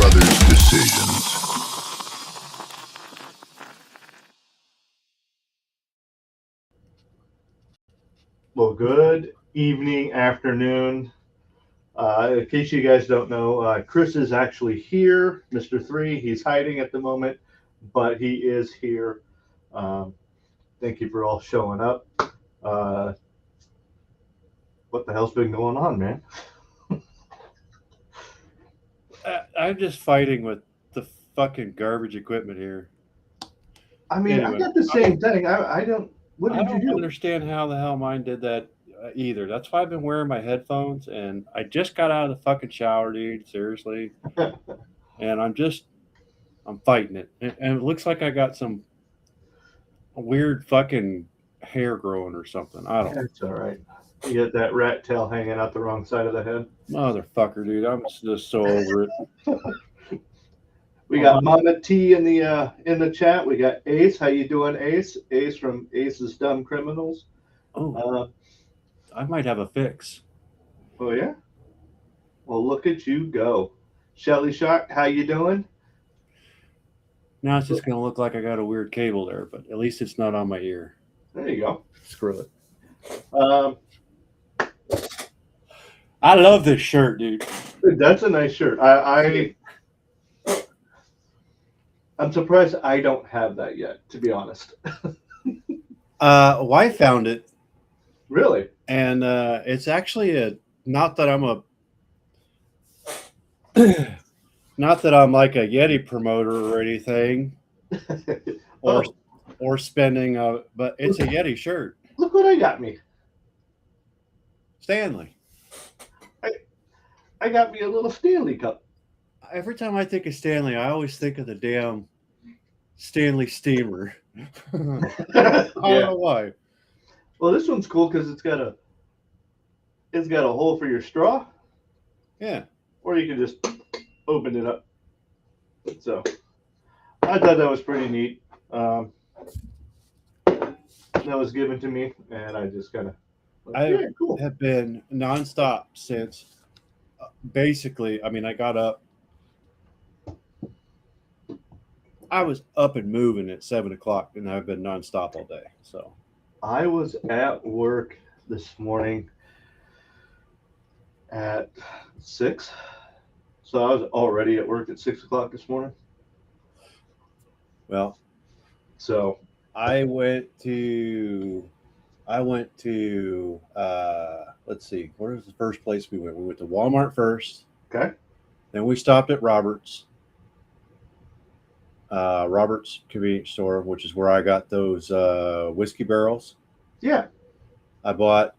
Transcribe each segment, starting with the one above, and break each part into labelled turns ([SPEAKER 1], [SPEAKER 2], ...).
[SPEAKER 1] others' decisions.
[SPEAKER 2] Well, good evening, afternoon. In case you guys don't know, Chris is actually here, Mr. Three. He's hiding at the moment, but he is here. Um, thank you for all showing up. Uh, what the hell's been going on, man?
[SPEAKER 3] I'm just fighting with the fucking garbage equipment here.
[SPEAKER 2] I mean, I
[SPEAKER 3] Anyway,
[SPEAKER 2] got the same thing. I don't. What
[SPEAKER 3] I
[SPEAKER 2] did you
[SPEAKER 3] don't
[SPEAKER 2] do?
[SPEAKER 3] understand how the hell mine did that either. That's why I've been wearing my headphones, and I just got out of the fucking shower, dude. Seriously, and I'm fighting it, and it looks like I got some weird fucking hair growing or something. I don't,
[SPEAKER 2] That's all right. You get that rat tail hanging out the wrong side of the head.
[SPEAKER 3] motherfucker, dude. I'm just so over it.
[SPEAKER 2] We got Mama T in the chat. We got Ace. How you doing, Ace? Ace from Ace's Dumb Criminals.
[SPEAKER 3] Oh,
[SPEAKER 2] Uh,
[SPEAKER 3] I might have a fix.
[SPEAKER 2] oh yeah. Well, look at you go, Shelly Shark. How you doing?
[SPEAKER 3] Now it's just gonna look like I got a weird cable there, but at least it's not on my ear.
[SPEAKER 2] There you go.
[SPEAKER 3] Screw it.
[SPEAKER 2] Um,
[SPEAKER 3] I love this shirt, dude.
[SPEAKER 2] that's a nice shirt. I'm surprised I don't have that yet, to be honest.
[SPEAKER 3] Wife found it,
[SPEAKER 2] Really?
[SPEAKER 3] and it's actually a not that I'm a not that I'm like a Yeti promoter or anything, or
[SPEAKER 2] Oh,
[SPEAKER 3] or spending but it's a Yeti shirt.
[SPEAKER 2] look what I got me.
[SPEAKER 3] Stanley.
[SPEAKER 2] I got me a little Stanley cup.
[SPEAKER 3] Every time I think of Stanley, I always think of the damn Stanley steamer. I don't
[SPEAKER 2] Yeah.
[SPEAKER 3] know why.
[SPEAKER 2] Well, this one's cool because it's got a hole for your straw,
[SPEAKER 3] Yeah.
[SPEAKER 2] or you can just open it up. So I thought that was pretty neat. That was given to me, and I just kind of,
[SPEAKER 3] I
[SPEAKER 2] yeah, cool.
[SPEAKER 3] have been nonstop since basically, I mean, I got up. I was up and moving at 7 o'clock, and I've been nonstop all day. So
[SPEAKER 2] I was at work this morning at 6. So I was already at work at 6 o'clock this morning.
[SPEAKER 3] well,
[SPEAKER 2] So
[SPEAKER 3] I went to let's see, where was the first place we went? We went to Walmart first.
[SPEAKER 2] okay,
[SPEAKER 3] Then we stopped at Robert's convenience store, which is where I got those whiskey barrels.
[SPEAKER 2] yeah,
[SPEAKER 3] I bought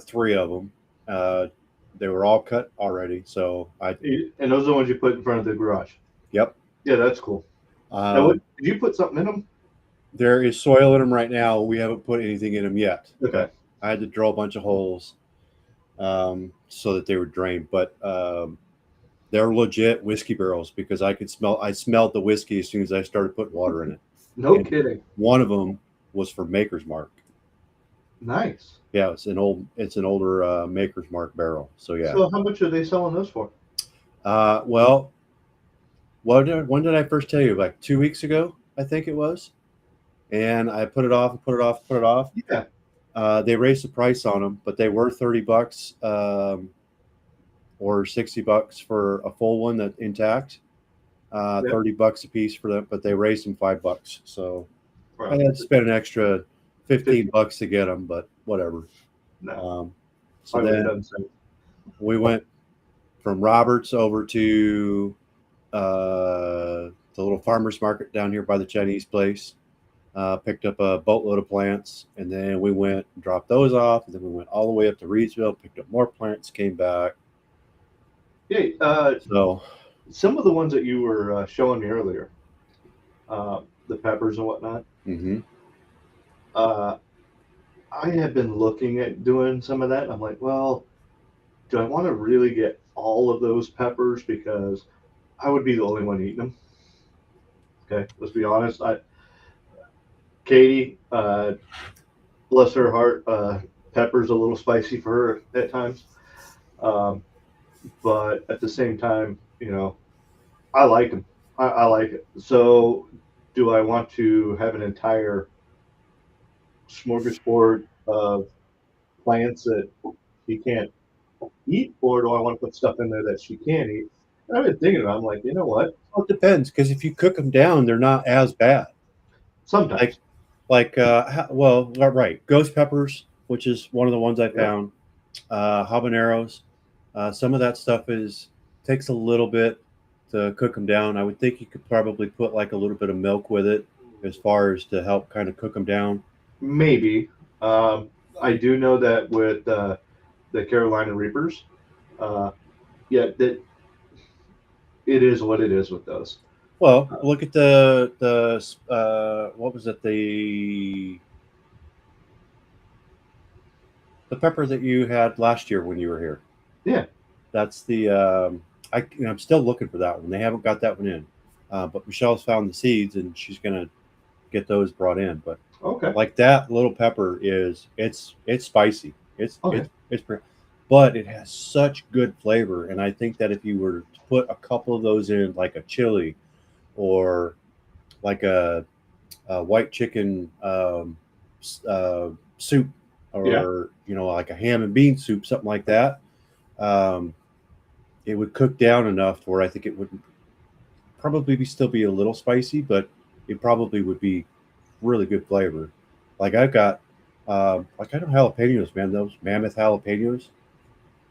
[SPEAKER 3] 3 of them. They were all cut already, so
[SPEAKER 2] and those are the ones you put in front of the garage.
[SPEAKER 3] yep.
[SPEAKER 2] Yeah, that's cool. Now,
[SPEAKER 3] Um,
[SPEAKER 2] did you put something in them?
[SPEAKER 3] there is soil in them right now. We haven't put anything in them yet.
[SPEAKER 2] Okay.
[SPEAKER 3] But I had to drill a bunch of holes so that they would drain. But they're legit whiskey barrels because I smelled the whiskey as soon as I started putting water in it.
[SPEAKER 2] No
[SPEAKER 3] And
[SPEAKER 2] kidding.
[SPEAKER 3] one of them was for Maker's Mark.
[SPEAKER 2] Nice.
[SPEAKER 3] Yeah, it's an older Maker's Mark barrel. So yeah.
[SPEAKER 2] So how much are they selling those for?
[SPEAKER 3] Well, when did I first tell you? Like 2 weeks ago, I think it was. And I put it off and put it off, put it off.
[SPEAKER 2] Yeah.
[SPEAKER 3] They raised the price on them, but they were $30 or $60 for a full one that intact.
[SPEAKER 2] Yep.
[SPEAKER 3] $30 a piece for them, but they raised them $5. So
[SPEAKER 2] Right.
[SPEAKER 3] I had to spend an extra $15 to get them, but whatever.
[SPEAKER 2] No.
[SPEAKER 3] So
[SPEAKER 2] I would've
[SPEAKER 3] then
[SPEAKER 2] done the same.
[SPEAKER 3] we went from Roberts over to the little farmer's market down here by the Chinese place. Picked up a boatload of plants, and then we went and dropped those off, and then we went all the way up to Reedsville, picked up more plants, came back.
[SPEAKER 2] Yeah.
[SPEAKER 3] So
[SPEAKER 2] Some of the ones that you were showing me earlier, the peppers and whatnot.
[SPEAKER 3] mm-hmm.
[SPEAKER 2] I have been looking at doing some of that. And I'm like, well, do I want to really get all of those peppers because I would be the only one eating them? Okay, let's be honest. Katie, bless her heart, pepper's a little spicy for her at times. But at the same time, I like them. I like it. So, do I want to have an entire smorgasbord of plants that she can't eat, or do I want to put stuff in there that she can eat? And I've been thinking about it. I'm like, you know what?
[SPEAKER 3] Well, it depends because if you cook them down, they're not as bad.
[SPEAKER 2] Sometimes.
[SPEAKER 3] Like, well, right, ghost peppers, which is one of the ones I
[SPEAKER 2] Yep.
[SPEAKER 3] found, habaneros. Some of that stuff is takes a little bit to cook them down. I would think you could probably put like a little bit of milk with it, as far as to help kind of cook them down.
[SPEAKER 2] Maybe. I do know that with the Carolina Reapers, uh, yeah, that it is what it is with those.
[SPEAKER 3] Well, look at the what was it, the pepper that you had last year when you were here.
[SPEAKER 2] Yeah.
[SPEAKER 3] That's the I'm still looking for that one. They haven't got that one in, but Michelle's found the seeds and she's gonna get those brought in. But
[SPEAKER 2] Okay.
[SPEAKER 3] like that little pepper is it's spicy.
[SPEAKER 2] Okay.
[SPEAKER 3] But it has such good flavor. And I think that if you were to put a couple of those in, like a chili or like a white chicken soup,
[SPEAKER 2] Yeah.
[SPEAKER 3] or like a ham and bean soup, something like that, um, it would cook down enough where I think it would probably still be a little spicy, but it probably would be really good flavor. Like I've got, like I know jalapenos, man. Those mammoth jalapenos,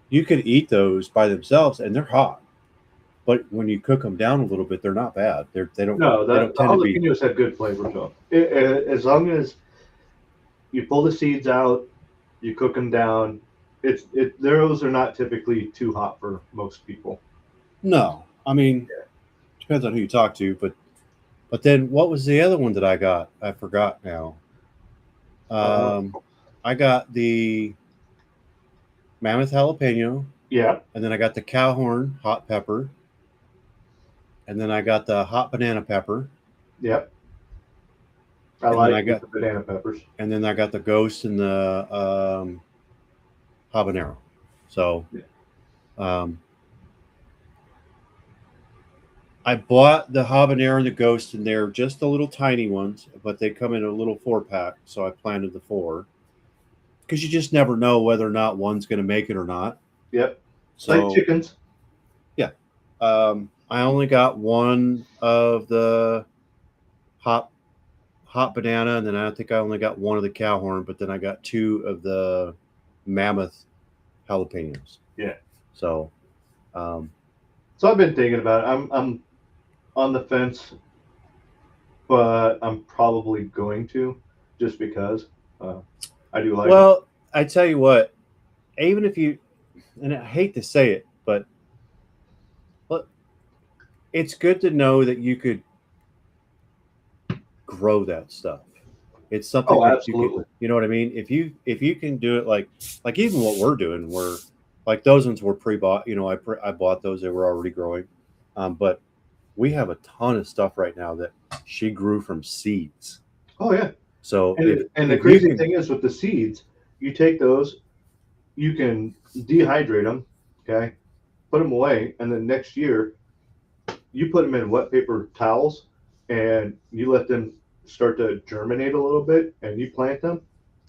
[SPEAKER 3] you could eat those by themselves, and they're hot. But when you cook them down a little bit, they're not bad.
[SPEAKER 2] No,
[SPEAKER 3] They don't
[SPEAKER 2] the
[SPEAKER 3] tend to be.
[SPEAKER 2] jalapenos have good flavor to them. As long as you pull the seeds out, you cook them down. Those are not typically too hot for most people.
[SPEAKER 3] No, I mean, depends on who you talk to. But then what was the other one that I got? I forgot now.
[SPEAKER 2] Uh,
[SPEAKER 3] Um, I got the mammoth jalapeno,
[SPEAKER 2] yeah.
[SPEAKER 3] and then I got the cowhorn hot pepper, and then I got the hot banana pepper,
[SPEAKER 2] Yep. I
[SPEAKER 3] and then
[SPEAKER 2] like
[SPEAKER 3] I got
[SPEAKER 2] the banana peppers.
[SPEAKER 3] the ghost and the habanero. So
[SPEAKER 2] Yeah.
[SPEAKER 3] um, I bought the habanero and the ghost, and they're just the little tiny ones, but they come in a little 4-pack. So I planted the four because you just never know whether or not one's going to make it or not.
[SPEAKER 2] Yep. Like
[SPEAKER 3] So
[SPEAKER 2] chickens.
[SPEAKER 3] yeah, I only got one of the hot banana, and then I think I only got one of the cowhorn, but then I got two of the mammoth jalapenos.
[SPEAKER 2] Yeah.
[SPEAKER 3] So um,
[SPEAKER 2] So I've been thinking about it. I'm on the fence, but I'm probably going to just because uh, I do like them.
[SPEAKER 3] well, I tell you what, even if you, and I hate to say it, but it's good to know that you could grow that stuff. It's something
[SPEAKER 2] Oh,
[SPEAKER 3] that you could,
[SPEAKER 2] absolutely.
[SPEAKER 3] you know what I mean? If you can do it, like even what we're doing, we're like those ones were pre-bought. I bought those; they were already growing. But we have a ton of stuff right now that she grew from seeds.
[SPEAKER 2] Oh yeah.
[SPEAKER 3] So
[SPEAKER 2] And the
[SPEAKER 3] if you
[SPEAKER 2] crazy
[SPEAKER 3] can,
[SPEAKER 2] thing is with the seeds, you take those, you can dehydrate them, okay, put them away, and then next year you put them in wet paper towels and you let them start to germinate a little bit, and you plant them,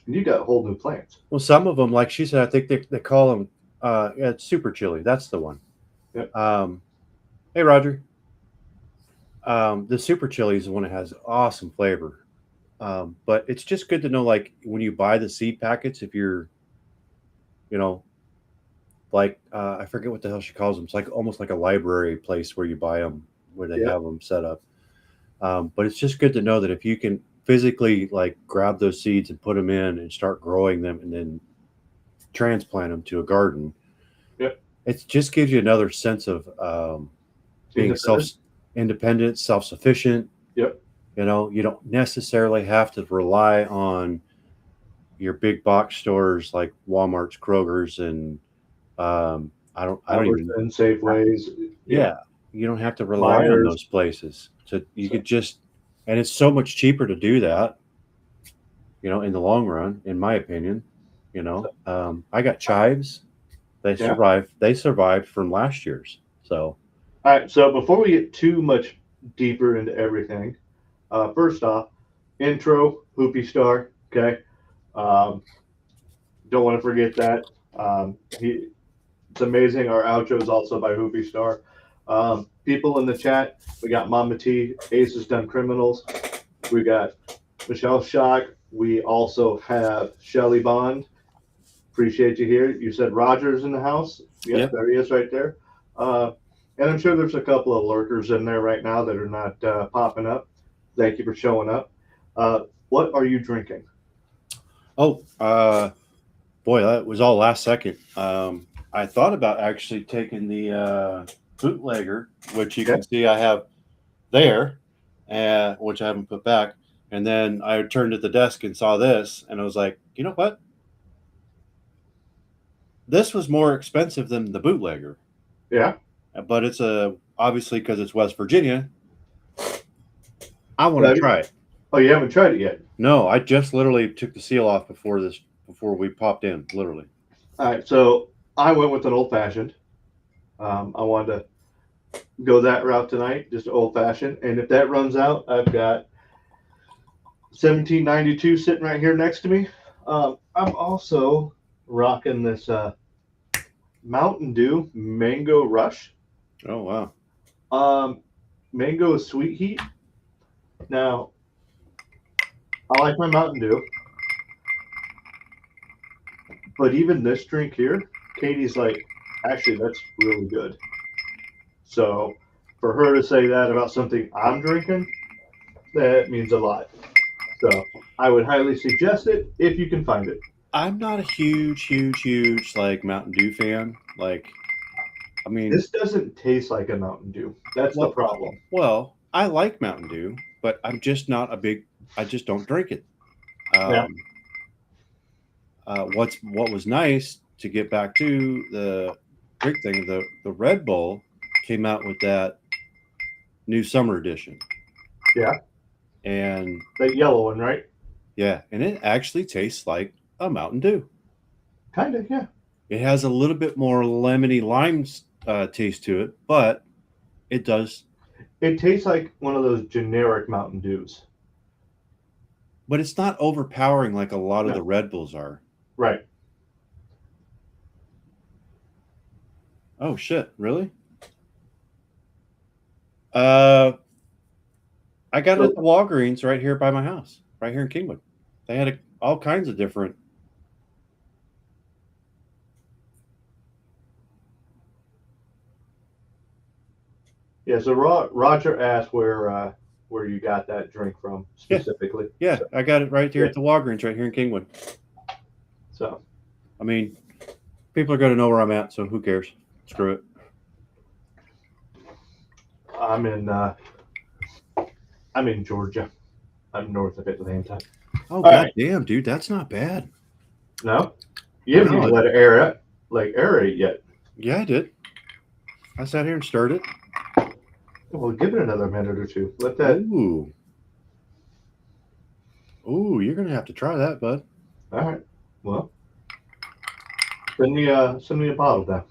[SPEAKER 2] and you got whole new plants.
[SPEAKER 3] well, some of them, like she said, I think they call them, yeah, it's super chili. That's the one.
[SPEAKER 2] Yep.
[SPEAKER 3] Hey, Roger. The super chili is the one that has awesome flavor. But it's just good to know, like when you buy the seed packets, if you're, you know, like I forget what the hell she calls them. It's like almost like a library place where you buy them, where they
[SPEAKER 2] Yeah.
[SPEAKER 3] have them set up. But it's just good to know that if you can physically like grab those seeds and put them in and start growing them and then transplant them to a garden,
[SPEAKER 2] Yep.
[SPEAKER 3] it just gives you another sense of being
[SPEAKER 2] Independent.
[SPEAKER 3] independent, self sufficient.
[SPEAKER 2] Yep.
[SPEAKER 3] You don't necessarily have to rely on your big box stores like Walmart's, Kroger's, and I don't even.
[SPEAKER 2] Albertson, Safeways. Yeah.
[SPEAKER 3] Yeah, you don't have to rely on
[SPEAKER 2] Myers.
[SPEAKER 3] those places. So you
[SPEAKER 2] So,
[SPEAKER 3] could just, and it's so much cheaper to do that. In the long run, in my opinion. I got chives. They
[SPEAKER 2] yeah.
[SPEAKER 3] survived. They survived from last year's. So
[SPEAKER 2] All right. So before we get too much deeper into everything, first off, intro Hoopy Star. Okay. Um, don't want to forget that. It's amazing. Our outro is also by Hoopy Star. People in the chat, we got Mama T, Ace has done criminals. We got Michelle Shock. We also have Shelly Bond. Appreciate you here. You said Roger's in the house. Yep,
[SPEAKER 3] Yeah.
[SPEAKER 2] there he is right there. Uh, and I'm sure there's a couple of lurkers in there right now that are not popping up. Thank you for showing up. What are you drinking?
[SPEAKER 3] Oh, boy, that was all last second. I thought about actually taking the bootlegger, which you
[SPEAKER 2] Okay.
[SPEAKER 3] can see I have there, which I haven't put back. And then I turned at the desk and saw this, and I was like, you know what? This was more expensive than the bootlegger,
[SPEAKER 2] Yeah.
[SPEAKER 3] but it's obviously because it's West Virginia. I want
[SPEAKER 2] Well,
[SPEAKER 3] to try it.
[SPEAKER 2] oh, you haven't tried it yet.
[SPEAKER 3] No, I just literally took the seal off before we popped in, literally.
[SPEAKER 2] All right. So I went with an old fashioned. I wanted to go that route tonight, just old fashioned. And if that runs out, I've got 1792 sitting right here next to me. I'm also rocking this Mountain Dew Mango Rush.
[SPEAKER 3] Oh wow.
[SPEAKER 2] Mango Sweet Heat. Now, I like my Mountain Dew, but even this drink here, Katie's like, actually, that's really good. So, for her to say that about something I'm drinking, that means a lot. So, I would highly suggest it if you can find it.
[SPEAKER 3] I'm not a huge like Mountain Dew fan. Like, I mean,
[SPEAKER 2] This doesn't taste like a Mountain Dew. That's the
[SPEAKER 3] well,
[SPEAKER 2] problem.
[SPEAKER 3] I like Mountain Dew, but I'm just not a big. I just don't drink it.
[SPEAKER 2] Yeah.
[SPEAKER 3] Um, what was nice to get back to the drink thing. The Red Bull came out with that new summer edition,
[SPEAKER 2] Yeah.
[SPEAKER 3] and
[SPEAKER 2] That yellow one, right?
[SPEAKER 3] yeah, and it actually tastes like a Mountain Dew.
[SPEAKER 2] Kind of, yeah.
[SPEAKER 3] It has a little bit more lemony lime taste to it, but it does.
[SPEAKER 2] It tastes like one of those generic Mountain Dews.
[SPEAKER 3] But it's not overpowering like a lot of
[SPEAKER 2] No.
[SPEAKER 3] the Red Bulls are.
[SPEAKER 2] Right.
[SPEAKER 3] Oh shit! Really? Uh, I got it
[SPEAKER 2] So,
[SPEAKER 3] at the Walgreens right here by my house, right here in Kingwood. They had all kinds of different.
[SPEAKER 2] yeah, so Roger asked where you got that drink from
[SPEAKER 3] Yeah,
[SPEAKER 2] specifically.
[SPEAKER 3] yeah,
[SPEAKER 2] So,
[SPEAKER 3] I got it right here
[SPEAKER 2] yeah.
[SPEAKER 3] at the Walgreens right here in Kingwood.
[SPEAKER 2] So
[SPEAKER 3] I mean, people are going to know where I'm at, so who cares? Screw it.
[SPEAKER 2] I'm in uh, I'm in Georgia. I'm north of Atlanta.
[SPEAKER 3] Oh
[SPEAKER 2] All
[SPEAKER 3] god
[SPEAKER 2] right.
[SPEAKER 3] damn, dude, that's not bad.
[SPEAKER 2] No, you haven't even
[SPEAKER 3] No,
[SPEAKER 2] let it aerate yet.
[SPEAKER 3] yeah, I did. I sat here and stirred it.
[SPEAKER 2] Well, give it another minute or two. Let that.
[SPEAKER 3] Ooh, ooh, you're gonna have to try that, bud.
[SPEAKER 2] All right. Well, send me a bottle then.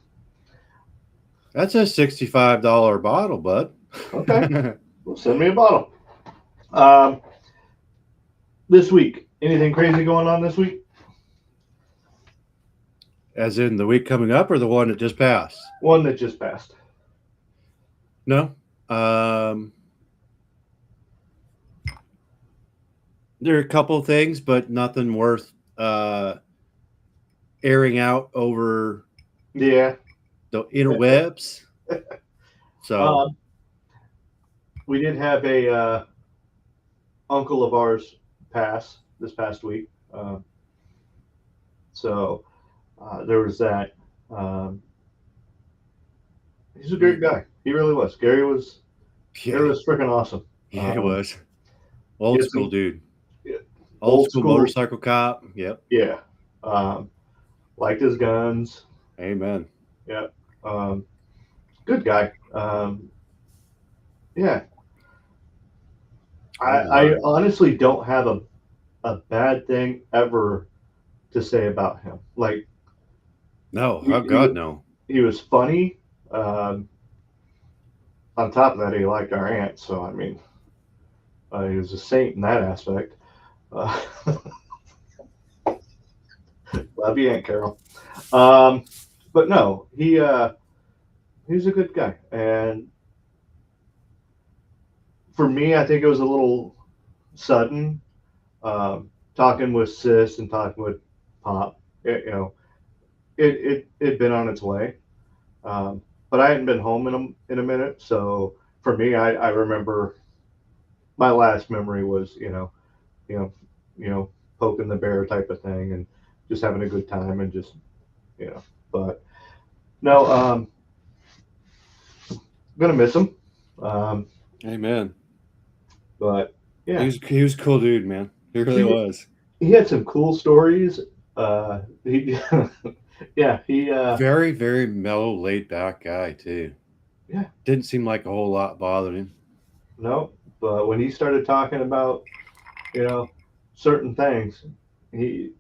[SPEAKER 3] That's a $65 bottle, bud.
[SPEAKER 2] Okay. Well, send me a bottle. Um, this week, anything crazy going on this week?
[SPEAKER 3] As in the week coming up or the one that just passed?
[SPEAKER 2] One that just passed.
[SPEAKER 3] No. Um, there are a couple of things, but nothing worth airing out over
[SPEAKER 2] Yeah.
[SPEAKER 3] the interwebs. So,
[SPEAKER 2] Um, we did have a uncle of ours pass this past week. So there was that. Um, he's a great guy. He really was.
[SPEAKER 3] yeah,
[SPEAKER 2] Gary was freaking awesome.
[SPEAKER 3] yeah, it was.
[SPEAKER 2] He
[SPEAKER 3] Old
[SPEAKER 2] had
[SPEAKER 3] school
[SPEAKER 2] some
[SPEAKER 3] dude.
[SPEAKER 2] yeah,
[SPEAKER 3] Old
[SPEAKER 2] old
[SPEAKER 3] school
[SPEAKER 2] school.
[SPEAKER 3] motorcycle cop. Yep.
[SPEAKER 2] Yeah. Um, liked his guns.
[SPEAKER 3] Amen.
[SPEAKER 2] Yeah. Um, good guy. Yeah.
[SPEAKER 3] All
[SPEAKER 2] I
[SPEAKER 3] right.
[SPEAKER 2] honestly don't have a bad thing ever to say about him. Like
[SPEAKER 3] No,
[SPEAKER 2] he,
[SPEAKER 3] oh
[SPEAKER 2] he,
[SPEAKER 3] God, no.
[SPEAKER 2] he was funny. Um, on top of that, he liked our aunt. So I mean, he was a saint in that aspect. Uh, love you, Aunt Carol. Um, but no, he's a good guy, and for me, I think it was a little sudden. Talking with Sis and talking with Pop, it'd been on its way. But I hadn't been home in a minute, so for me, I remember my last memory was you know you know poking the bear type of thing and just having a good time and just you know. But no, gonna miss him. Um,
[SPEAKER 3] Amen.
[SPEAKER 2] but yeah,
[SPEAKER 3] He was a cool dude, man. He really
[SPEAKER 2] he
[SPEAKER 3] was.
[SPEAKER 2] he had some cool stories. He yeah
[SPEAKER 3] Very, very mellow, laid back guy too.
[SPEAKER 2] yeah
[SPEAKER 3] Didn't seem like a whole lot bothered him.
[SPEAKER 2] no. But when he started talking about you know certain things, he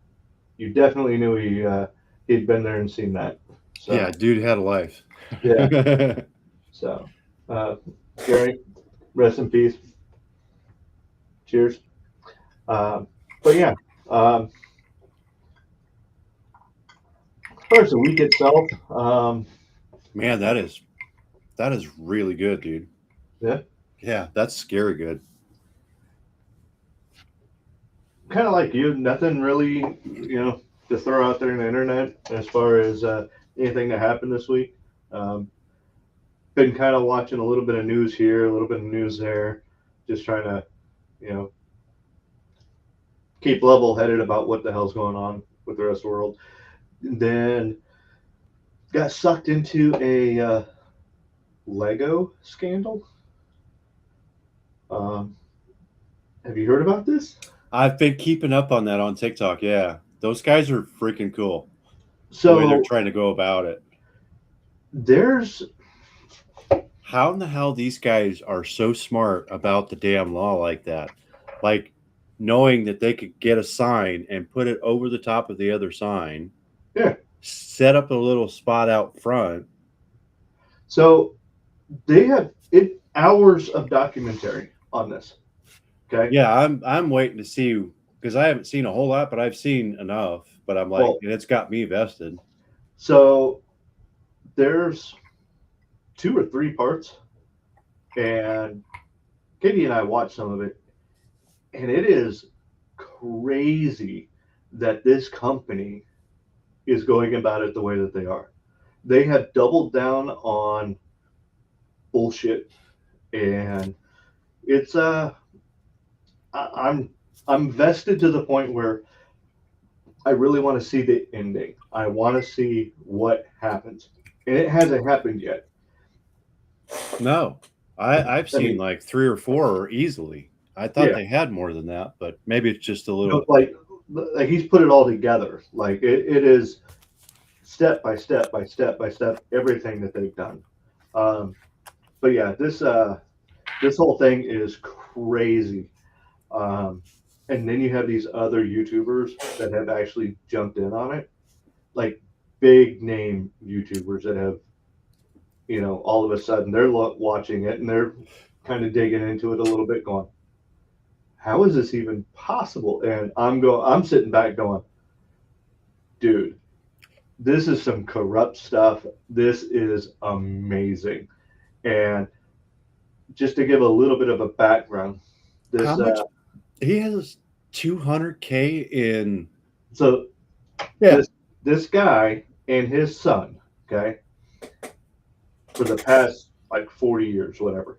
[SPEAKER 2] you definitely knew he'd been there and seen that.
[SPEAKER 3] Yeah,
[SPEAKER 2] So
[SPEAKER 3] dude had a life.
[SPEAKER 2] yeah, so uh, Gary, rest in peace. Cheers. Um, but yeah, as far as the week itself,
[SPEAKER 3] Man, that is really good, dude.
[SPEAKER 2] yeah,
[SPEAKER 3] Yeah, that's scary good.
[SPEAKER 2] kind of like you, nothing really, to throw out there on the internet as far as anything that happened this week. Um, been kind of watching a little bit of news here, a little bit of news there, just trying to, you know, keep level headed about what the hell's going on with the rest of the world. And then got sucked into a Lego scandal. Um, have you heard about this?
[SPEAKER 3] I've been keeping up on that on TikTok. Yeah, those guys are freaking cool. The way they're
[SPEAKER 2] So
[SPEAKER 3] trying to go about it.
[SPEAKER 2] there's
[SPEAKER 3] How in the hell these guys are so smart about the damn law like that? Like knowing that they could get a sign and put it over the top of the other sign,
[SPEAKER 2] yeah.
[SPEAKER 3] set up a little spot out front.
[SPEAKER 2] So they have it hours of documentary on this. Okay.
[SPEAKER 3] Yeah, I'm waiting to see because I haven't seen a whole lot, but I've seen enough. But I'm like,
[SPEAKER 2] Well,
[SPEAKER 3] and it's got me vested.
[SPEAKER 2] so there's two or three parts, and Katie and I watched some of it, and it is crazy that this company is going about it the way that they are. They have doubled down on bullshit, and it's I- I'm I'm vested to the point where I really want to see the ending. I want to see what happens, and it hasn't happened yet.
[SPEAKER 3] No, I've
[SPEAKER 2] I
[SPEAKER 3] seen
[SPEAKER 2] mean,
[SPEAKER 3] like three or four easily. I thought
[SPEAKER 2] yeah,
[SPEAKER 3] they had more than that, but maybe it's just a
[SPEAKER 2] no,
[SPEAKER 3] little.
[SPEAKER 2] like he's put it all together. Like it is step by step by step by step everything that they've done. Um, but yeah, this whole thing is crazy. Um, and then you have these other YouTubers that have actually jumped in on it, like big name YouTubers that have all of a sudden they're watching it and they're kind of digging into it a little bit, going, "How is this even possible?" And I'm sitting back going, "Dude, this is some corrupt stuff. This is amazing." And just to give a little bit of a background,
[SPEAKER 3] How
[SPEAKER 2] this
[SPEAKER 3] much he has 200K in.
[SPEAKER 2] so
[SPEAKER 3] Yeah,
[SPEAKER 2] this guy and his son, okay, for the past like 40 years, whatever,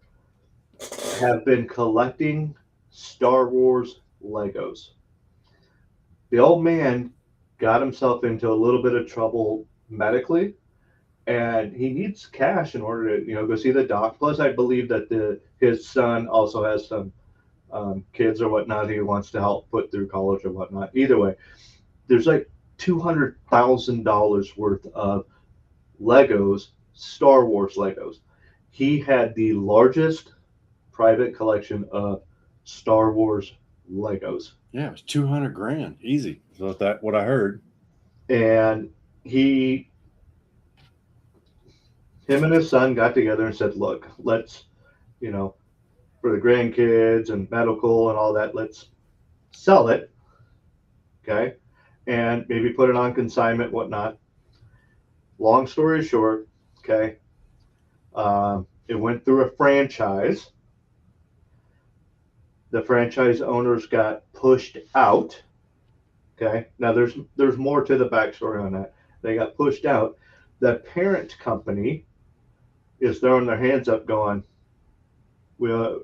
[SPEAKER 2] have been collecting Star Wars Legos. The old man got himself into a little bit of trouble medically, and he needs cash in order to go see the doc. Plus, I believe that the his son also has some kids or whatnot he wants to help put through college or whatnot. Either way, there's like $200,000 worth of Legos, Star Wars Legos. He had the largest private collection of Star Wars Legos,
[SPEAKER 3] yeah, it was 200 grand easy. So that what I heard.
[SPEAKER 2] and he him and his son got together and said, "Look, let's you know, for the grandkids and medical and all that. Let's sell it, okay, and maybe put it on consignment, whatnot. Long story short, okay, it went through a franchise. The franchise owners got pushed out. Okay, now there's more to the backstory on that. They got pushed out. The parent company is throwing their hands up, going, "We're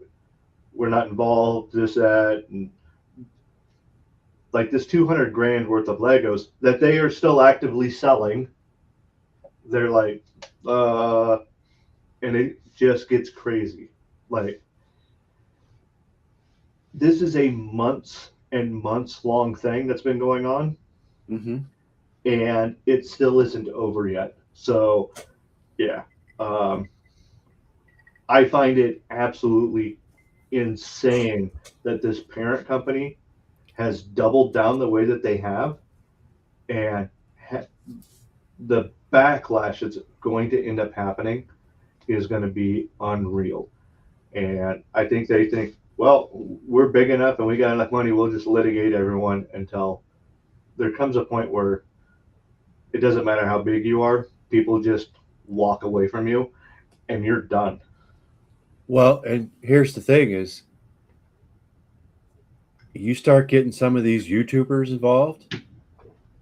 [SPEAKER 2] we're not involved." This that and like this 200 grand worth of Legos that they are still actively selling. They're like, uh, and it just gets crazy. Like this is a months and months long thing that's been going on,
[SPEAKER 3] Mm-hmm.
[SPEAKER 2] and it still isn't over yet. So yeah, um, I find it absolutely insane that this parent company has doubled down the way that they have, and the backlash that's going to end up happening is going to be unreal. And I think they think, well, we're big enough and we got enough money, we'll just litigate everyone until there comes a point where it doesn't matter how big you are, people just walk away from you and you're done.
[SPEAKER 3] Well, and here's the thing: is you start getting some of these YouTubers involved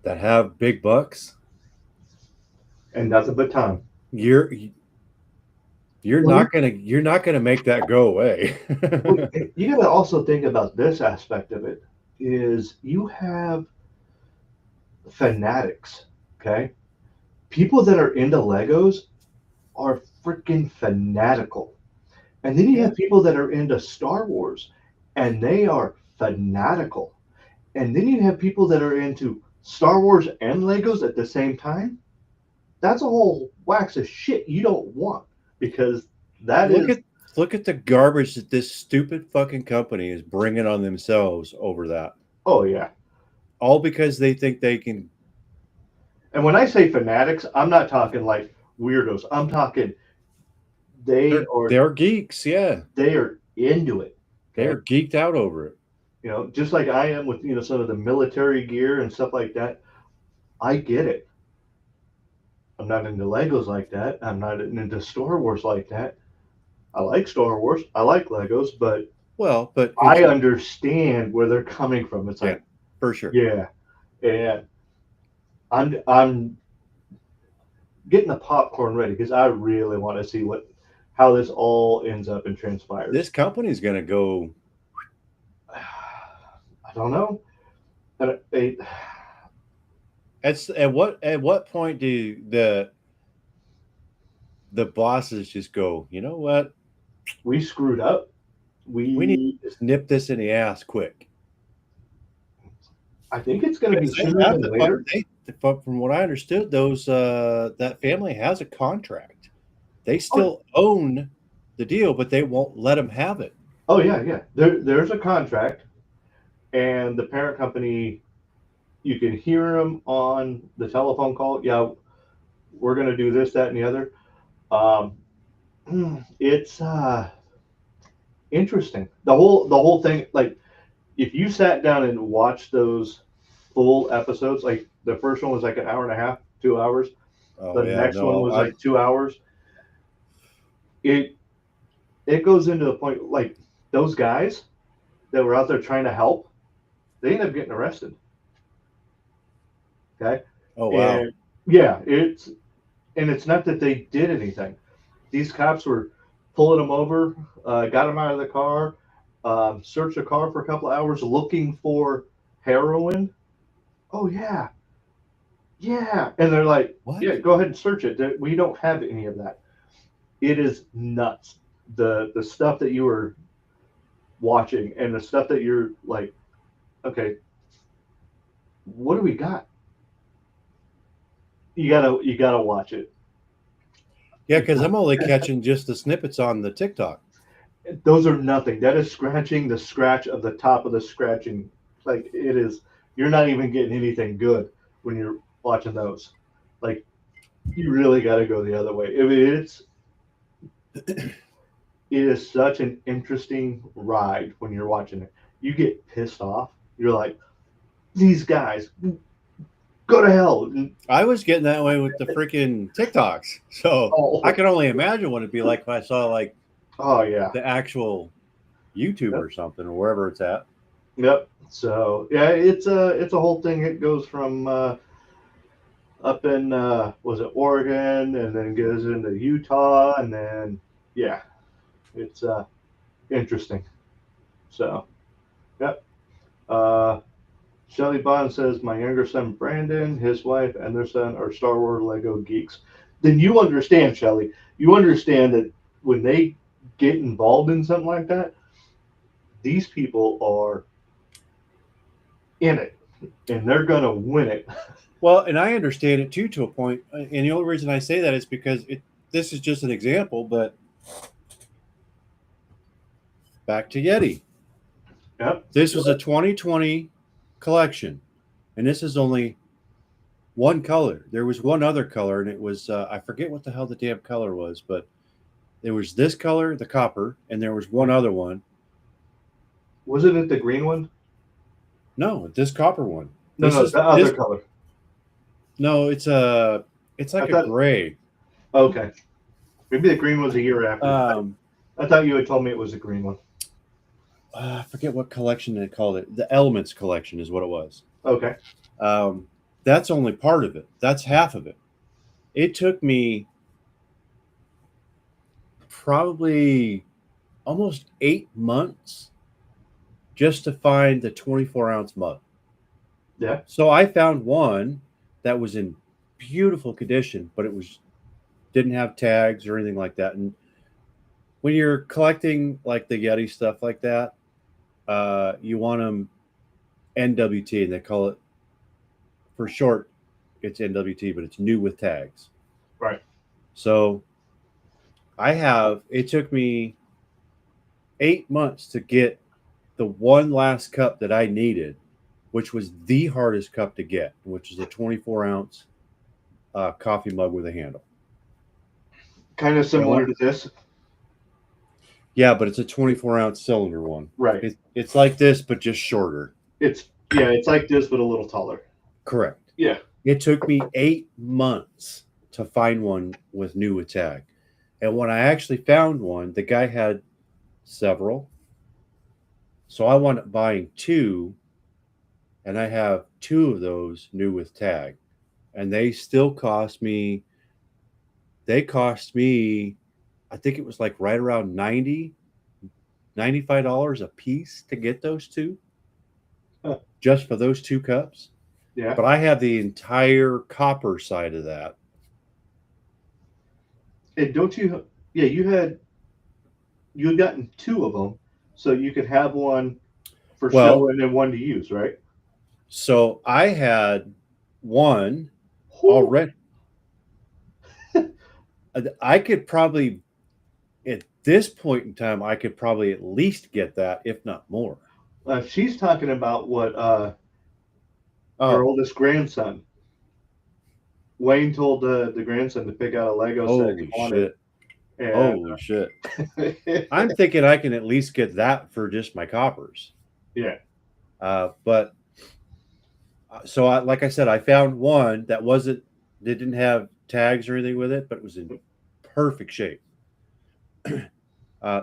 [SPEAKER 3] that have big bucks,
[SPEAKER 2] And nothing but time.
[SPEAKER 3] you're
[SPEAKER 2] Well,
[SPEAKER 3] you're not gonna make that go away.
[SPEAKER 2] you got to also think about this aspect of it is you have fanatics, okay? People that are into Legos are freaking fanatical. And then you
[SPEAKER 3] Yeah.
[SPEAKER 2] have people that are into Star Wars and they are fanatical. And then you have people that are into Star Wars and Legos at the same time. That's a whole wax of shit you don't want because that
[SPEAKER 3] look
[SPEAKER 2] is,
[SPEAKER 3] at look at the garbage that this stupid fucking company is bringing on themselves over that.
[SPEAKER 2] oh yeah.
[SPEAKER 3] All because they think they can.
[SPEAKER 2] And when I say fanatics, I'm not talking like weirdos. I'm talking they are
[SPEAKER 3] They're geeks, yeah.
[SPEAKER 2] they are into it. Okay.
[SPEAKER 3] They're geeked out over it.
[SPEAKER 2] Just like I am with some of the military gear and stuff like that. I get it. I'm not into Legos like that. I'm not into Star Wars like that. I like Star Wars. I like Legos, but
[SPEAKER 3] Well, but it's
[SPEAKER 2] I understand where they're coming from. It's
[SPEAKER 3] yeah,
[SPEAKER 2] like,
[SPEAKER 3] for sure.
[SPEAKER 2] yeah, and I'm getting the popcorn ready because I really want to see how this all ends up and transpires.
[SPEAKER 3] This company's gonna go.
[SPEAKER 2] I don't know. And
[SPEAKER 3] At what point do the bosses just go? You know what?
[SPEAKER 2] we screwed up.
[SPEAKER 3] We need
[SPEAKER 2] We
[SPEAKER 3] to just nip this in the ass quick.
[SPEAKER 2] I think it's going to be
[SPEAKER 3] Because they
[SPEAKER 2] sooner
[SPEAKER 3] have
[SPEAKER 2] than
[SPEAKER 3] the
[SPEAKER 2] later.
[SPEAKER 3] from what I understood, those that family has a contract. They
[SPEAKER 2] Oh,
[SPEAKER 3] still own the deal, but they won't let them have it.
[SPEAKER 2] oh yeah, yeah. There's a contract, and the parent company. You can hear them on the telephone call. Yeah, we're going to do this, that, and the other. Um, it's interesting. The whole thing. Like if you sat down and watched those full episodes, like the first one was like an hour and a half, 2 hours.
[SPEAKER 3] Oh
[SPEAKER 2] The
[SPEAKER 3] yeah,
[SPEAKER 2] next one
[SPEAKER 3] no,
[SPEAKER 2] was
[SPEAKER 3] I
[SPEAKER 2] like 2 hours. It it goes into the point like those guys that were out there trying to help, they end up getting arrested. Okay,
[SPEAKER 3] oh wow.
[SPEAKER 2] and yeah, it's not that they did anything. These cops were pulling them over, got them out of the car, searched the car for a couple of hours looking for heroin. Oh yeah, yeah, and they're like,
[SPEAKER 3] What?
[SPEAKER 2] yeah, go ahead and search it. We don't have any of that. It is nuts. The stuff that you were watching and the stuff that you're like, okay, what do we got? You gotta watch it.
[SPEAKER 3] Yeah, because I'm only catching just the snippets on the TikTok.
[SPEAKER 2] Those are nothing. That is scratching the scratch of the top of the scratching. Like it is. You're not even getting anything good when you're watching those. Like you really got to go the other way. I mean, it's it is such an interesting ride when you're watching it. You get pissed off. You're like, these guys, go to hell.
[SPEAKER 3] I was getting that way with the freaking TikToks. So I
[SPEAKER 2] Oh,
[SPEAKER 3] can only imagine what it'd be like if I saw like
[SPEAKER 2] oh yeah.
[SPEAKER 3] the actual YouTube
[SPEAKER 2] Yep.
[SPEAKER 3] or something or wherever it's at.
[SPEAKER 2] Yep. So yeah, it's a whole thing. It goes from up in was it Oregon, and then goes into Utah, and then yeah, it's interesting. So yep. Uh, Shelly Bond says my younger son Brandon, his wife, and their son are Star Wars Lego geeks. Then you understand, Shelly. You understand that when they get involved in something like that, these people are in it, and they're gonna win it.
[SPEAKER 3] Well, and I understand it too to a point. And the only reason I say that is because this is just an example, but back to Yeti.
[SPEAKER 2] Yep.
[SPEAKER 3] This was a 2020 collection, and this is only one color. There was one other color, and it was I forget what the hell the damn color was, but there was this color, the copper, and there was one other one.
[SPEAKER 2] Wasn't it the green one?
[SPEAKER 3] No, this copper one.
[SPEAKER 2] No,
[SPEAKER 3] This
[SPEAKER 2] no,
[SPEAKER 3] is
[SPEAKER 2] the other
[SPEAKER 3] this.
[SPEAKER 2] color.
[SPEAKER 3] No, it's
[SPEAKER 2] I
[SPEAKER 3] like a
[SPEAKER 2] thought.
[SPEAKER 3] gray.
[SPEAKER 2] Okay, maybe the green was a year after.
[SPEAKER 3] Um,
[SPEAKER 2] I thought you had told me it was the green one.
[SPEAKER 3] I forget what collection they called it. The Elements collection is what it was.
[SPEAKER 2] Okay.
[SPEAKER 3] Um, that's only part of it. That's half of it. It took me probably almost 8 months just to find the 24-ounce mug.
[SPEAKER 2] Yeah.
[SPEAKER 3] So I found one that was in beautiful condition, but it was didn't have tags or anything like that. And when you're collecting like the Yeti stuff like that, you want them NWT, and they call it for short. It's NWT, but it's new with tags.
[SPEAKER 2] Right.
[SPEAKER 3] So I have. It took me 8 months to get the one last cup that I needed, which was the hardest cup to get, which is a 24-ounce coffee mug with a handle.
[SPEAKER 2] Kind of
[SPEAKER 3] And
[SPEAKER 2] similar
[SPEAKER 3] what?
[SPEAKER 2] to this.
[SPEAKER 3] Yeah, but it's a 24-ounce cylinder one.
[SPEAKER 2] Right.
[SPEAKER 3] It's like this, but just shorter.
[SPEAKER 2] It's yeah, it's like this but a little taller.
[SPEAKER 3] Correct.
[SPEAKER 2] Yeah.
[SPEAKER 3] It took me 8 months to find one with new with tag. And when I actually found one, the guy had several. So I wound up buying two, and I have two of those new with tag. And they still cost me, I think it was like right around $95 a piece to get those two,
[SPEAKER 2] Huh.
[SPEAKER 3] just for those two cups.
[SPEAKER 2] Yeah.
[SPEAKER 3] But I have the entire copper side of that.
[SPEAKER 2] And don't you? Yeah, you had gotten two of them, so you could have one for
[SPEAKER 3] Well,
[SPEAKER 2] show and then one to use, right?
[SPEAKER 3] so I had one
[SPEAKER 2] Whew.
[SPEAKER 3] already. I could probably, at this point in time, I could probably at least get that, if not more.
[SPEAKER 2] She's talking about what our
[SPEAKER 3] Oh,
[SPEAKER 2] oldest grandson. Wayne told the grandson to pick out a Lego set he
[SPEAKER 3] holy
[SPEAKER 2] wanted,
[SPEAKER 3] shit.
[SPEAKER 2] and
[SPEAKER 3] Holy shit. I'm thinking I can at least get that for just my coppers.
[SPEAKER 2] yeah,
[SPEAKER 3] But so like I said, I found one that didn't have tags or anything with it, but it was in perfect shape.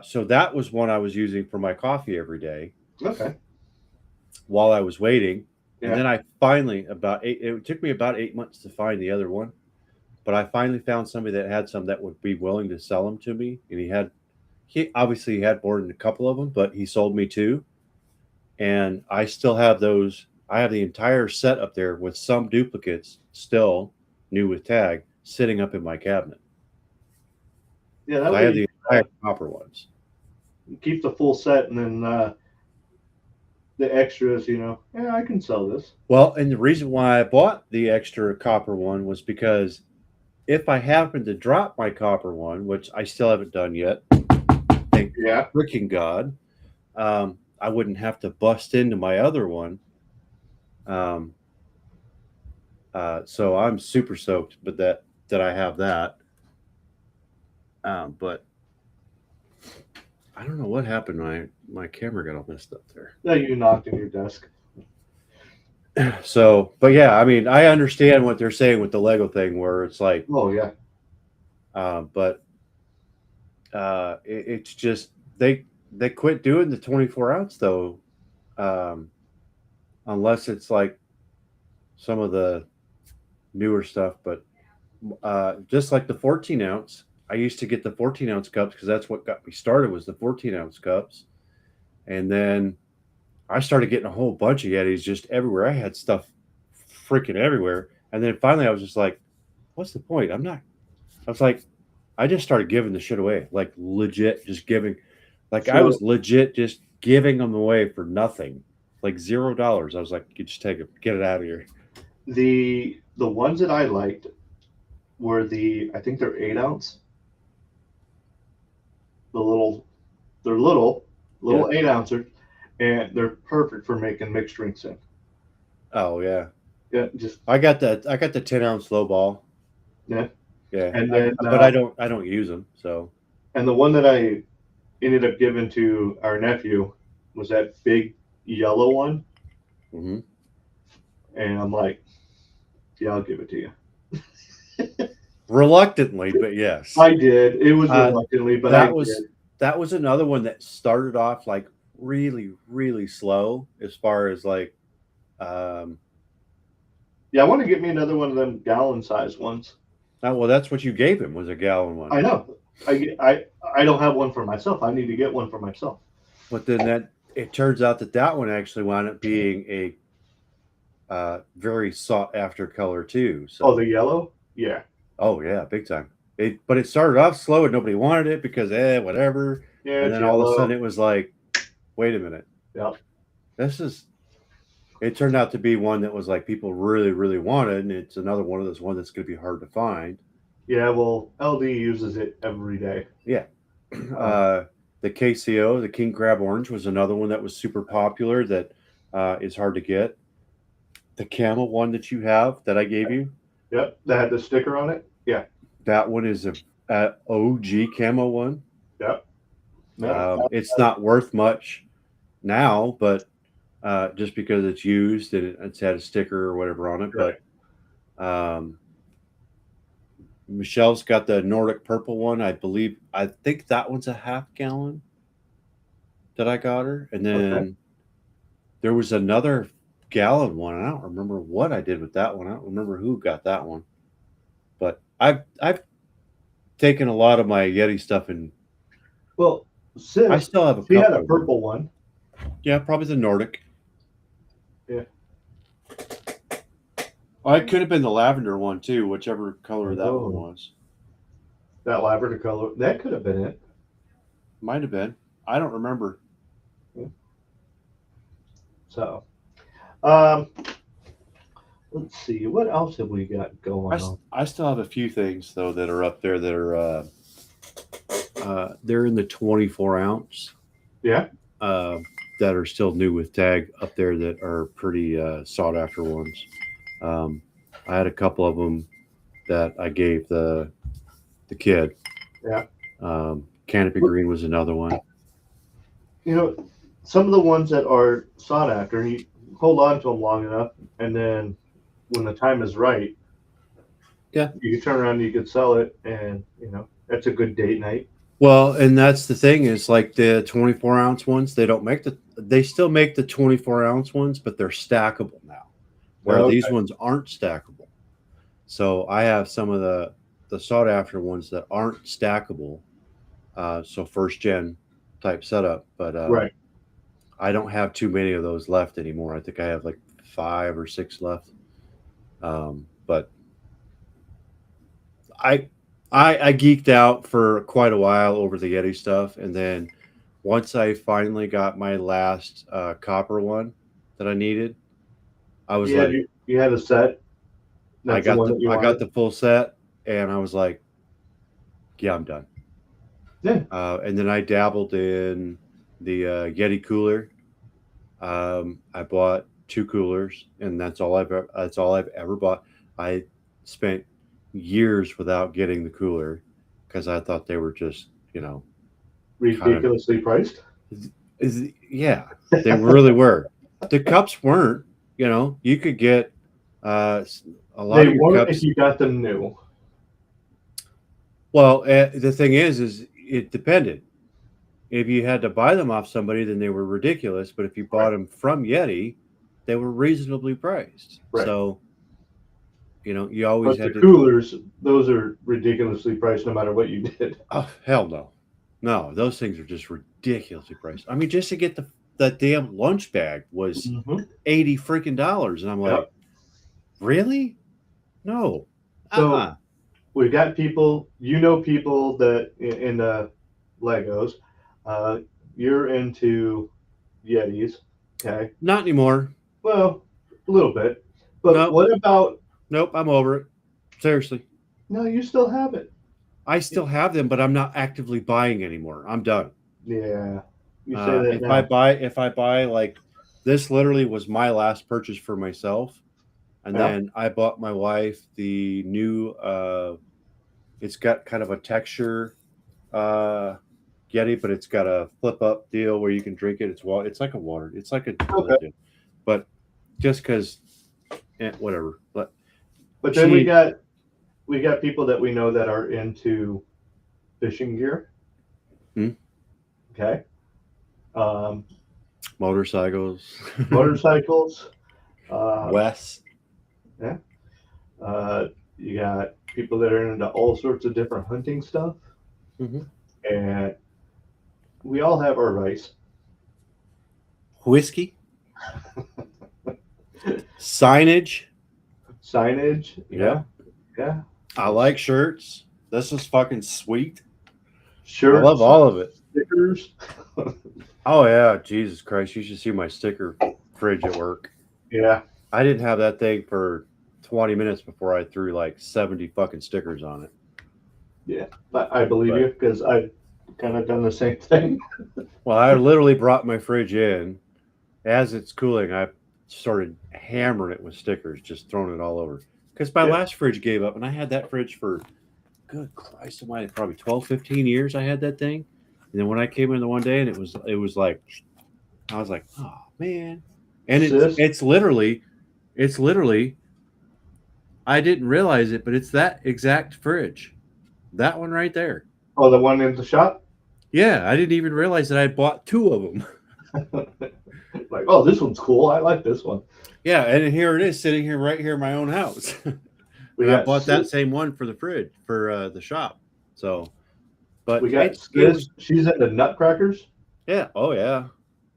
[SPEAKER 3] So that was one I was using for my coffee every day
[SPEAKER 2] okay,
[SPEAKER 3] while I was waiting. And
[SPEAKER 2] yeah,
[SPEAKER 3] then I finally, it took me about 8 months to find the other one, but I finally found somebody that had some that would be willing to sell them to me. And he obviously had more than a couple of them, but he sold me two. And I still have those. I have the entire set up there with some duplicates still new with tag sitting up in my cabinet.
[SPEAKER 2] yeah. That
[SPEAKER 3] I
[SPEAKER 2] way
[SPEAKER 3] have
[SPEAKER 2] you
[SPEAKER 3] the entire copper ones.
[SPEAKER 2] keep the full set, and then the extras. Yeah, I can sell this.
[SPEAKER 3] Well, and the reason why I bought the extra copper one was because if I happen to drop my copper one, which I still haven't done yet, thank
[SPEAKER 2] Yeah,
[SPEAKER 3] freaking God, I wouldn't have to bust into my other one. Um, so I'm super stoked, but that I have that. But I don't know what happened. My camera got all messed up there.
[SPEAKER 2] Yeah, you knocked in your desk.
[SPEAKER 3] So, but yeah, I mean, I understand what they're saying with the Lego thing, where it's like,
[SPEAKER 2] Oh yeah.
[SPEAKER 3] but it's just they quit doing the 24 ounce though, um, unless it's like some of the newer stuff. But just like the 14 ounce, I used to get the 14 ounce cups because that's what got me started was the 14 ounce cups, and then I started getting a whole bunch of Yetis just everywhere. I had stuff freaking everywhere, and then finally I was just like, "What's the point? I'm not." I was like, I just started giving the shit away, like legit, just giving. Like I was
[SPEAKER 2] So
[SPEAKER 3] legit just giving them away for nothing, like $0. I was like, you just take it, get it out of here.
[SPEAKER 2] the ones that I liked were I think they're 8 ounce. The little they're
[SPEAKER 3] Yeah.
[SPEAKER 2] little 8 ouncer, and they're perfect for making mixed drinks in.
[SPEAKER 3] Oh yeah.
[SPEAKER 2] Yeah, just
[SPEAKER 3] I got the 10 ounce low ball.
[SPEAKER 2] yeah.
[SPEAKER 3] Yeah.
[SPEAKER 2] And then
[SPEAKER 3] But I don't use them. So.
[SPEAKER 2] and the one that I ended up giving to our nephew was that big yellow one,
[SPEAKER 3] Hmm.
[SPEAKER 2] and I'm like, yeah, I'll give it to you.
[SPEAKER 3] Reluctantly, but yes.
[SPEAKER 2] I did. It was
[SPEAKER 3] Uh,
[SPEAKER 2] reluctantly, but I
[SPEAKER 3] that
[SPEAKER 2] did.
[SPEAKER 3] was that was another one that started off like really really slow as far as like um
[SPEAKER 2] Yeah, I want to get me another one of them gallon size ones.
[SPEAKER 3] well, that's what you gave him was a gallon one.
[SPEAKER 2] I know. I don't have one for myself. I need to get one for myself.
[SPEAKER 3] But then that it turns out that one actually wound up being a very sought after color too.
[SPEAKER 2] Oh, the
[SPEAKER 3] So,
[SPEAKER 2] yellow? Yeah.
[SPEAKER 3] oh yeah, big time. But it started off slow and nobody wanted it because whatever.
[SPEAKER 2] Yeah,
[SPEAKER 3] And
[SPEAKER 2] it's
[SPEAKER 3] then all of a
[SPEAKER 2] yellow.
[SPEAKER 3] sudden it was like, wait a minute,
[SPEAKER 2] Yep.
[SPEAKER 3] this is. It turned out to be one that was like people really really wanted, and it's another one of those ones that's going to be hard to find.
[SPEAKER 2] Yeah, well, LD uses it every day.
[SPEAKER 3] Yeah.
[SPEAKER 2] Uh,
[SPEAKER 3] The KCO, the King Crab Orange, was another one that was super popular that is hard to get. The camel one that you have that I gave you,
[SPEAKER 2] yep, that had the sticker on it. Yeah.
[SPEAKER 3] that one is a OG camo one.
[SPEAKER 2] Yep. No.
[SPEAKER 3] It's not worth much now, but just because it's used and it's had a sticker or whatever on it.
[SPEAKER 2] Right.
[SPEAKER 3] But Michelle's got the Nordic purple one. I believe, I think that one's a half gallon that I got her. And
[SPEAKER 2] Okay.
[SPEAKER 3] then there was another gallon one. I don't remember what I did with that one. I don't remember who got that one. But I've taken a lot of my Yeti stuff and
[SPEAKER 2] Well,
[SPEAKER 3] I
[SPEAKER 2] sis,
[SPEAKER 3] still have a
[SPEAKER 2] she had
[SPEAKER 3] couple
[SPEAKER 2] a
[SPEAKER 3] of them.
[SPEAKER 2] purple one.
[SPEAKER 3] Yeah, probably the Nordic.
[SPEAKER 2] Yeah.
[SPEAKER 3] Oh, it could have been the lavender one too, whichever color that one
[SPEAKER 2] Oh,
[SPEAKER 3] was.
[SPEAKER 2] that lavender color. That could have been it.
[SPEAKER 3] Might have been. I don't remember.
[SPEAKER 2] So, um, let's see. What else have we got going on?
[SPEAKER 3] I still have a few things though that are up there that are they're in the 24 ounce
[SPEAKER 2] Yeah.
[SPEAKER 3] uh, that are still new with tag up there that are pretty sought after ones. Um, I had a couple of them that I gave the kid.
[SPEAKER 2] Yeah.
[SPEAKER 3] Canopy
[SPEAKER 2] Look,
[SPEAKER 3] Green was another one.
[SPEAKER 2] you know, some of the ones that are sought after, you hold on to them long enough, and then when the time is right,
[SPEAKER 3] Yeah.
[SPEAKER 2] you can turn around and you can sell it, and that's a good date night.
[SPEAKER 3] Well, and that's the thing is like the 24 ounce ones, they still make the 24 ounce ones, but they're stackable now, where these
[SPEAKER 2] Okay.
[SPEAKER 3] ones aren't stackable. So I have some of the sought after ones that aren't stackable. So first gen type setup, but
[SPEAKER 2] Right.
[SPEAKER 3] I don't have too many of those left anymore. I think I have like 5 or 6 left. But I, I geeked out for quite a while over the Yeti stuff, and then once I finally got my last copper one that I needed, I was
[SPEAKER 2] You had
[SPEAKER 3] like,
[SPEAKER 2] you had a set. That's the one that you
[SPEAKER 3] I got
[SPEAKER 2] wanted.
[SPEAKER 3] the full set, and I was like, yeah, I'm done.
[SPEAKER 2] Yeah.
[SPEAKER 3] And then I dabbled in the Yeti cooler. I bought 2 coolers, and that's all I've ever bought. I spent years without getting the cooler because I thought they were just
[SPEAKER 2] ridiculously priced.
[SPEAKER 3] Yeah, they really were. The cups weren't. You could get uh, a lot
[SPEAKER 2] They
[SPEAKER 3] of your
[SPEAKER 2] weren't if
[SPEAKER 3] cups.
[SPEAKER 2] you got them new.
[SPEAKER 3] Well, the thing is it depended. If you had to buy them off somebody, then they were ridiculous. But if you bought
[SPEAKER 2] Right.
[SPEAKER 3] them from Yeti, they were reasonably priced.
[SPEAKER 2] Right.
[SPEAKER 3] So you always
[SPEAKER 2] But the
[SPEAKER 3] had to.
[SPEAKER 2] coolers, those are ridiculously priced no matter what you did.
[SPEAKER 3] Oh hell no, no, those things are just ridiculously priced. I mean, just to get that damn lunch bag was
[SPEAKER 2] Mm-hmm.
[SPEAKER 3] $80 freaking, and I'm
[SPEAKER 2] Yep.
[SPEAKER 3] like, really? No.
[SPEAKER 2] So
[SPEAKER 3] Uh-uh.
[SPEAKER 2] we got people, people that in the Legos, uh, you're into Yetis, okay?
[SPEAKER 3] Not anymore.
[SPEAKER 2] Well, a little bit. But
[SPEAKER 3] Nope.
[SPEAKER 2] what about,
[SPEAKER 3] Nope. I'm over it. Seriously.
[SPEAKER 2] no, you still have it.
[SPEAKER 3] I still have them, but I'm not actively buying anymore. I'm done.
[SPEAKER 2] Yeah, you say that
[SPEAKER 3] If I
[SPEAKER 2] now.
[SPEAKER 3] buy, if I buy like this, literally was my last purchase for myself, and
[SPEAKER 2] Yeah.
[SPEAKER 3] then I bought my wife the new. It's got kind of a texture, uh, Yeti, but it's got a flip up deal where you can drink it. It's like a water. It's like a other
[SPEAKER 2] Okay.
[SPEAKER 3] deal, but just because, whatever. But
[SPEAKER 2] But then
[SPEAKER 3] she
[SPEAKER 2] we got people that we know that are into fishing gear.
[SPEAKER 3] Hmm?
[SPEAKER 2] Okay. Um,
[SPEAKER 3] motorcycles,
[SPEAKER 2] motorcycles. Um,
[SPEAKER 3] Wes.
[SPEAKER 2] yeah. You got people that are into all sorts of different hunting stuff,
[SPEAKER 3] Mm-hmm.
[SPEAKER 2] and we all have our vice.
[SPEAKER 3] Whiskey, signage.
[SPEAKER 2] Signage. Yeah.
[SPEAKER 3] Yep.
[SPEAKER 2] Yeah.
[SPEAKER 3] I like shirts. This is fucking sweet. I love
[SPEAKER 2] Shirts,
[SPEAKER 3] all of it.
[SPEAKER 2] stickers.
[SPEAKER 3] Oh yeah, Jesus Christ! You should see my sticker fridge at work.
[SPEAKER 2] Yeah.
[SPEAKER 3] I didn't have that thing for 20 minutes before I threw like 70 fucking stickers on it.
[SPEAKER 2] Yeah. I believe
[SPEAKER 3] But
[SPEAKER 2] you because I've kind of done the same thing.
[SPEAKER 3] well, I literally brought my fridge in as it's cooling. I started hammering it with stickers, just throwing it all over. Because my
[SPEAKER 2] Yeah.
[SPEAKER 3] last fridge gave up, and I had that fridge for good Christ almighty, probably 12, 15 years. I had that thing, and then when I came in the one day, and it was like I was like, oh man, and
[SPEAKER 2] Sis.
[SPEAKER 3] it's literally I didn't realize it, but it's that exact fridge, that one right there.
[SPEAKER 2] Oh, the one in the shop.
[SPEAKER 3] Yeah, I didn't even realize that I bought two of them.
[SPEAKER 2] Like, oh, this one's cool. I like this one.
[SPEAKER 3] Yeah, and here it is sitting here right here in my own house.
[SPEAKER 2] We
[SPEAKER 3] And I
[SPEAKER 2] got
[SPEAKER 3] bought
[SPEAKER 2] sis.
[SPEAKER 3] that same one for the fridge for the shop. So, but
[SPEAKER 2] We got
[SPEAKER 3] it
[SPEAKER 2] sis.
[SPEAKER 3] was
[SPEAKER 2] She's into nutcrackers.
[SPEAKER 3] yeah, oh yeah.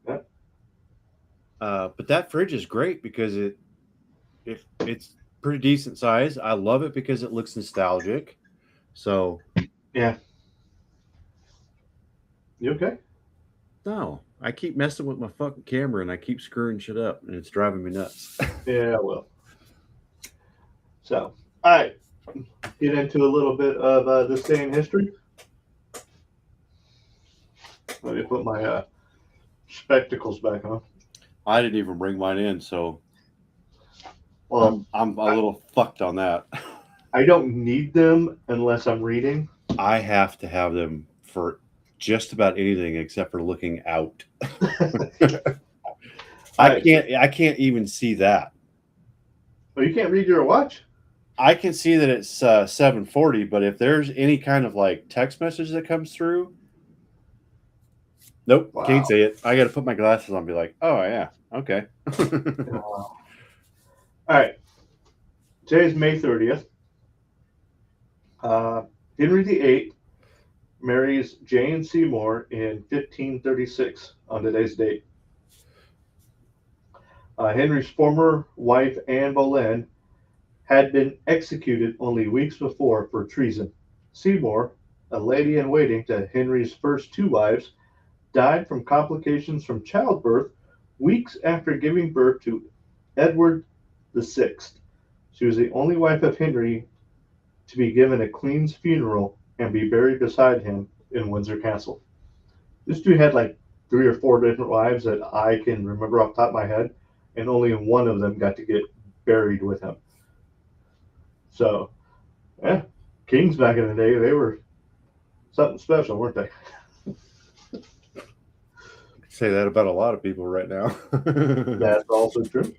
[SPEAKER 2] Yeah.
[SPEAKER 3] But that fridge is great because it's pretty decent size. I love it because it looks nostalgic. So
[SPEAKER 2] Yeah. You okay?
[SPEAKER 3] no, I keep messing with my fucking camera and I keep screwing shit up and it's driving me nuts.
[SPEAKER 2] Yeah. Well. So, all right. Get into a little bit of this day in history. Let me put my spectacles back on.
[SPEAKER 3] I didn't even bring mine in, so
[SPEAKER 2] Well,
[SPEAKER 3] I'm a little fucked on that.
[SPEAKER 2] I don't need them unless I'm reading.
[SPEAKER 3] I have to have them for just about anything except for looking out.
[SPEAKER 2] Right.
[SPEAKER 3] I can't even see that.
[SPEAKER 2] Well, you can't read your watch.
[SPEAKER 3] I can see that it's 7:40, but if there's any kind of like text message that comes through, nope,
[SPEAKER 2] Wow.
[SPEAKER 3] can't see it. I got to put my glasses on and be like, oh yeah, okay.
[SPEAKER 2] All right. Today's May 30th. Henry VIII marries Jane Seymour in 1536 on today's date. Henry's former wife, Anne Boleyn, had been executed only weeks before for treason. Seymour, a lady in waiting to Henry's first two wives, died from complications from childbirth weeks after giving birth to Edward VI. She was the only wife of Henry to be given a queen's funeral and be buried beside him in Windsor Castle. This dude had like 3 or 4 different wives that I can remember off the top of my head, and only one of them got to get buried with him. So, yeah, kings back in the day, they were something special, weren't they?
[SPEAKER 3] say that about a lot of people right now.
[SPEAKER 2] That's also true.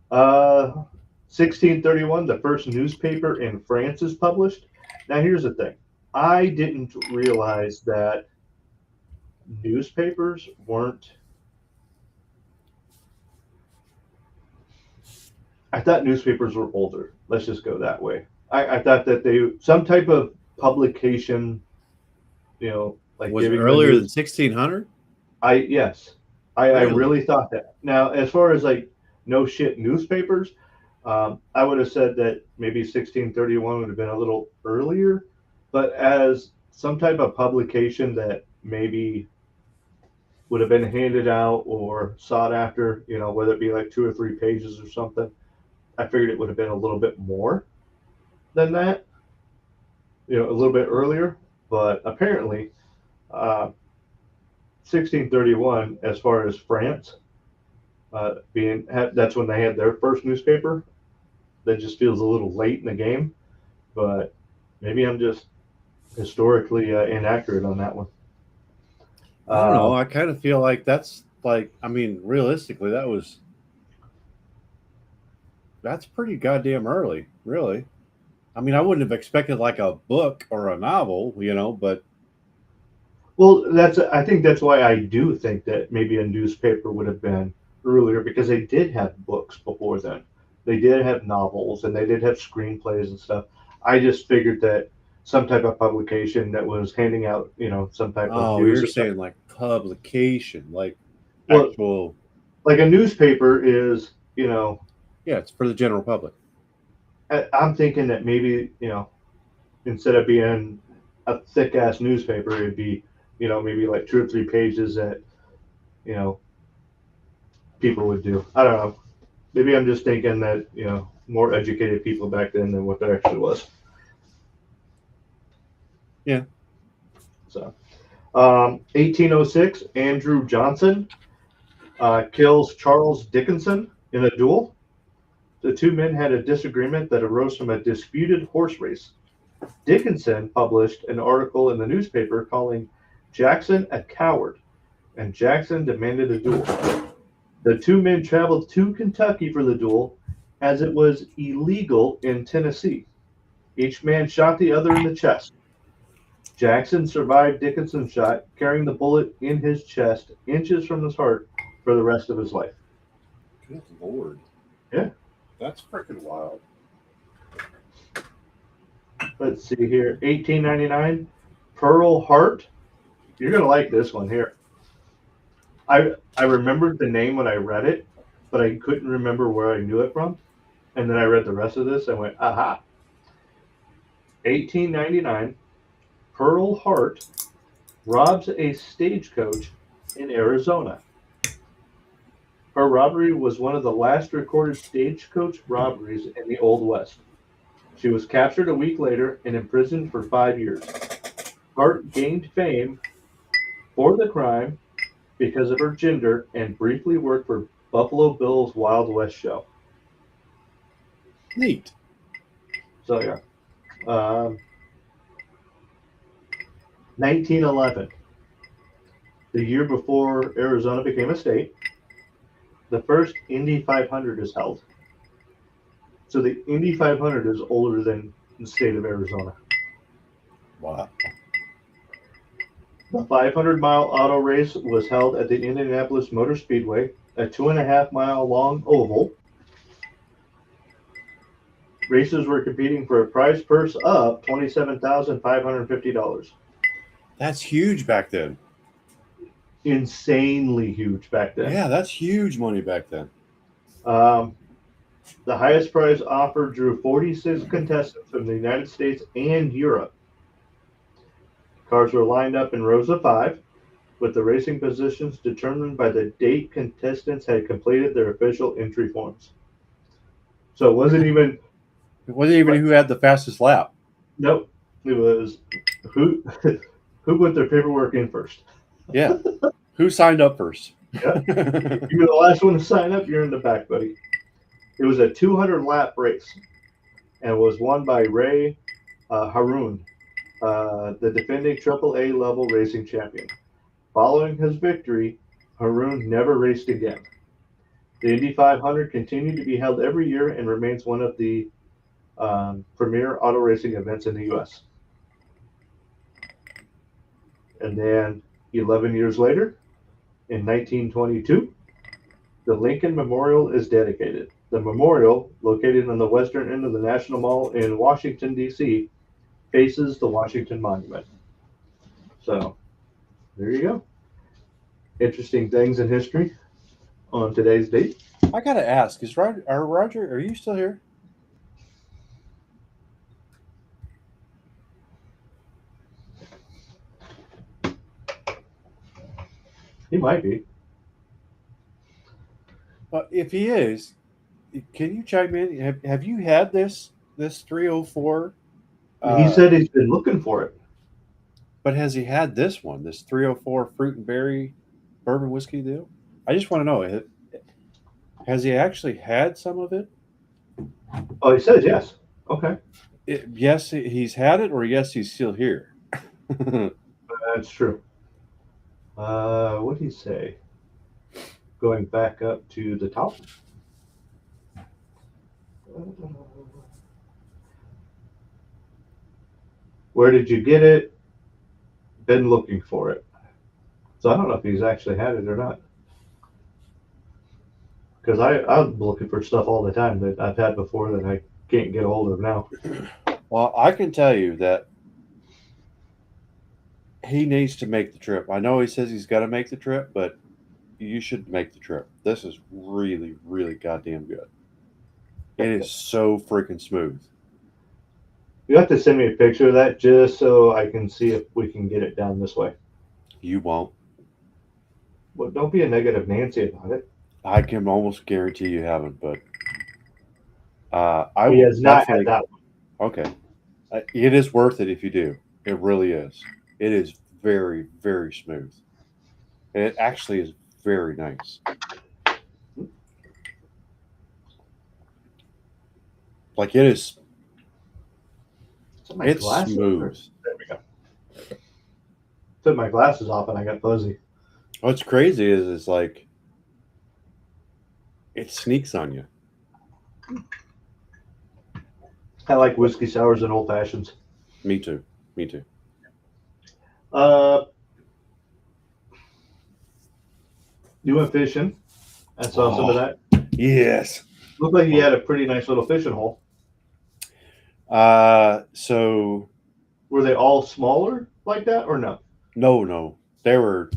[SPEAKER 2] 1631, the first newspaper in France is published. Now, here's the thing. I didn't realize that newspapers weren't. I thought newspapers were older. Let's just go that way. I thought that they some type of publication, like
[SPEAKER 3] Was it
[SPEAKER 2] giving the
[SPEAKER 3] earlier than
[SPEAKER 2] news.
[SPEAKER 3] 1600?
[SPEAKER 2] Yes, I
[SPEAKER 3] Really?
[SPEAKER 2] really thought that. Now, as far as like no shit newspapers, I would have said that maybe 1631 would have been a little earlier, but as some type of publication that maybe would have been handed out or sought after, whether it be like 2 or 3 pages or something, I figured it would have been a little bit more than that, a little bit earlier. But apparently, 1631, as far as France that's when they had their first newspaper. That just feels a little late in the game, but maybe I'm just historically inaccurate on that one.
[SPEAKER 3] I don't know.
[SPEAKER 2] Uh,
[SPEAKER 3] I kind of feel like that's like, I mean, realistically, that's pretty goddamn early, really. I mean, I wouldn't have expected like a book or a novel, but
[SPEAKER 2] well, I think that's why I do think that maybe a newspaper would have been earlier because they did have books before then. They did have novels and they did have screenplays and stuff. I just figured that some type of publication that was handing out, some type of
[SPEAKER 3] oh,
[SPEAKER 2] news
[SPEAKER 3] you're
[SPEAKER 2] or something.
[SPEAKER 3] saying like publication, like
[SPEAKER 2] Well,
[SPEAKER 3] actual,
[SPEAKER 2] like a newspaper is,
[SPEAKER 3] yeah, it's for the general public.
[SPEAKER 2] I'm thinking that maybe, instead of being a thick ass newspaper, it'd be, maybe like 2 or 3 pages that, you know, people would do. I don't know. Maybe I'm just thinking that, more educated people back then than what there actually was.
[SPEAKER 3] Yeah.
[SPEAKER 2] So, 1806, Andrew Johnson kills Charles Dickinson in a duel. The two men had a disagreement that arose from a disputed horse race. Dickinson published an article in the newspaper calling Jackson a coward, and Jackson demanded a duel. The two men traveled to Kentucky for the duel, as it was illegal in Tennessee. Each man shot the other in the chest. Jackson survived Dickinson's shot, carrying the bullet in his chest, inches from his heart, for the rest of his life.
[SPEAKER 3] Good Lord.
[SPEAKER 2] Yeah.
[SPEAKER 3] That's freaking wild.
[SPEAKER 2] Let's see here. 1899, Pearl Hart. You're going to like this one here. I remembered the name when I read it, but I couldn't remember where I knew it from. And then I read the rest of this and went, aha. 1899, Pearl Hart robs a stagecoach in Arizona. Her robbery was one of the last recorded stagecoach robberies in the Old West. She was captured a week later and imprisoned for 5 years. Hart gained fame for the crime because of her gender and briefly worked for Buffalo Bill's Wild West show.
[SPEAKER 3] Neat.
[SPEAKER 2] So, yeah. 1911, the year before Arizona became a state, the first Indy 500 is held. So the Indy 500 is older than the state of Arizona.
[SPEAKER 3] Wow.
[SPEAKER 2] The 500-mile auto race was held at the Indianapolis Motor Speedway, a 2.5-mile long oval. Racers were competing for a prize purse of $27,550.
[SPEAKER 3] That's huge back then.
[SPEAKER 2] Insanely huge back then.
[SPEAKER 3] Yeah, that's huge money back then.
[SPEAKER 2] The highest prize offer drew 46 contestants from the United States and Europe. Cars were lined up in rows of 5, with the racing positions determined by the date contestants had completed their official entry forms. So it wasn't even
[SPEAKER 3] who had the fastest lap.
[SPEAKER 2] Nope. It was who put their paperwork in first.
[SPEAKER 3] Yeah. Who signed up first?
[SPEAKER 2] Yeah. If you were the last one to sign up, you're in the back, buddy. It was a 200-lap race and was won by Ray Harun, the defending AAA level racing champion. Following his victory, Haroon never raced again. The Indy 500 continued to be held every year and remains one of the premier auto racing events in the U.S. And then 11 years later, in 1922, the Lincoln Memorial is dedicated. The memorial, located on the western end of the National Mall in Washington, D.C., faces the Washington Monument. So, there you go. Interesting things in history on today's date.
[SPEAKER 3] I gotta ask: Is Roger? Are you still here?
[SPEAKER 2] He might be.
[SPEAKER 3] If he is, can you chime in? Have you had this 304?
[SPEAKER 2] He said he's been looking for it.
[SPEAKER 3] But has he had this one, this 304 fruit and berry bourbon whiskey deal? I just want to know, has he actually had some of it?
[SPEAKER 2] Oh, he says yes. Okay.
[SPEAKER 3] Yes, he's had it, or yes, he's still here.
[SPEAKER 2] That's true. What did he say? Going back up to the top. Where did you get it? Been looking for it. So I don't know if he's actually had it or not. Because I'm looking for stuff all the time that I've had before that I can't get a hold of now.
[SPEAKER 3] Well, I can tell you that he needs to make the trip. I know he says he's got to make the trip, but you should make the trip. This is really, really goddamn good. It is so freaking smooth.
[SPEAKER 2] You have to send me a picture of that just so I can see if we can get it down this way.
[SPEAKER 3] You won't.
[SPEAKER 2] Well, don't be a negative Nancy about it.
[SPEAKER 3] I can almost guarantee you haven't, but I
[SPEAKER 2] He
[SPEAKER 3] will
[SPEAKER 2] has not
[SPEAKER 3] definitely.
[SPEAKER 2] had that one.
[SPEAKER 3] Okay, it is worth it if you do. It really is. It is very, very smooth. And it actually is very nice. Like it is.
[SPEAKER 2] My
[SPEAKER 3] It's
[SPEAKER 2] glasses?
[SPEAKER 3] smooth.
[SPEAKER 2] There we go. Took my glasses off and I got fuzzy.
[SPEAKER 3] What's crazy is it's like it sneaks on you.
[SPEAKER 2] I like whiskey sours and old fashions.
[SPEAKER 3] Me too. Me too.
[SPEAKER 2] You went fishing. I saw some of that.
[SPEAKER 3] Yes.
[SPEAKER 2] Looked like you had a pretty nice little fishing hole.
[SPEAKER 3] So
[SPEAKER 2] Were they all smaller like that or no?
[SPEAKER 3] no, they were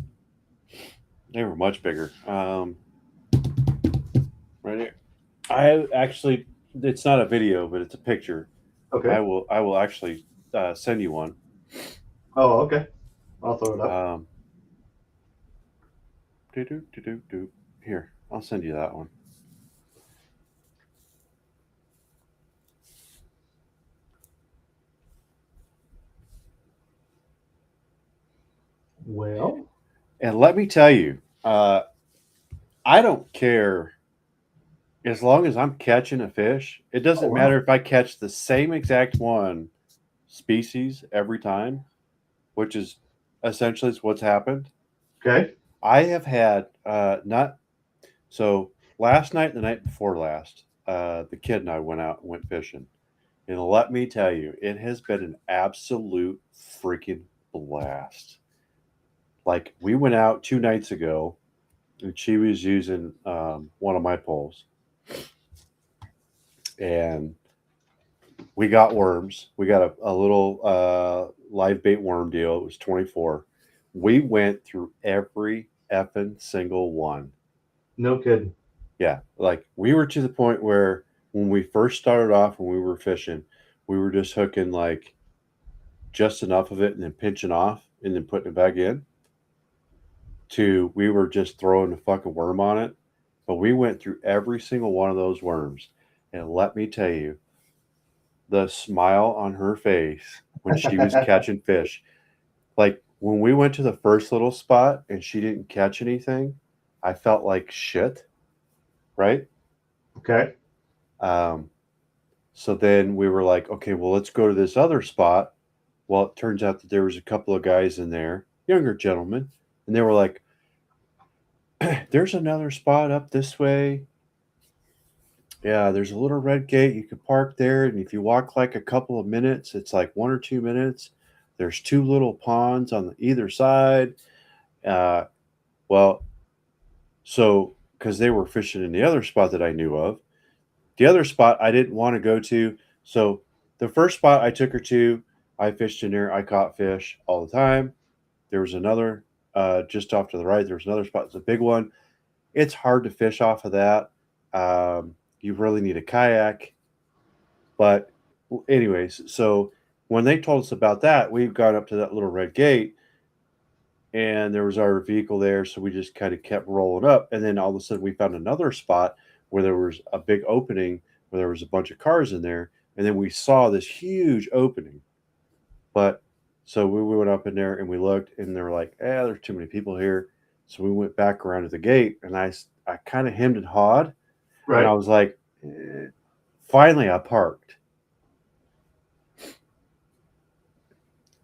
[SPEAKER 3] much bigger. Right here. I actually, it's not a video, but it's a picture.
[SPEAKER 2] Okay.
[SPEAKER 3] I will actually send you one.
[SPEAKER 2] Oh, okay. I'll throw it up.
[SPEAKER 3] Here, I'll send you that one.
[SPEAKER 2] Well,
[SPEAKER 3] and let me tell you, I don't care as long as I'm catching a fish. It doesn't matter if I catch the same exact one species every time, which is essentially what's happened.
[SPEAKER 2] Okay.
[SPEAKER 3] I have had not so last night and the night before last, the kid and I went out and went fishing. And let me tell you, it has been an absolute freaking blast. Like we went out 2 nights ago and she was using one of my poles. And we got worms. We got a little live bait worm deal. It was 24. We went through every effing single one.
[SPEAKER 2] No kidding.
[SPEAKER 3] Yeah. Like we were to the point where when we first started off, when we were fishing, we were just hooking like just enough of it and then pinching off and then putting it back in. To we were just throwing a fucking worm on it. But we went through every single one of those worms. And let me tell you, the smile on her face when she was catching fish. Like when we went to the first little spot and she didn't catch anything, I felt like shit. Right?
[SPEAKER 2] Okay.
[SPEAKER 3] So then we were like, okay, well, let's go to this other spot. Well, it turns out that there was a couple of guys in there, younger gentlemen, and they were like, There's another spot up this way. Yeah, there's a little red gate. You can park there, and if you walk like a couple of minutes, it's like 1 or 2 minutes. There's two little ponds on either side. Uh, well, so because they were fishing in the other spot that I knew of, the other spot I didn't want to go to. So the first spot I took her to, I fished in there. I caught fish all the time. There was another just off to the right. There was another spot. It's a big one. It's hard to fish off of that. You really need a kayak. But, anyways, so when they told us about that, we've gone up to that little red gate, and there was our vehicle there. So we just kind of kept rolling up. And then all of a sudden, we found another spot where there was a big opening where there was a bunch of cars in there. And then we saw this huge opening. But so we went up in there and we looked, and they were like, there's too many people here. So we went back around to the gate, and I kind of hemmed and hawed, and I
[SPEAKER 2] Right.
[SPEAKER 3] was like, finally, I parked.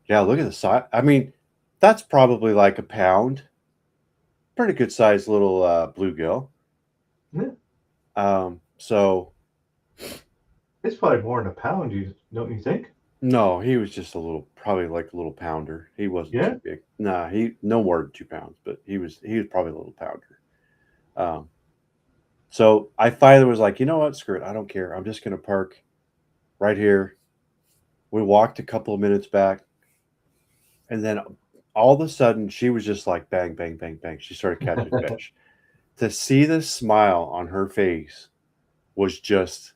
[SPEAKER 3] Yeah, look at the size. I mean, that's probably like a pound. Pretty good sized little bluegill.
[SPEAKER 2] Yeah.
[SPEAKER 3] So
[SPEAKER 2] It's probably more than a pound, you don't you think?
[SPEAKER 3] no, he was just a little, probably like a little pounder. He wasn't
[SPEAKER 2] Yeah.
[SPEAKER 3] too big. Nah, he no more than 2 pounds, but he was probably a little pounder. Um, So I finally was like, you know what? Screw it. I don't care. I'm just going to park right here. We walked a couple of minutes back. And then all of a sudden, she was just like, bang, bang, bang, bang. She started catching fish. To see the smile on her face was just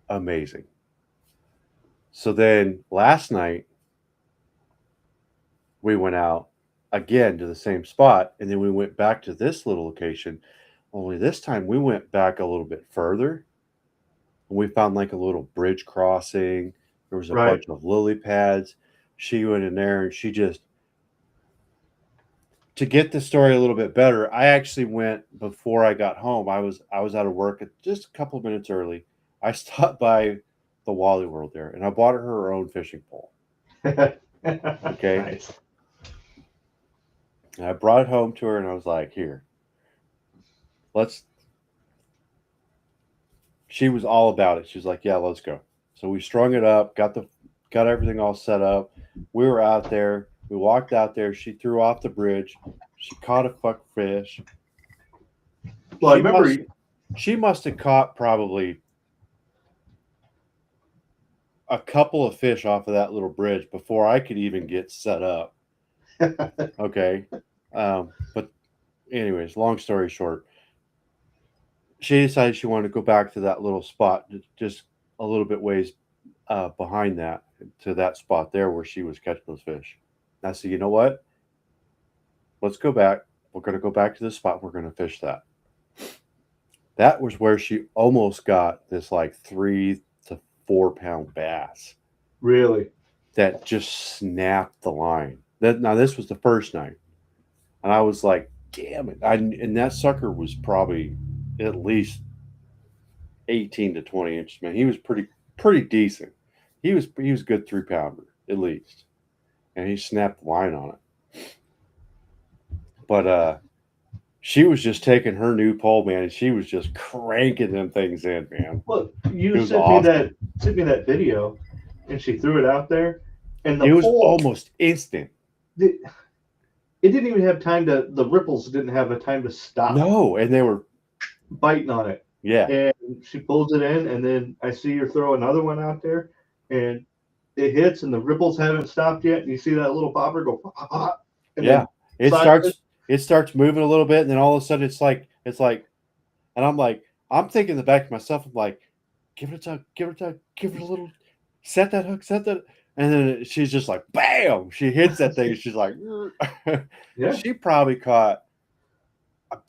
[SPEAKER 3] amazing. So then last night, we went out again to the same spot. And then we went back to this little location. Only this time, we went back a little bit further, and we found like a little bridge crossing. There was a
[SPEAKER 2] Right.
[SPEAKER 3] bunch of lily pads. She went in there and she just, to get the story a little bit better, I actually went before I got home. I was out of work just a couple of minutes early. I stopped by the Wally World there, and I bought her own fishing pole. Okay,
[SPEAKER 2] Nice.
[SPEAKER 3] and I brought it home to her, and I was like, "Here, let's." She was all about it. She was like, "Yeah, let's go." So we strung it up, got everything all set up. We were out there. We walked out there. She threw off the bridge. She caught a fuck fish.
[SPEAKER 2] Well, I
[SPEAKER 3] She
[SPEAKER 2] remember.
[SPEAKER 3] must she must have caught probably a couple of fish off of that little bridge before I could even get set up. Okay. But anyways, long story short, she decided she wanted to go back to that little spot, just a little bit ways behind that, to that spot there where she was catching those fish. And I said, you know what? Let's go back. We're going to go back to the spot. We're going to fish that. That was where she almost got this like 3 to 4 pound bass
[SPEAKER 2] Really.
[SPEAKER 3] that just snapped the line. Now this was the first night, and I was like, "Damn it!" And that sucker was probably at least 18 to 20 inches. Man, he was pretty decent. He was a good 3 pounder at least, and he snapped the line on it. But she was just taking her new pole, man, and she was just cranking them things in, man.
[SPEAKER 2] Well,
[SPEAKER 3] It
[SPEAKER 2] you
[SPEAKER 3] was
[SPEAKER 2] sent
[SPEAKER 3] awesome.
[SPEAKER 2] me that video, and she threw it out there, and the
[SPEAKER 3] It was
[SPEAKER 2] pole,
[SPEAKER 3] almost instant.
[SPEAKER 2] it, it didn't even have time to. The ripples didn't have a time to stop
[SPEAKER 3] No, and they were,
[SPEAKER 2] biting on it,
[SPEAKER 3] yeah,
[SPEAKER 2] and she pulls it in, and then I see her throw another one out there, and it hits, and the ripples haven't stopped yet, and you see that little popper go pop, pop, pop, and
[SPEAKER 3] yeah.
[SPEAKER 2] then
[SPEAKER 3] It
[SPEAKER 2] sideways.
[SPEAKER 3] starts it starts moving a little bit, and then all of a sudden it's like, and I'm like, I'm thinking in the back of myself, I'm like, give it a tug, give it a tug, give it a little, set that hook, set that, and then she's just like, bam, she hits that thing, and she's like,
[SPEAKER 2] Yeah,
[SPEAKER 3] she probably caught,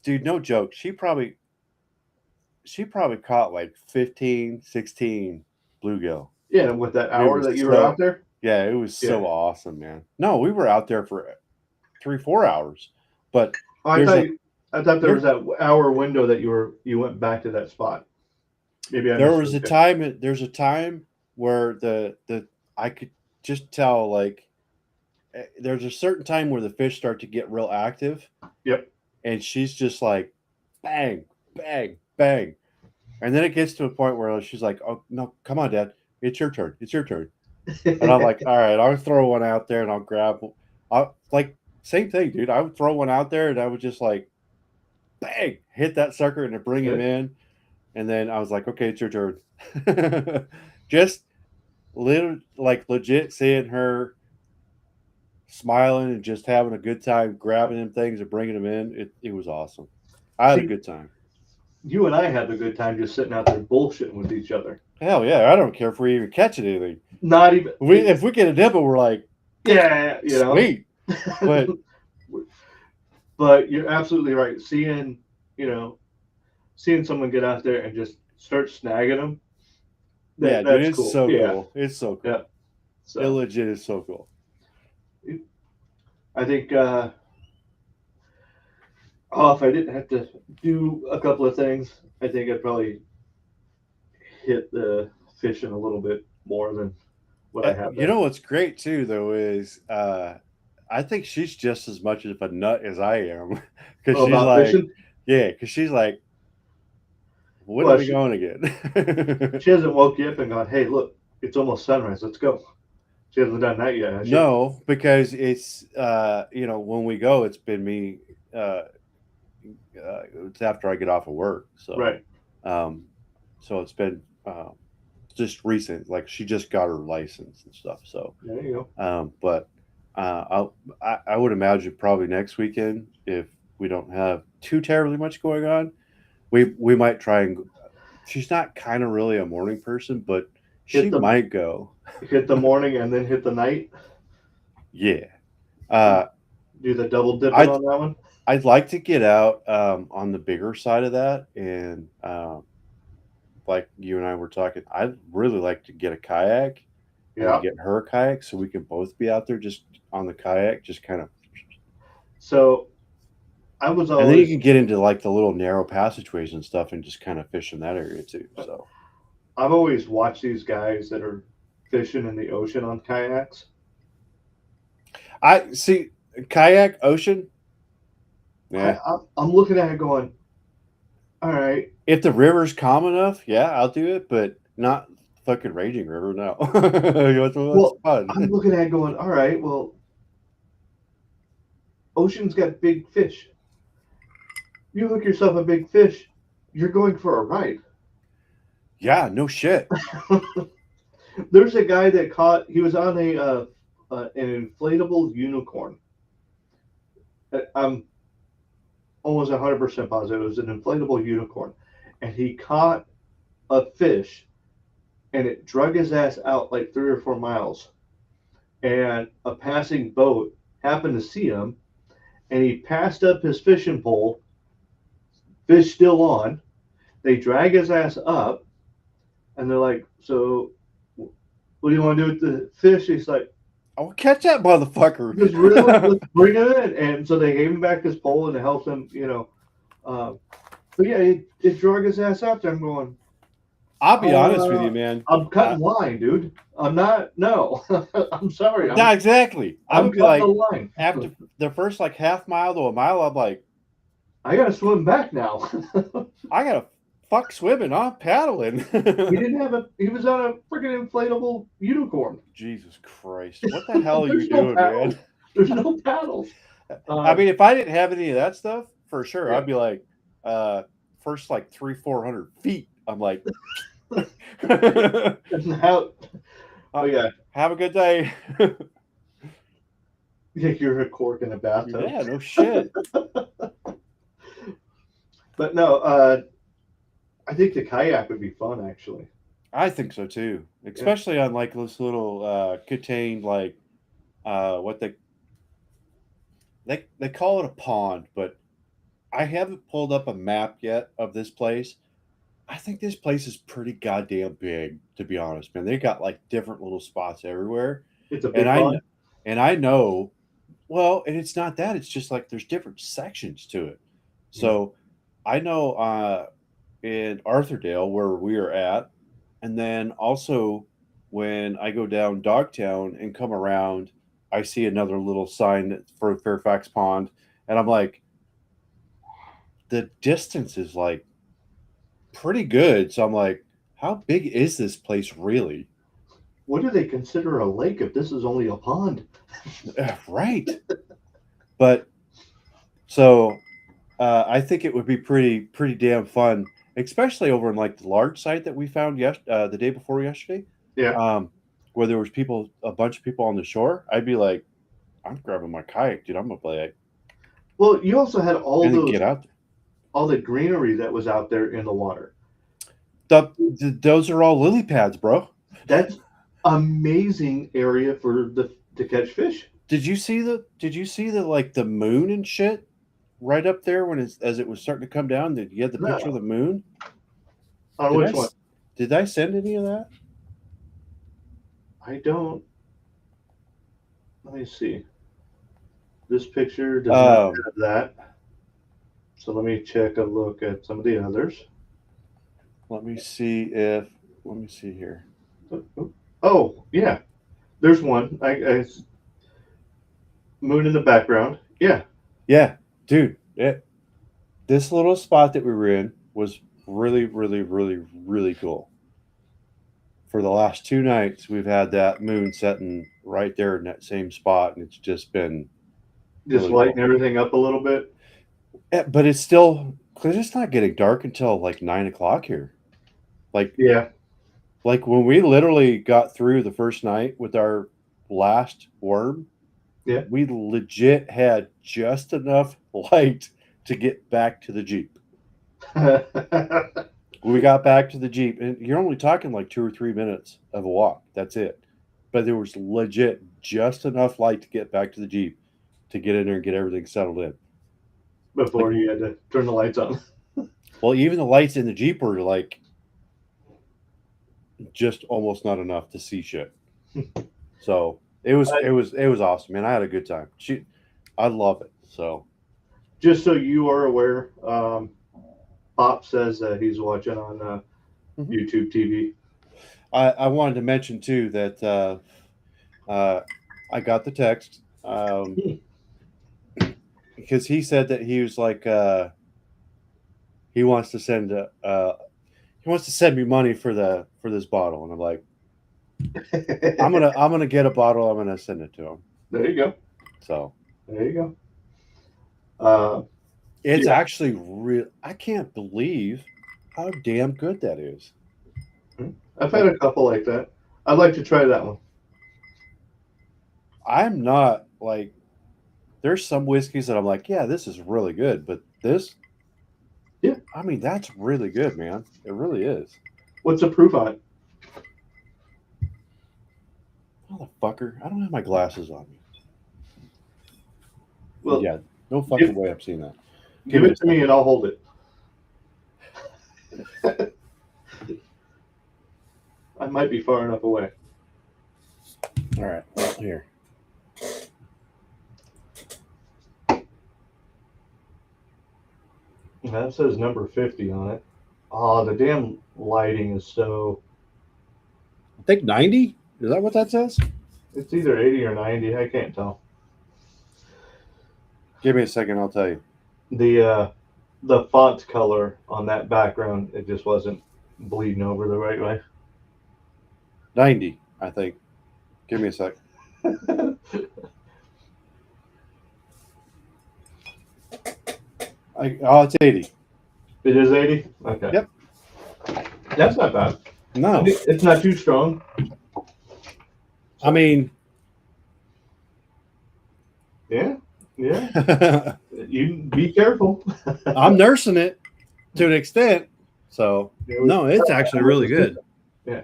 [SPEAKER 3] dude, no joke, she probably caught like 15, 16 bluegill.
[SPEAKER 2] yeah. With that
[SPEAKER 3] It
[SPEAKER 2] hour
[SPEAKER 3] was
[SPEAKER 2] that you were
[SPEAKER 3] so,
[SPEAKER 2] out there,
[SPEAKER 3] yeah, it was
[SPEAKER 2] yeah.
[SPEAKER 3] so awesome, man. No, we were out there for 3, 4 hours, but
[SPEAKER 2] Oh,
[SPEAKER 3] there's a
[SPEAKER 2] I thought there was
[SPEAKER 3] there
[SPEAKER 2] that hour window that you went back to that spot. Maybe I
[SPEAKER 3] there was
[SPEAKER 2] misspoke
[SPEAKER 3] a
[SPEAKER 2] there.
[SPEAKER 3] time there's a time where the I could just tell, like, there's a certain time where the fish start to get real active,
[SPEAKER 2] Yep.
[SPEAKER 3] and she's just like, bang, bang, bang. And then it gets to a point where she's like, "Oh no, come on, Dad, it's your turn. It's your turn." And I'm like, "All right, I'll throw one out there and I'll grab." I like same thing, dude. I would throw one out there and I would just like, bang, hit that sucker and bring him in. And then I was like, "Okay, it's your turn." Just little like legit seeing her smiling and just having a good time, grabbing them things and bringing them in. It was awesome. I had a
[SPEAKER 2] See,
[SPEAKER 3] good time.
[SPEAKER 2] you and I had a good time just sitting out there bullshitting with each other.
[SPEAKER 3] Hell yeah, I don't care if we even catch anything.
[SPEAKER 2] Not even,
[SPEAKER 3] If we get a nibble, we're like,
[SPEAKER 2] yeah, you know.
[SPEAKER 3] sweet. But
[SPEAKER 2] But you're absolutely right. Seeing someone get out there and just start snagging them,
[SPEAKER 3] yeah, dude,
[SPEAKER 2] that's
[SPEAKER 3] it's
[SPEAKER 2] cool.
[SPEAKER 3] so
[SPEAKER 2] Yeah,
[SPEAKER 3] cool. It's so
[SPEAKER 2] yeah.
[SPEAKER 3] cool. It
[SPEAKER 2] So
[SPEAKER 3] legit is so cool.
[SPEAKER 2] I think, if I didn't have to do a couple of things, I think I'd probably hit the fishing a little bit more than what I have
[SPEAKER 3] You
[SPEAKER 2] been.
[SPEAKER 3] know what's great too, though, is I think she's just as much of a nut as I am, because
[SPEAKER 2] Oh,
[SPEAKER 3] she's
[SPEAKER 2] about
[SPEAKER 3] like,
[SPEAKER 2] fishing?
[SPEAKER 3] yeah, because she's like, when are
[SPEAKER 2] Well,
[SPEAKER 3] we going again?
[SPEAKER 2] she hasn't woke you up and gone, hey, look, it's almost sunrise. Let's go. She hasn't done that yet, has she?
[SPEAKER 3] No, because it's when we go, it's been me. Uh, it's after I get off of work,
[SPEAKER 2] Right.
[SPEAKER 3] um, so it's been just recent. Like she just got her license and stuff. So,
[SPEAKER 2] There you go.
[SPEAKER 3] but I would imagine probably next weekend, if we don't have too terribly much going on, we might try and. She's not kind of really a morning person, but
[SPEAKER 2] Hit
[SPEAKER 3] she
[SPEAKER 2] the
[SPEAKER 3] might go.
[SPEAKER 2] hit the morning and then hit the night.
[SPEAKER 3] Yeah. Uh,
[SPEAKER 2] Do the double dipping
[SPEAKER 3] I
[SPEAKER 2] on that one.
[SPEAKER 3] I'd like to get out on the bigger side of that, and like you and I were talking, I'd really like to get a kayak and
[SPEAKER 2] Yeah.
[SPEAKER 3] get her a kayak so we can both be out there just on the kayak, just kind of,
[SPEAKER 2] So I was
[SPEAKER 3] and then you
[SPEAKER 2] always
[SPEAKER 3] can get into like the little narrow passageways and stuff and just kind of fish in that area too. So
[SPEAKER 2] I've always watched these guys that are fishing in the ocean on kayaks.
[SPEAKER 3] I see kayak ocean.
[SPEAKER 2] I,
[SPEAKER 3] Yeah,
[SPEAKER 2] I I'm looking at it going, all right.
[SPEAKER 3] if the river's calm enough, yeah, I'll do it, but not fucking raging river. No, that's
[SPEAKER 2] Well, I'm
[SPEAKER 3] fun.
[SPEAKER 2] looking at it going, all right. Well, ocean's got big fish. You hook yourself a big fish, you're going for a ride.
[SPEAKER 3] Yeah, no shit.
[SPEAKER 2] There's a guy that caught. He was on an inflatable unicorn. I'm almost 100% positive it was an inflatable unicorn, and he caught a fish, and it drug his ass out like 3 or 4 miles. And a passing boat happened to see him, and he passed up his fishing pole, fish still on. They drag his ass up, and they're like, "So, what do you want to do with the fish?" He's like,
[SPEAKER 3] I'll catch that motherfucker.
[SPEAKER 2] "Just reel it, let's bring it in." And so they gave him back his pole and it helped him, Uh, but yeah, it drug his ass out there. I'm going,
[SPEAKER 3] I'll be honest with you, man.
[SPEAKER 2] I'm cutting line, dude. I'm not. No, I'm sorry.
[SPEAKER 3] Not exactly. I
[SPEAKER 2] I'm
[SPEAKER 3] would be
[SPEAKER 2] cutting the
[SPEAKER 3] like,
[SPEAKER 2] line.
[SPEAKER 3] after the first like half mile to a mile, I'm like,
[SPEAKER 2] I gotta swim back now.
[SPEAKER 3] I gotta fuck swimming. I'm paddling.
[SPEAKER 2] He didn't have a. He was on a freaking inflatable unicorn.
[SPEAKER 3] Jesus Christ. What the hell are you
[SPEAKER 2] There's no
[SPEAKER 3] doing,
[SPEAKER 2] paddles.
[SPEAKER 3] man?
[SPEAKER 2] There's no paddles.
[SPEAKER 3] I mean, if I didn't have any of that stuff, for sure,
[SPEAKER 2] Yeah.
[SPEAKER 3] I'd be like, first like 300-400 feet. I'm like,
[SPEAKER 2] How? Oh yeah,
[SPEAKER 3] have a good day.
[SPEAKER 2] you're a cork in a bathtub.
[SPEAKER 3] Yeah, no shit.
[SPEAKER 2] But no, I think the kayak would be fun actually.
[SPEAKER 3] I think so too,
[SPEAKER 2] Yeah.
[SPEAKER 3] especially on like this little contained like what they call it a pond, but I haven't pulled up a map yet of this place. I think this place is pretty goddamn big, to be honest, man. They got like different little spots everywhere,
[SPEAKER 2] It's a
[SPEAKER 3] and
[SPEAKER 2] big pond.
[SPEAKER 3] I know. Well, and it's not that; it's just like there's different sections to it.
[SPEAKER 2] Yeah.
[SPEAKER 3] So I know in Arthurdale where we are at, and then also when I go down Dogtown and come around, I see another little sign for Fairfax Pond, and I'm like, the distance is like pretty good. So I'm like, how big is this place really?
[SPEAKER 2] What do they consider a lake if this is only a pond?
[SPEAKER 3] Right. But so I think it would be pretty damn fun, especially over in like the large site that we found the day before yesterday,
[SPEAKER 2] Yeah.
[SPEAKER 3] um, where there was a bunch of people on the shore. I'd be like, I'm grabbing my kayak, dude. I'm gonna play it
[SPEAKER 2] Well, you also had
[SPEAKER 3] and then get out there.
[SPEAKER 2] all the greenery that was out there in the water.
[SPEAKER 3] Those are all lily pads, bro.
[SPEAKER 2] That's amazing area for the to catch fish.
[SPEAKER 3] Did you see the like the moon and shit right up there when as it was starting to come down? Did you have the picture of
[SPEAKER 2] No,
[SPEAKER 3] the moon?
[SPEAKER 2] on
[SPEAKER 3] Did
[SPEAKER 2] which one?
[SPEAKER 3] did I send any of that?
[SPEAKER 2] I don't. Let me see. This picture does not
[SPEAKER 3] Um,
[SPEAKER 2] have that. So let me check a look at some of the others.
[SPEAKER 3] let me see here.
[SPEAKER 2] Oh, yeah. There's one. Moon in the background. Yeah.
[SPEAKER 3] Yeah, dude, this little spot that we were in was really, really, really, really cool. For the last 2 nights, we've had that moon setting right there in that same spot, and it's just been
[SPEAKER 2] Just
[SPEAKER 3] really
[SPEAKER 2] lighten
[SPEAKER 3] cool.
[SPEAKER 2] everything up a little bit.
[SPEAKER 3] But it's still because it's not getting dark until like 9 o'clock here. Like
[SPEAKER 2] Yeah.
[SPEAKER 3] like when we literally got through the first night with our last worm,
[SPEAKER 2] Yeah.
[SPEAKER 3] we legit had just enough light to get back to the Jeep. We got back to the Jeep, and you're only talking like 2 or 3 minutes of a walk. That's it. But there was legit just enough light to get back to the Jeep to get in there and get everything settled in. Like,
[SPEAKER 2] Before you had to turn the lights on.
[SPEAKER 3] well, even the lights in the Jeep were like just almost not enough to see shit. So it was awesome, man. I had a good time. I love it. So
[SPEAKER 2] Just so you are aware, Pop says that he's watching on
[SPEAKER 3] mhm.
[SPEAKER 2] YouTube TV.
[SPEAKER 3] I wanted to mention too that uh, I got the text because he said that he was like he wants to he wants to send me money for this bottle, and I'm like, I'm gonna get a bottle. I'm gonna send it to him.
[SPEAKER 2] There you go.
[SPEAKER 3] So
[SPEAKER 2] There you go. Uh,
[SPEAKER 3] it's
[SPEAKER 2] yeah,
[SPEAKER 3] actually real. I can't believe how damn good that is.
[SPEAKER 2] I've had
[SPEAKER 3] Like
[SPEAKER 2] a couple like that. I'd like to try that one.
[SPEAKER 3] I'm not like there's some whiskeys that I'm like, yeah, this is really good, but this,
[SPEAKER 2] Yeah.
[SPEAKER 3] I mean, that's really good, man. It really is.
[SPEAKER 2] What's the proof on it?
[SPEAKER 3] Motherfucker, I don't have my glasses on me.
[SPEAKER 2] Well,
[SPEAKER 3] Yeah, no
[SPEAKER 2] give,
[SPEAKER 3] fucking way I've seen that. Give
[SPEAKER 2] give
[SPEAKER 3] me a
[SPEAKER 2] it to me
[SPEAKER 3] second.
[SPEAKER 2] and I'll hold it. I might be far enough away.
[SPEAKER 3] All right, well, here.
[SPEAKER 2] That says number 50 on it. Oh, the damn lighting is so.
[SPEAKER 3] I think 90. Is that what that says?
[SPEAKER 2] It's either 80 or 90. I can't tell.
[SPEAKER 3] Give me a second. I'll tell you.
[SPEAKER 2] The font color on that background, it just wasn't bleeding over the right way.
[SPEAKER 3] 90, I think. Give me a sec. It's 80.
[SPEAKER 2] It is 80? Okay.
[SPEAKER 3] Yep.
[SPEAKER 2] That's not bad.
[SPEAKER 3] No,
[SPEAKER 2] It's not too strong.
[SPEAKER 3] I mean,
[SPEAKER 2] Yeah. Yeah.
[SPEAKER 3] I'm
[SPEAKER 2] You be careful.
[SPEAKER 3] nursing it to an extent. So no, it's actually really good.
[SPEAKER 2] Yeah.